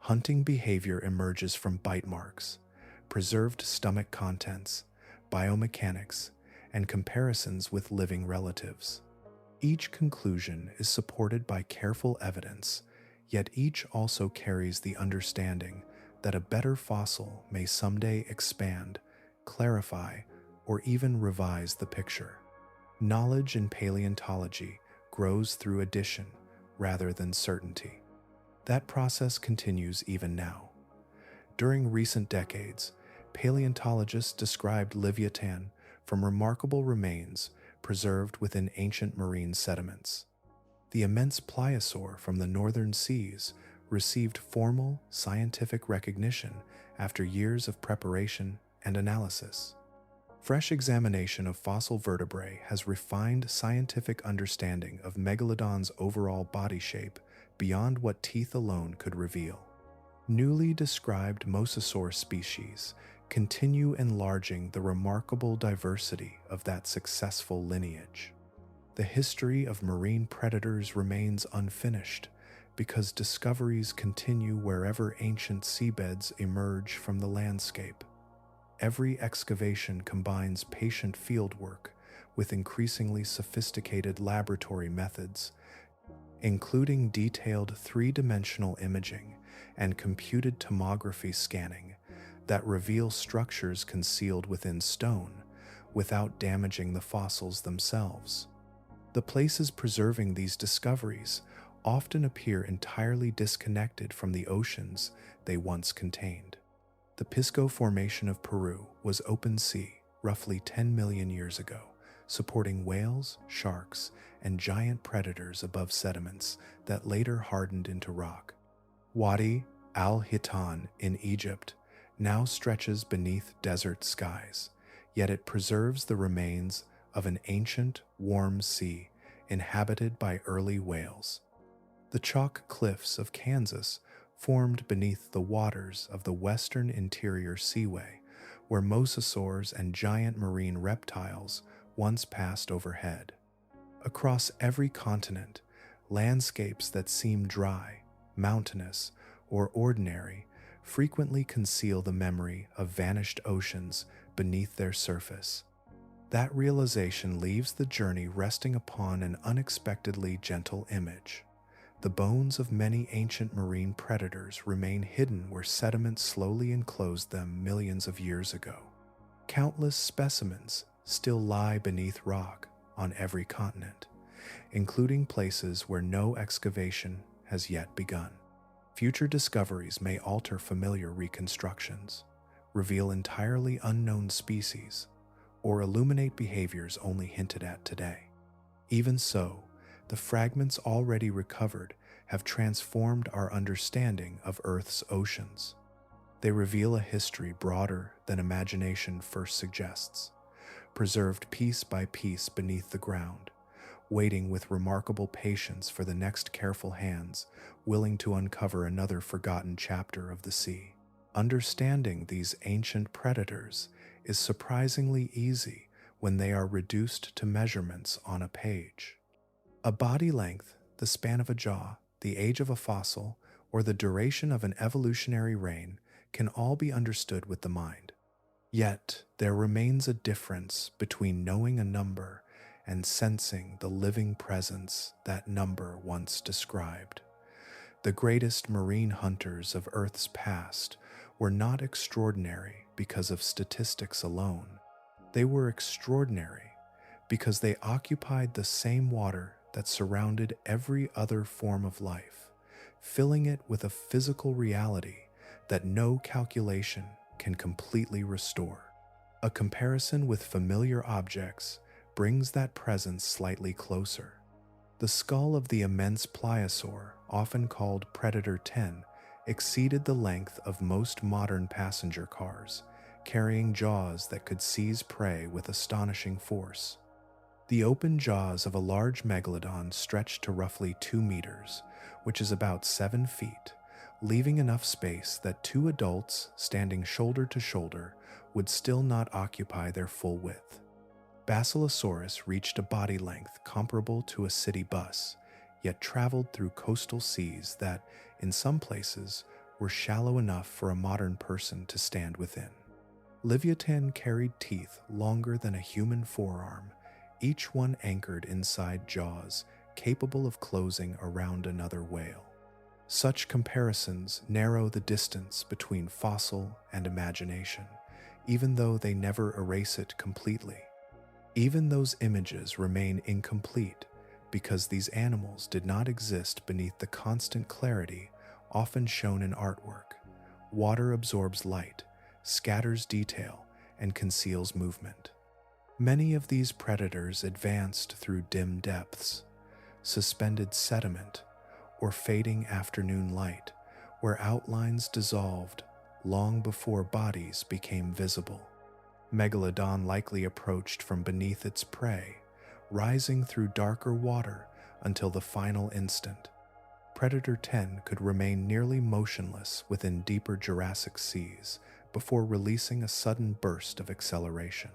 Hunting behavior emerges from bite marks, preserved stomach contents, biomechanics, and comparisons with living relatives. Each conclusion is supported by careful evidence, yet each also carries the understanding that a better fossil may someday expand, clarify, or even revise the picture. Knowledge in paleontology grows through addition rather than certainty. That process continues even now. During recent decades, paleontologists described Livyatan from remarkable remains preserved within ancient marine sediments. The immense pliosaur from the northern seas received formal scientific recognition after years of preparation and analysis. Fresh examination of fossil vertebrae has refined scientific understanding of Megalodon's overall body shape beyond what teeth alone could reveal. Newly described Mosasaurus species continue enlarging the remarkable diversity of that successful lineage. The history of marine predators remains unfinished because discoveries continue wherever ancient seabeds emerge from the landscape. Every excavation combines patient fieldwork with increasingly sophisticated laboratory methods, including detailed three-dimensional imaging and computed tomography scanning that reveal structures concealed within stone without damaging the fossils themselves. The places preserving these discoveries often appear entirely disconnected from the oceans they once contained. The Pisco Formation of Peru was open sea roughly 10 million years ago, supporting whales, sharks, and giant predators above sediments that later hardened into rock. Wadi al-Hitan in Egypt now stretches beneath desert skies, yet it preserves the remains of an ancient, warm sea inhabited by early whales. The chalk cliffs of Kansas formed beneath the waters of the western interior seaway, where mosasaurs and giant marine reptiles once passed overhead. Across every continent, landscapes that seem dry, mountainous, or ordinary frequently conceal the memory of vanished oceans beneath their surface. That realization leaves the journey resting upon an unexpectedly gentle image. The bones of many ancient marine predators remain hidden where sediment slowly enclosed them millions of years ago. Countless specimens still lie beneath rock on every continent, including places where no excavation has yet begun. Future discoveries may alter familiar reconstructions, reveal entirely unknown species, or illuminate behaviors only hinted at today. Even so, the fragments already recovered have transformed our understanding of Earth's oceans. They reveal a history broader than imagination first suggests, preserved piece by piece beneath the ground, waiting with remarkable patience for the next careful hands willing to uncover another forgotten chapter of the sea. Understanding these ancient predators is surprisingly easy when they are reduced to measurements on a page. A body length, the span of a jaw, the age of a fossil, or the duration of an evolutionary reign can all be understood with the mind. Yet, there remains a difference between knowing a number and sensing the living presence that number once described. The greatest marine hunters of Earth's past were not extraordinary because of statistics alone. They were extraordinary because they occupied the same water that surrounded every other form of life, filling it with a physical reality that no calculation can completely restore. A comparison with familiar objects brings that presence slightly closer. The skull of the immense pliosaur, often called Predator 10, exceeded the length of most modern passenger cars, carrying jaws that could seize prey with astonishing force. The open jaws of a large megalodon stretched to roughly 2 meters, which is about 7 feet, leaving enough space that 2 adults standing shoulder to shoulder would still not occupy their full width. Basilosaurus reached a body length comparable to a city bus, yet traveled through coastal seas that, in some places, were shallow enough for a modern person to stand within. Livyatan carried teeth longer than a human forearm, each one anchored inside jaws capable of closing around another whale. Such comparisons narrow the distance between fossil and imagination, even though they never erase it completely. Even those images remain incomplete because these animals did not exist beneath the constant clarity often shown in artwork. Water absorbs light, scatters detail, and conceals movement. Many of these predators advanced through dim depths, suspended sediment, or fading afternoon light, where outlines dissolved long before bodies became visible. Megalodon likely approached from beneath its prey, rising through darker water until the final instant. Predator 10 could remain nearly motionless within deeper Jurassic seas before releasing a sudden burst of acceleration.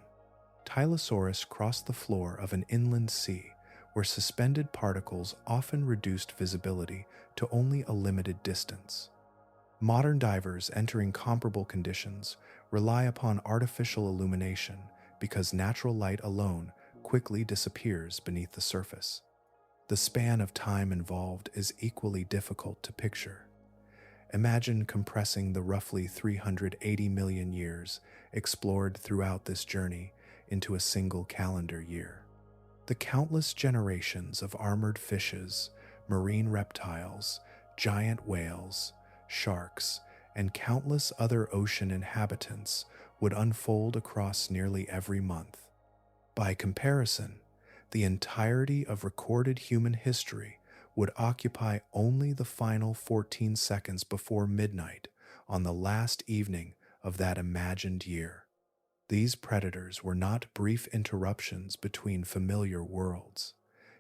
Tylosaurus crossed the floor of an inland sea where suspended particles often reduced visibility to only a limited distance. Modern divers entering comparable conditions rely upon artificial illumination because natural light alone quickly disappears beneath the surface. The span of time involved is equally difficult to picture. Imagine compressing the roughly 380 million years explored throughout this journey into a single calendar year. The countless generations of armored fishes, marine reptiles, giant whales, sharks, and countless other ocean inhabitants would unfold across nearly every month. By comparison, the entirety of recorded human history would occupy only the final 14 seconds before midnight on the last evening of that imagined year. These predators were not brief interruptions between familiar worlds.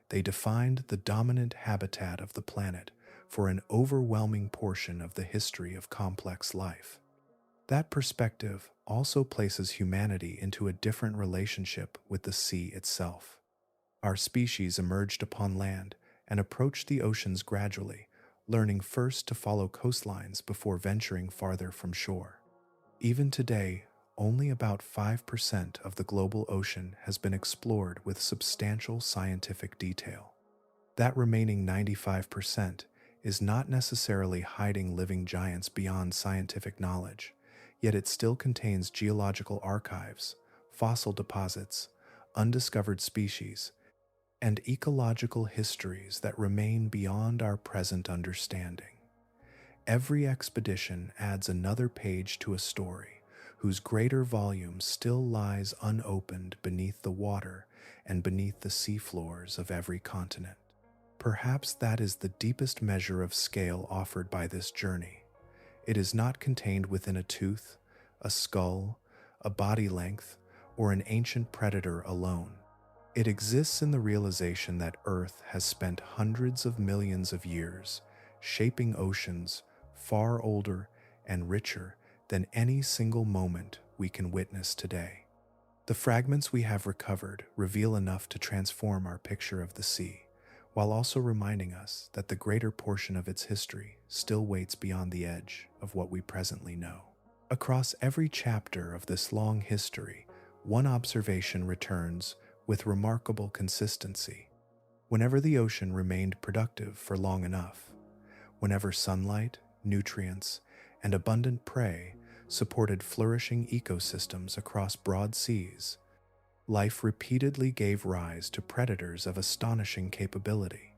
They defined the dominant habitat of the planet for an overwhelming portion of the history of complex life. That perspective also places humanity into a different relationship with the sea itself. Our species emerged upon land and approached the oceans gradually, learning first to follow coastlines before venturing farther from shore. Even today, only about 5% of the global ocean has been explored with substantial scientific detail. That remaining 95% is not necessarily hiding living giants beyond scientific knowledge, yet it still contains geological archives, fossil deposits, undiscovered species, and ecological histories that remain beyond our present understanding. Every expedition adds another page to a story whose greater volume still lies unopened beneath the water and beneath the seafloors of every continent. Perhaps that is the deepest measure of scale offered by this journey. It is not contained within a tooth, a skull, a body length, or an ancient predator alone. It exists in the realization that Earth has spent hundreds of millions of years shaping oceans far older and richer than any single moment we can witness today. The fragments we have recovered reveal enough to transform our picture of the sea, while also reminding us that the greater portion of its history still waits beyond the edge of what we presently know. Across every chapter of this long history, one observation returns with remarkable consistency. Whenever the ocean remained productive for long enough, whenever sunlight, nutrients, and abundant prey supported flourishing ecosystems across broad seas, life repeatedly gave rise to predators of astonishing capability.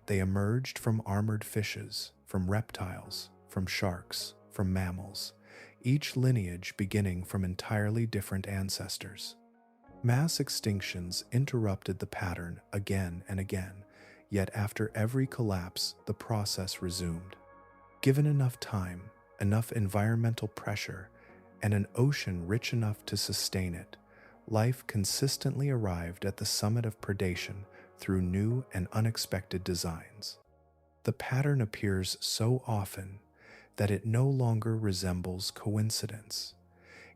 They emerged from armored fishes, from reptiles, from sharks, from mammals, each lineage beginning from entirely different ancestors. Mass extinctions interrupted the pattern again and again, yet after every collapse, the process resumed. Given enough time, enough environmental pressure, and an ocean rich enough to sustain it, life consistently arrived at the summit of predation through new and unexpected designs. The pattern appears so often that it no longer resembles coincidence.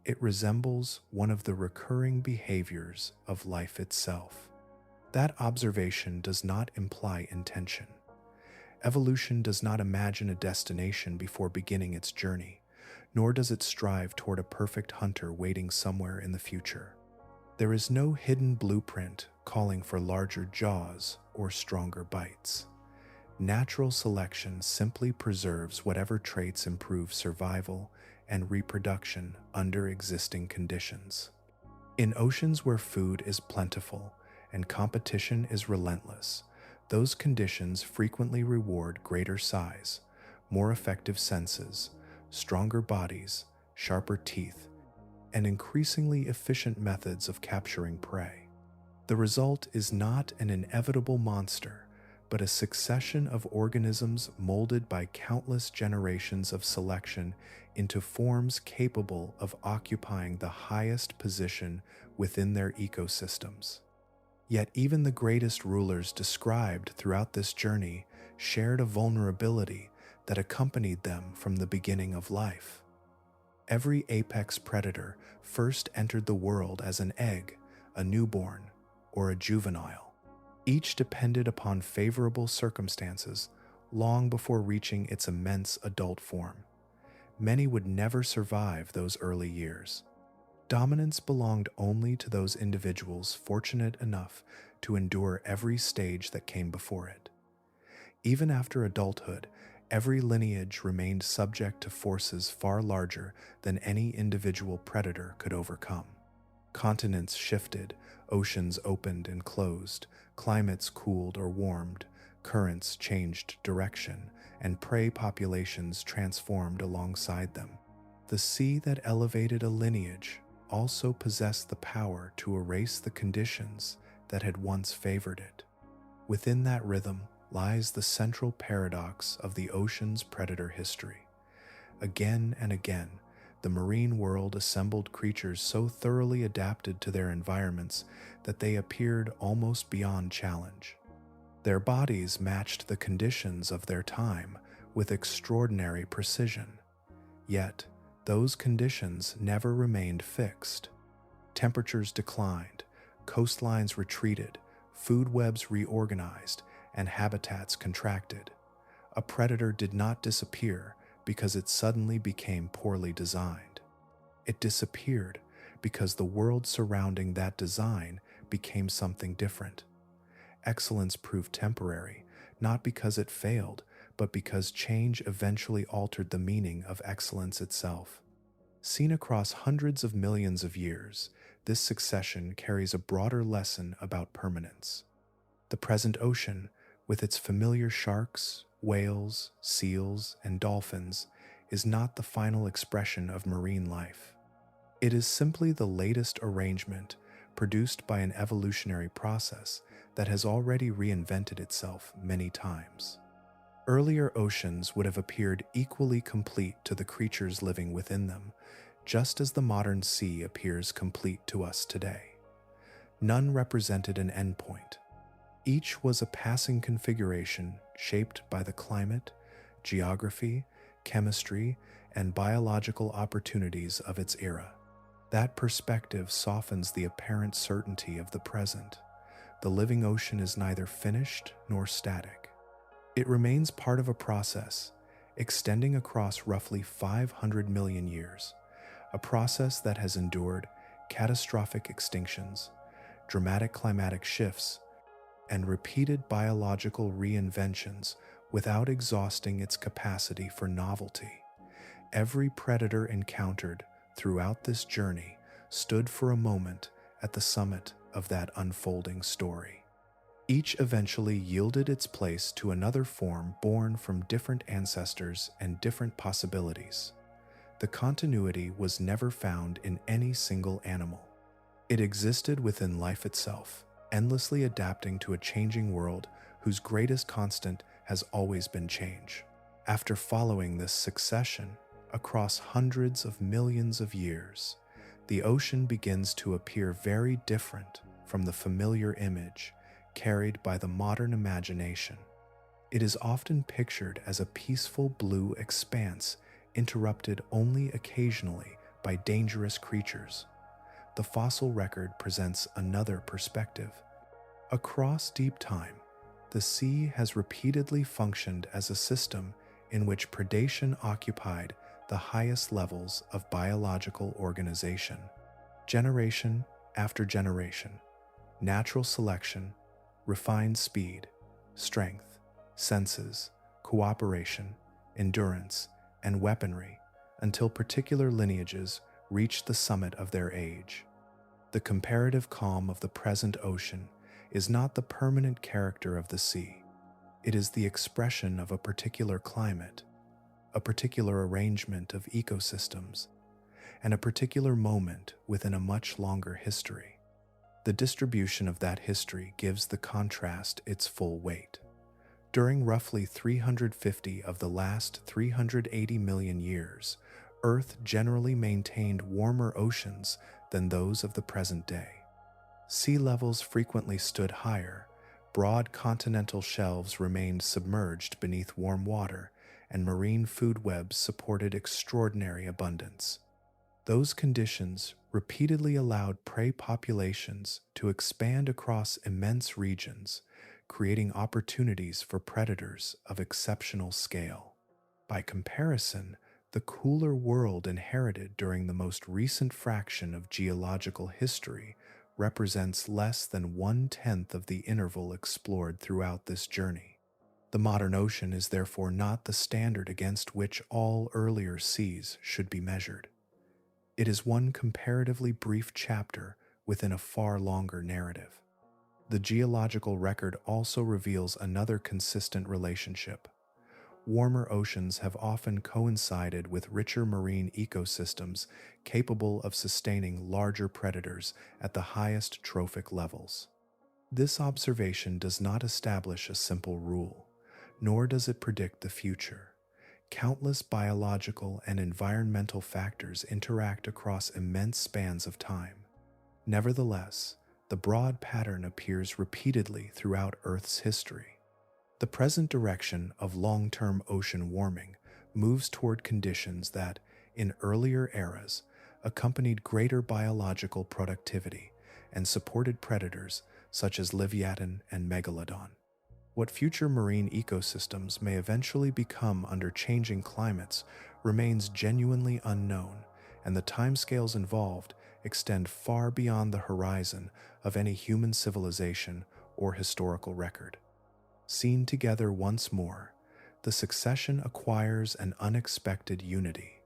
It resembles one of the recurring behaviors of life itself. That observation does not imply intention. Evolution does not imagine a destination before beginning its journey, nor does it strive toward a perfect hunter waiting somewhere in the future. There is no hidden blueprint calling for larger jaws or stronger bites. Natural selection simply preserves whatever traits improve survival and reproduction under existing conditions. In oceans where food is plentiful and competition is relentless, those conditions frequently reward greater size, more effective senses, stronger bodies, sharper teeth, and increasingly efficient methods of capturing prey. The result is not an inevitable monster, but a succession of organisms molded by countless generations of selection into forms capable of occupying the highest position within their ecosystems. Yet even the greatest rulers described throughout this journey shared a vulnerability that accompanied them from the beginning of life. Every apex predator first entered the world as an egg, a newborn, or a juvenile. Each depended upon favorable circumstances long before reaching its immense adult form. Many would never survive those early years. Dominance belonged only to those individuals fortunate enough to endure every stage that came before it. Even after adulthood, every lineage remained subject to forces far larger than any individual predator could overcome. Continents shifted, oceans opened and closed, climates cooled or warmed, currents changed direction, and prey populations transformed alongside them. The sea that elevated a lineage also possessed the power to erase the conditions that had once favored it. Within that rhythm lies the central paradox of the ocean's predator history. Again and again, the marine world assembled creatures so thoroughly adapted to their environments that they appeared almost beyond challenge. Their bodies matched the conditions of their time with extraordinary precision. Yet, those conditions never remained fixed. Temperatures declined, coastlines retreated, food webs reorganized, and habitats contracted. A predator did not disappear because it suddenly became poorly designed. It disappeared because the world surrounding that design became something different. Excellence proved temporary, not because it failed, but because change eventually altered the meaning of excellence itself. Seen across hundreds of millions of years, this succession carries a broader lesson about permanence. The present ocean, with its familiar sharks, whales, seals, and dolphins, is not the final expression of marine life. It is simply the latest arrangement produced by an evolutionary process that has already reinvented itself many times. Earlier oceans would have appeared equally complete to the creatures living within them, just as the modern sea appears complete to us today. None represented an endpoint. Each was a passing configuration shaped by the climate, geography, chemistry, and biological opportunities of its era. That perspective softens the apparent certainty of the present. The living ocean is neither finished nor static. It remains part of a process, extending across roughly 500 million years, a process that has endured catastrophic extinctions, dramatic climatic shifts, and repeated biological reinventions without exhausting its capacity for novelty. Every predator encountered throughout this journey stood for a moment at the summit of that unfolding story. Each eventually yielded its place to another form born from different ancestors and different possibilities. The continuity was never found in any single animal. It existed within life itself, endlessly adapting to a changing world whose greatest constant has always been change. After following this succession across hundreds of millions of years, the ocean begins to appear very different from the familiar image carried by the modern imagination. It is often pictured as a peaceful blue expanse interrupted only occasionally by dangerous creatures. The fossil record presents another perspective. Across deep time, the sea has repeatedly functioned as a system in which predation occupied the highest levels of biological organization. Generation after generation, natural selection, refined speed, strength, senses, cooperation, endurance, and weaponry until particular lineages reach the summit of their age. The comparative calm of the present ocean is not the permanent character of the sea. It is the expression of a particular climate, a particular arrangement of ecosystems, and a particular moment within a much longer history. The distribution of that history gives the contrast its full weight. During roughly 350 of the last 380 million years, Earth generally maintained warmer oceans than those of the present day. Sea levels frequently stood higher, broad continental shelves remained submerged beneath warm water, and marine food webs supported extraordinary abundance. Those conditions repeatedly allowed prey populations to expand across immense regions, creating opportunities for predators of exceptional scale. By comparison, the cooler world inherited during the most recent fraction of geological history represents less than 1/10 of the interval explored throughout this journey. The modern ocean is therefore not the standard against which all earlier seas should be measured. It is one comparatively brief chapter within a far longer narrative. The geological record also reveals another consistent relationship. Warmer oceans have often coincided with richer marine ecosystems capable of sustaining larger predators at the highest trophic levels. This observation does not establish a simple rule, nor does it predict the future. Countless biological and environmental factors interact across immense spans of time. Nevertheless, the broad pattern appears repeatedly throughout Earth's history. The present direction of long-term ocean warming moves toward conditions that, in earlier eras, accompanied greater biological productivity and supported predators such as Livyatan and Megalodon. What future marine ecosystems may eventually become under changing climates remains genuinely unknown, and the timescales involved extend far beyond the horizon of any human civilization or historical record. Seen together once more, the succession acquires an unexpected unity.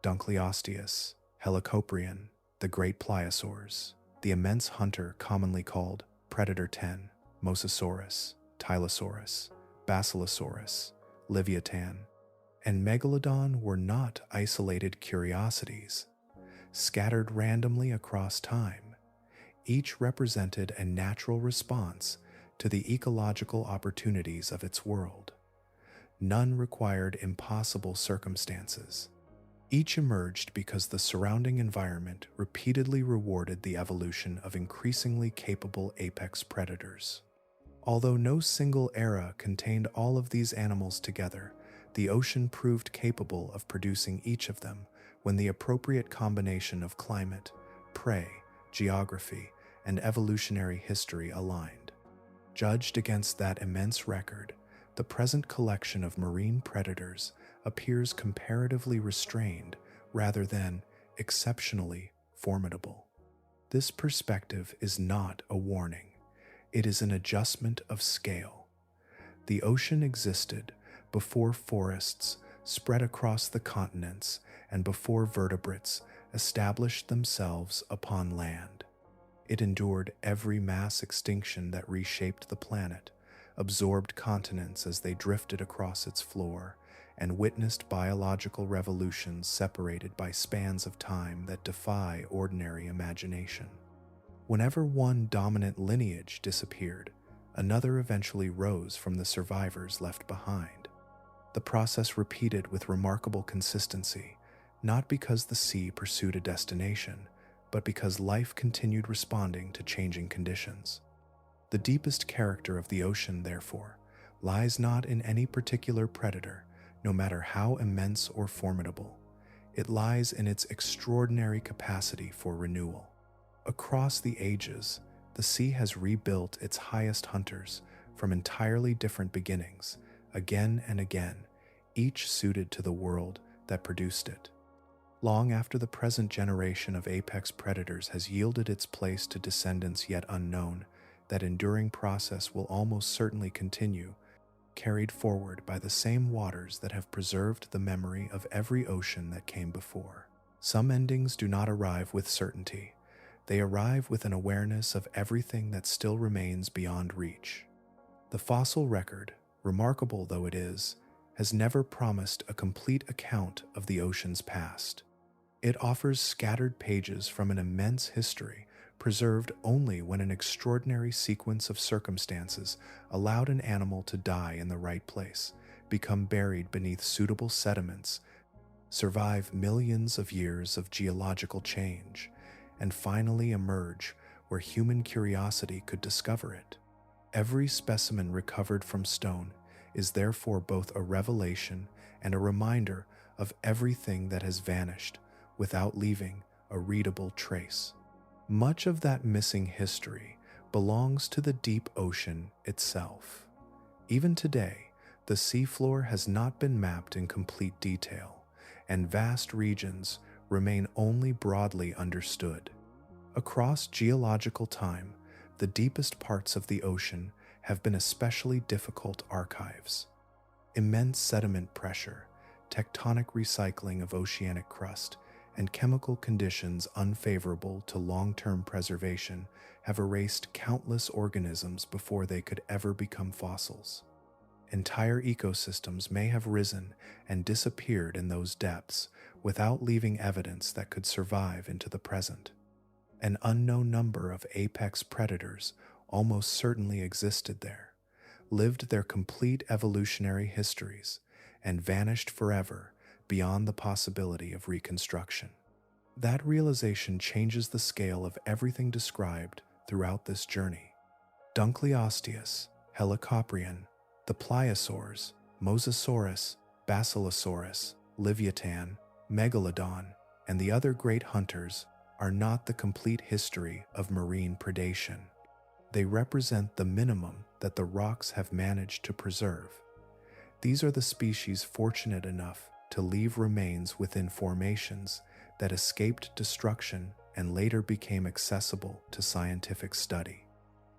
Dunkleosteus, Helicoprion, the great pliosaurs, the immense hunter commonly called Predator 10, Mosasaurus, Tylosaurus, Basilosaurus, Livyatan, and Megalodon were not isolated curiosities, scattered randomly across time. Each represented a natural response to the ecological opportunities of its world. None required impossible circumstances. Each emerged because the surrounding environment repeatedly rewarded the evolution of increasingly capable apex predators. Although no single era contained all of these animals together, the ocean proved capable of producing each of them when the appropriate combination of climate, prey, geography, and evolutionary history aligned. Judged against that immense record, the present collection of marine predators appears comparatively restrained rather than exceptionally formidable. This perspective is not a warning. It is an adjustment of scale. The ocean existed before forests spread across the continents and before vertebrates established themselves upon land. It endured every mass extinction that reshaped the planet, absorbed continents as they drifted across its floor, and witnessed biological revolutions separated by spans of time that defy ordinary imagination. Whenever one dominant lineage disappeared, another eventually rose from the survivors left behind. The process repeated with remarkable consistency, not because the sea pursued a destination, but because life continued responding to changing conditions. The deepest character of the ocean, therefore, lies not in any particular predator, no matter how immense or formidable. It lies in its extraordinary capacity for renewal. Across the ages, the sea has rebuilt its highest hunters from entirely different beginnings, again and again, each suited to the world that produced it. Long after the present generation of apex predators has yielded its place to descendants yet unknown, that enduring process will almost certainly continue, carried forward by the same waters that have preserved the memory of every ocean that came before. Some endings do not arrive with certainty. They arrive with an awareness of everything that still remains beyond reach. The fossil record, remarkable though it is, has never promised a complete account of the ocean's past. It offers scattered pages from an immense history, preserved only when an extraordinary sequence of circumstances allowed an animal to die in the right place, become buried beneath suitable sediments, survive millions of years of geological change, and finally emerge where human curiosity could discover it. Every specimen recovered from stone is therefore both a revelation and a reminder of everything that has vanished without leaving a readable trace. Much of that missing history belongs to the deep ocean itself. Even today, the seafloor has not been mapped in complete detail, and vast regions remain only broadly understood. Across geological time, the deepest parts of the ocean have been especially difficult archives. Immense sediment pressure, tectonic recycling of oceanic crust, and chemical conditions unfavorable to long-term preservation have erased countless organisms before they could ever become fossils. Entire ecosystems may have risen and disappeared in those depths without leaving evidence that could survive into the present. An unknown number of apex predators almost certainly existed there, lived their complete evolutionary histories, and vanished forever beyond the possibility of reconstruction. That realization changes the scale of everything described throughout this journey. Dunkleosteus, Helicoprion, the pliosaurs, Mosasaurus, Basilosaurus, Livyatan, Megalodon, and the other great hunters are not the complete history of marine predation. They represent the minimum that the rocks have managed to preserve. These are the species fortunate enough to leave remains within formations that escaped destruction and later became accessible to scientific study.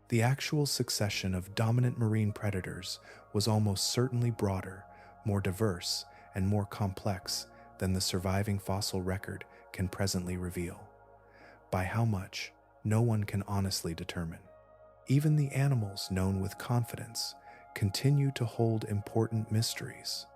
The actual succession of dominant marine predators was almost certainly broader, more diverse, and more complex than the surviving fossil record can presently reveal. By how much, no one can honestly determine. Even the animals known with confidence continue to hold important mysteries.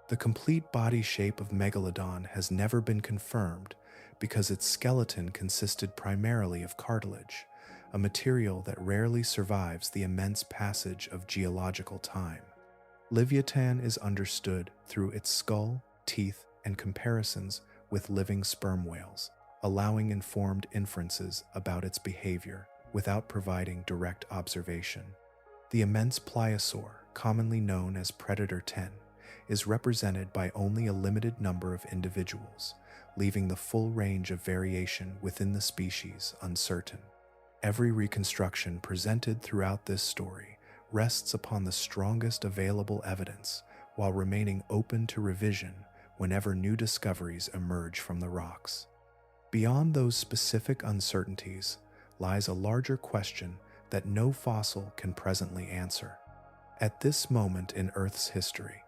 The complete body shape of Megalodon has never been confirmed because its skeleton consisted primarily of cartilage, a material that rarely survives the immense passage of geological time. Livyatan is understood through its skull, teeth, and comparisons with living sperm whales, allowing informed inferences about its behavior without providing direct observation. The immense pliosaur, commonly known as Predator 10, is represented by only a limited number of individuals, leaving the full range of variation within the species uncertain. Every reconstruction presented throughout this story rests upon the strongest available evidence while remaining open to revision whenever new discoveries emerge from the rocks. Beyond those specific uncertainties lies a larger question that no fossil can presently answer. At this moment in Earth's history,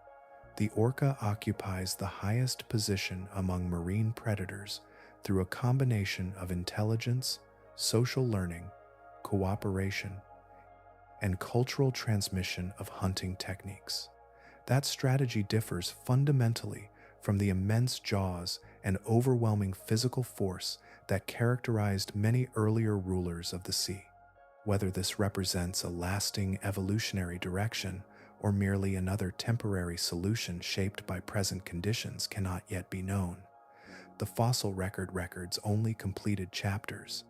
the orca occupies the highest position among marine predators through a combination of intelligence, social learning, cooperation, and cultural transmission of hunting techniques. That strategy differs fundamentally from the immense jaws and overwhelming physical force that characterized many earlier rulers of the sea. Whether this represents a lasting evolutionary direction or merely another temporary solution shaped by present conditions cannot yet be known. The fossil record records only completed chapters.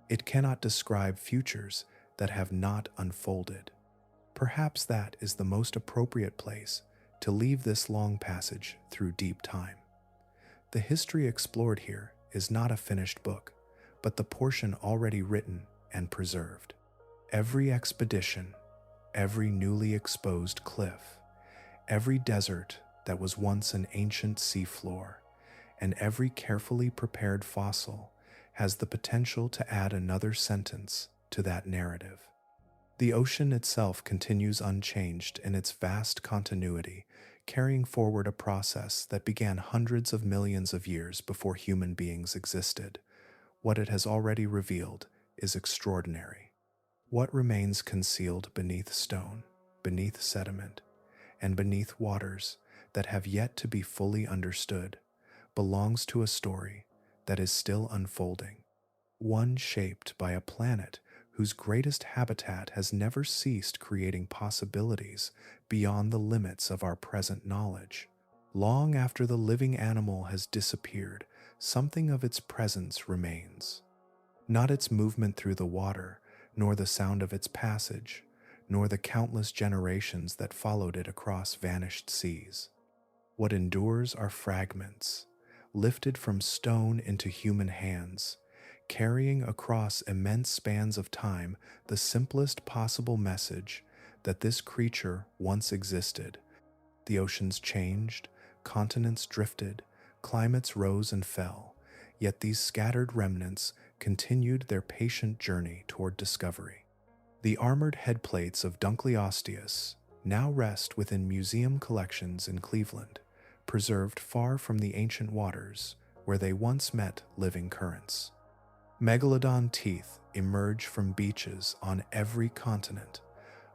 It cannot describe futures that have not unfolded. Perhaps that is the most appropriate place to leave this long passage through deep time. The history explored here is not a finished book, but the portion already written and preserved. Every expedition, every newly exposed cliff, every desert that was once an ancient seafloor, and every carefully prepared fossil has the potential to add another sentence to that narrative. The ocean itself continues unchanged in its vast continuity, carrying forward a process that began hundreds of millions of years before human beings existed. What it has already revealed is extraordinary. What remains concealed beneath stone, beneath sediment, and beneath waters that have yet to be fully understood belongs to a story that is still unfolding, one shaped by a planet whose greatest habitat has never ceased creating possibilities beyond the limits of our present knowledge. Long after the living animal has disappeared, something of its presence remains. Not its movement through the water, nor the sound of its passage, nor the countless generations that followed it across vanished seas. What endures are fragments, lifted from stone into human hands, carrying across immense spans of time the simplest possible message that this creature once existed. The oceans changed, continents drifted, climates rose and fell, yet these scattered remnants continued their patient journey toward discovery. The armored headplates of Dunkleosteus now rest within museum collections in Cleveland, preserved far from the ancient waters where they once met living currents. Megalodon teeth emerge from beaches on every continent,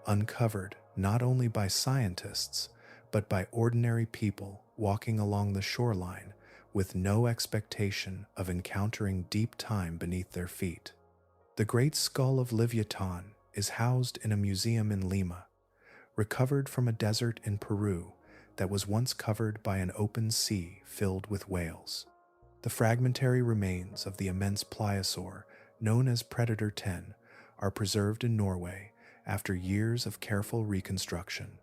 uncovered not only by scientists, but by ordinary people walking along the shoreline with no expectation of encountering deep time beneath their feet. The great skull of Livyatan is housed in a museum in Lima, recovered from a desert in Peru that was once covered by an open sea filled with whales. The fragmentary remains of the immense pliosaur, known as Predator 10, are preserved in Norway after years of careful reconstruction.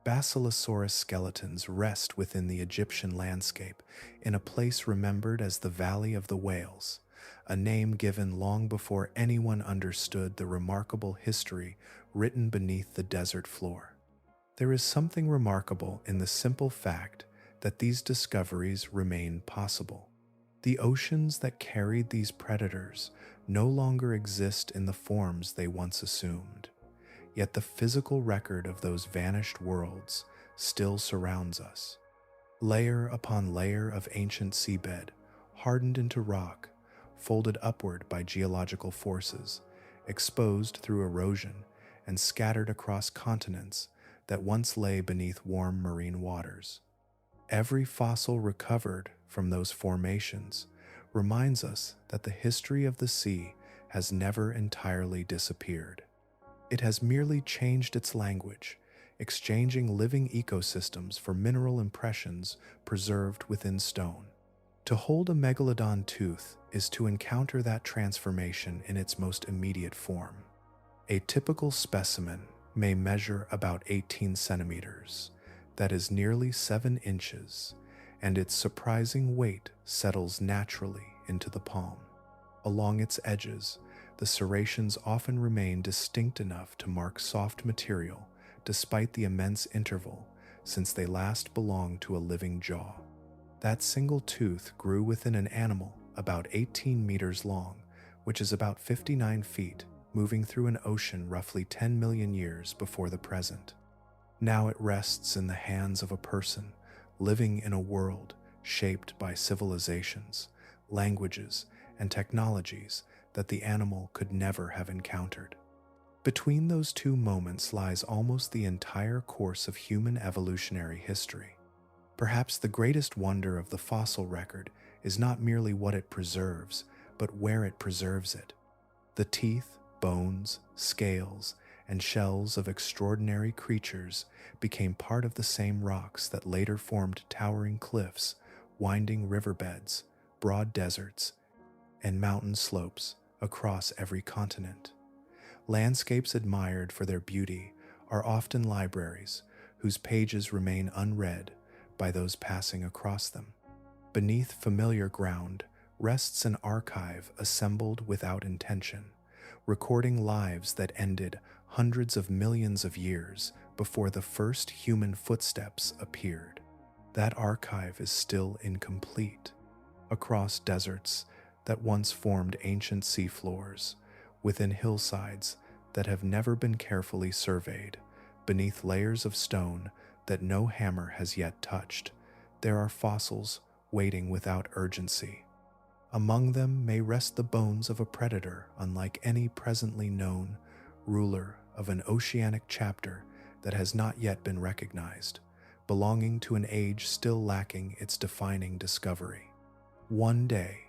Basilosaurus skeletons rest within the Egyptian landscape in a place remembered as the Valley of the Whales, a name given long before anyone understood the remarkable history written beneath the desert floor. There is something remarkable in the simple fact that these discoveries remain possible. The oceans that carried these predators no longer exist in the forms they once assumed, yet the physical record of those vanished worlds still surrounds us. Layer upon layer of ancient seabed, hardened into rock, folded upward by geological forces, exposed through erosion, and scattered across continents that once lay beneath warm marine waters. Every fossil recovered from those formations reminds us that the history of the sea has never entirely disappeared. It has merely changed its language, exchanging living ecosystems for mineral impressions preserved within stone. To hold a megalodon tooth is to encounter that transformation in its most immediate form. A typical specimen may measure about 18 centimeters, that is nearly 7 inches, and its surprising weight settles naturally into the palm. Along its edges, the serrations often remain distinct enough to mark soft material despite the immense interval since they last belonged to a living jaw. That single tooth grew within an animal about 18 meters long, which is about 59 feet, moving through an ocean roughly 10 million years before the present. Now it rests in the hands of a person living in a world shaped by civilizations, languages, and technologies that the animal could never have encountered. Between those two moments lies almost the entire course of human evolutionary history. Perhaps the greatest wonder of the fossil record is not merely what it preserves, but where it preserves it. The teeth, bones, scales, and shells of extraordinary creatures became part of the same rocks that later formed towering cliffs, winding riverbeds, broad deserts, and mountain slopes across every continent. Landscapes admired for their beauty are often libraries whose pages remain unread by those passing across them. Beneath familiar ground rests an archive assembled without intention, recording lives that ended hundreds of millions of years before the first human footsteps appeared. That archive is still incomplete. Across deserts that once formed ancient seafloors, within hillsides that have never been carefully surveyed, beneath layers of stone that no hammer has yet touched, there are fossils waiting without urgency. Among them may rest the bones of a predator unlike any presently known, ruler of an oceanic chapter that has not yet been recognized, belonging to an age still lacking its defining discovery. One day,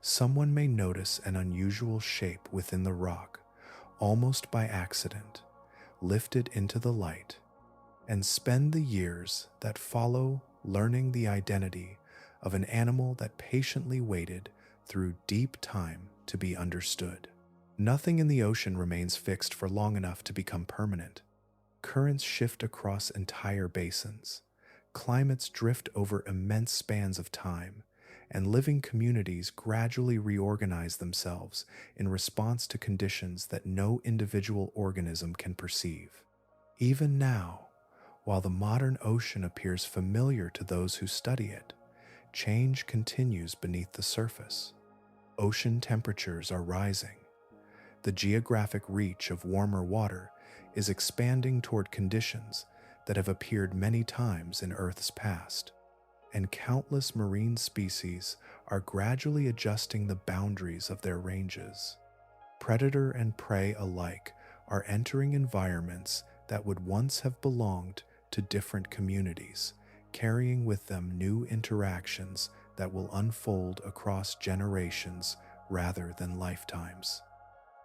someone may notice an unusual shape within the rock, almost by accident, lift it into the light, and spend the years that follow learning the identity of an animal that patiently waited through deep time to be understood. Nothing in the ocean remains fixed for long enough to become permanent. Currents shift across entire basins, climates drift over immense spans of time, and living communities gradually reorganize themselves in response to conditions that no individual organism can perceive. Even now, while the modern ocean appears familiar to those who study it, change continues beneath the surface. Ocean temperatures are rising. The geographic reach of warmer water is expanding toward conditions that have appeared many times in Earth's past, and countless marine species are gradually adjusting the boundaries of their ranges. Predator and prey alike are entering environments that would once have belonged to different communities, carrying with them new interactions that will unfold across generations rather than lifetimes.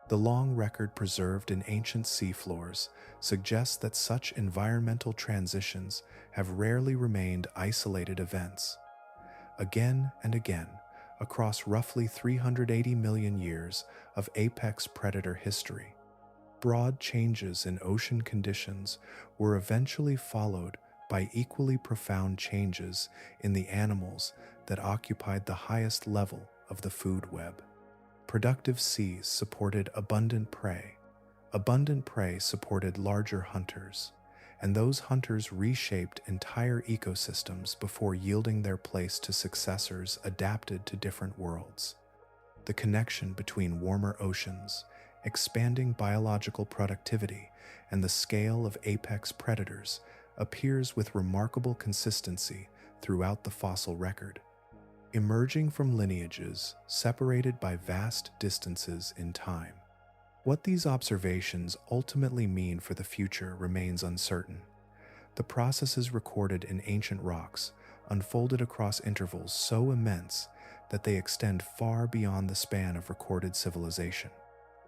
The long record preserved in ancient seafloors suggests that such environmental transitions have rarely remained isolated events. Again and again, across roughly 380 million years of apex predator history, broad changes in ocean conditions were eventually followed by equally profound changes in the animals that occupied the highest level of the food web. Productive seas supported abundant prey. Abundant prey supported larger hunters, and those hunters reshaped entire ecosystems before yielding their place to successors adapted to different worlds. The connection between warmer oceans, expanding biological productivity, and the scale of apex predators appears with remarkable consistency throughout the fossil record. Emerging from lineages separated by vast distances in time. What these observations ultimately mean for the future remains uncertain. The processes recorded in ancient rocks unfolded across intervals so immense that they extend far beyond the span of recorded civilization.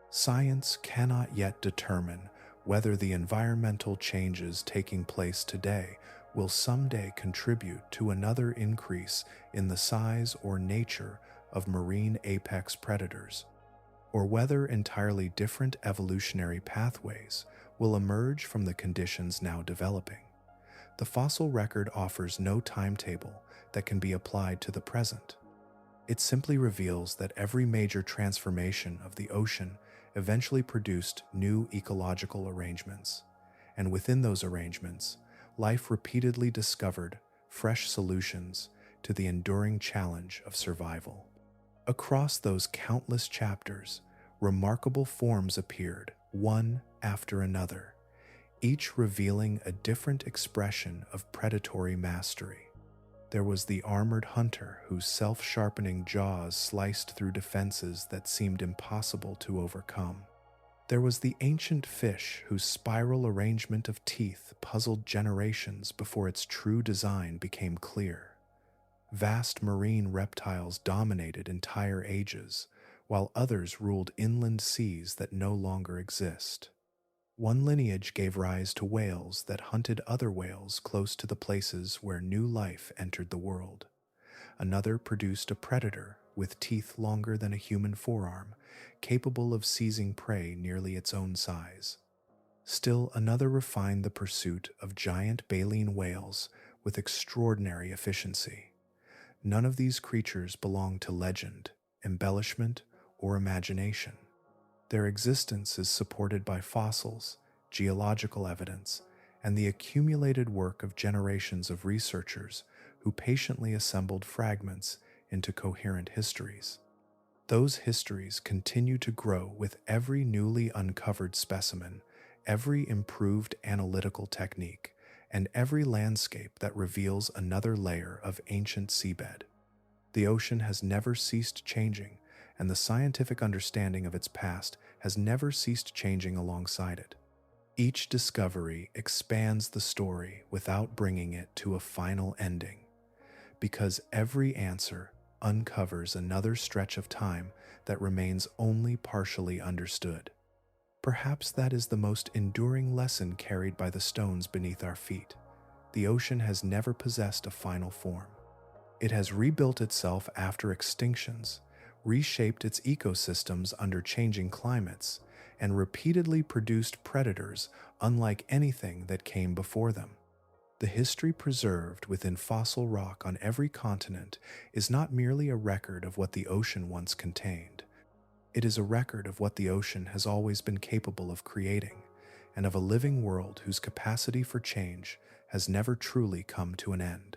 Science cannot yet determine whether the environmental changes taking place today will someday contribute to another increase in the size or nature of marine apex predators, or whether entirely different evolutionary pathways will emerge from the conditions now developing. The fossil record offers no timetable that can be applied to the present. It simply reveals that every major transformation of the ocean eventually produced new ecological arrangements, and within those arrangements, life repeatedly discovered fresh solutions to the enduring challenge of survival. Across those countless chapters, remarkable forms appeared, one after another, each revealing a different expression of predatory mastery. There was the armored hunter whose self-sharpening jaws sliced through defenses that seemed impossible to overcome. There was the ancient fish whose spiral arrangement of teeth puzzled generations before its true design became clear. Vast marine reptiles dominated entire ages, while others ruled inland seas that no longer exist. One lineage gave rise to whales that hunted other whales close to the places where new life entered the world. Another produced a predator with teeth longer than a human forearm, capable of seizing prey nearly its own size. Still another refined the pursuit of giant baleen whales with extraordinary efficiency. None of these creatures belong to legend, embellishment, or imagination. Their existence is supported by fossils, geological evidence, and the accumulated work of generations of researchers who patiently assembled fragments into coherent histories. Those histories continue to grow with every newly uncovered specimen, every improved analytical technique, and every landscape that reveals another layer of ancient seabed. The ocean has never ceased changing, and the scientific understanding of its past has never ceased changing alongside it. Each discovery expands the story without bringing it to a final ending, because every answer uncovers another stretch of time that remains only partially understood. Perhaps that is the most enduring lesson carried by the stones beneath our feet. The ocean has never possessed a final form. It has rebuilt itself after extinctions, reshaped its ecosystems under changing climates, and repeatedly produced predators unlike anything that came before them. The history preserved within fossil rock on every continent is not merely a record of what the ocean once contained. It is a record of what the ocean has always been capable of creating, and of a living world whose capacity for change has never truly come to an end.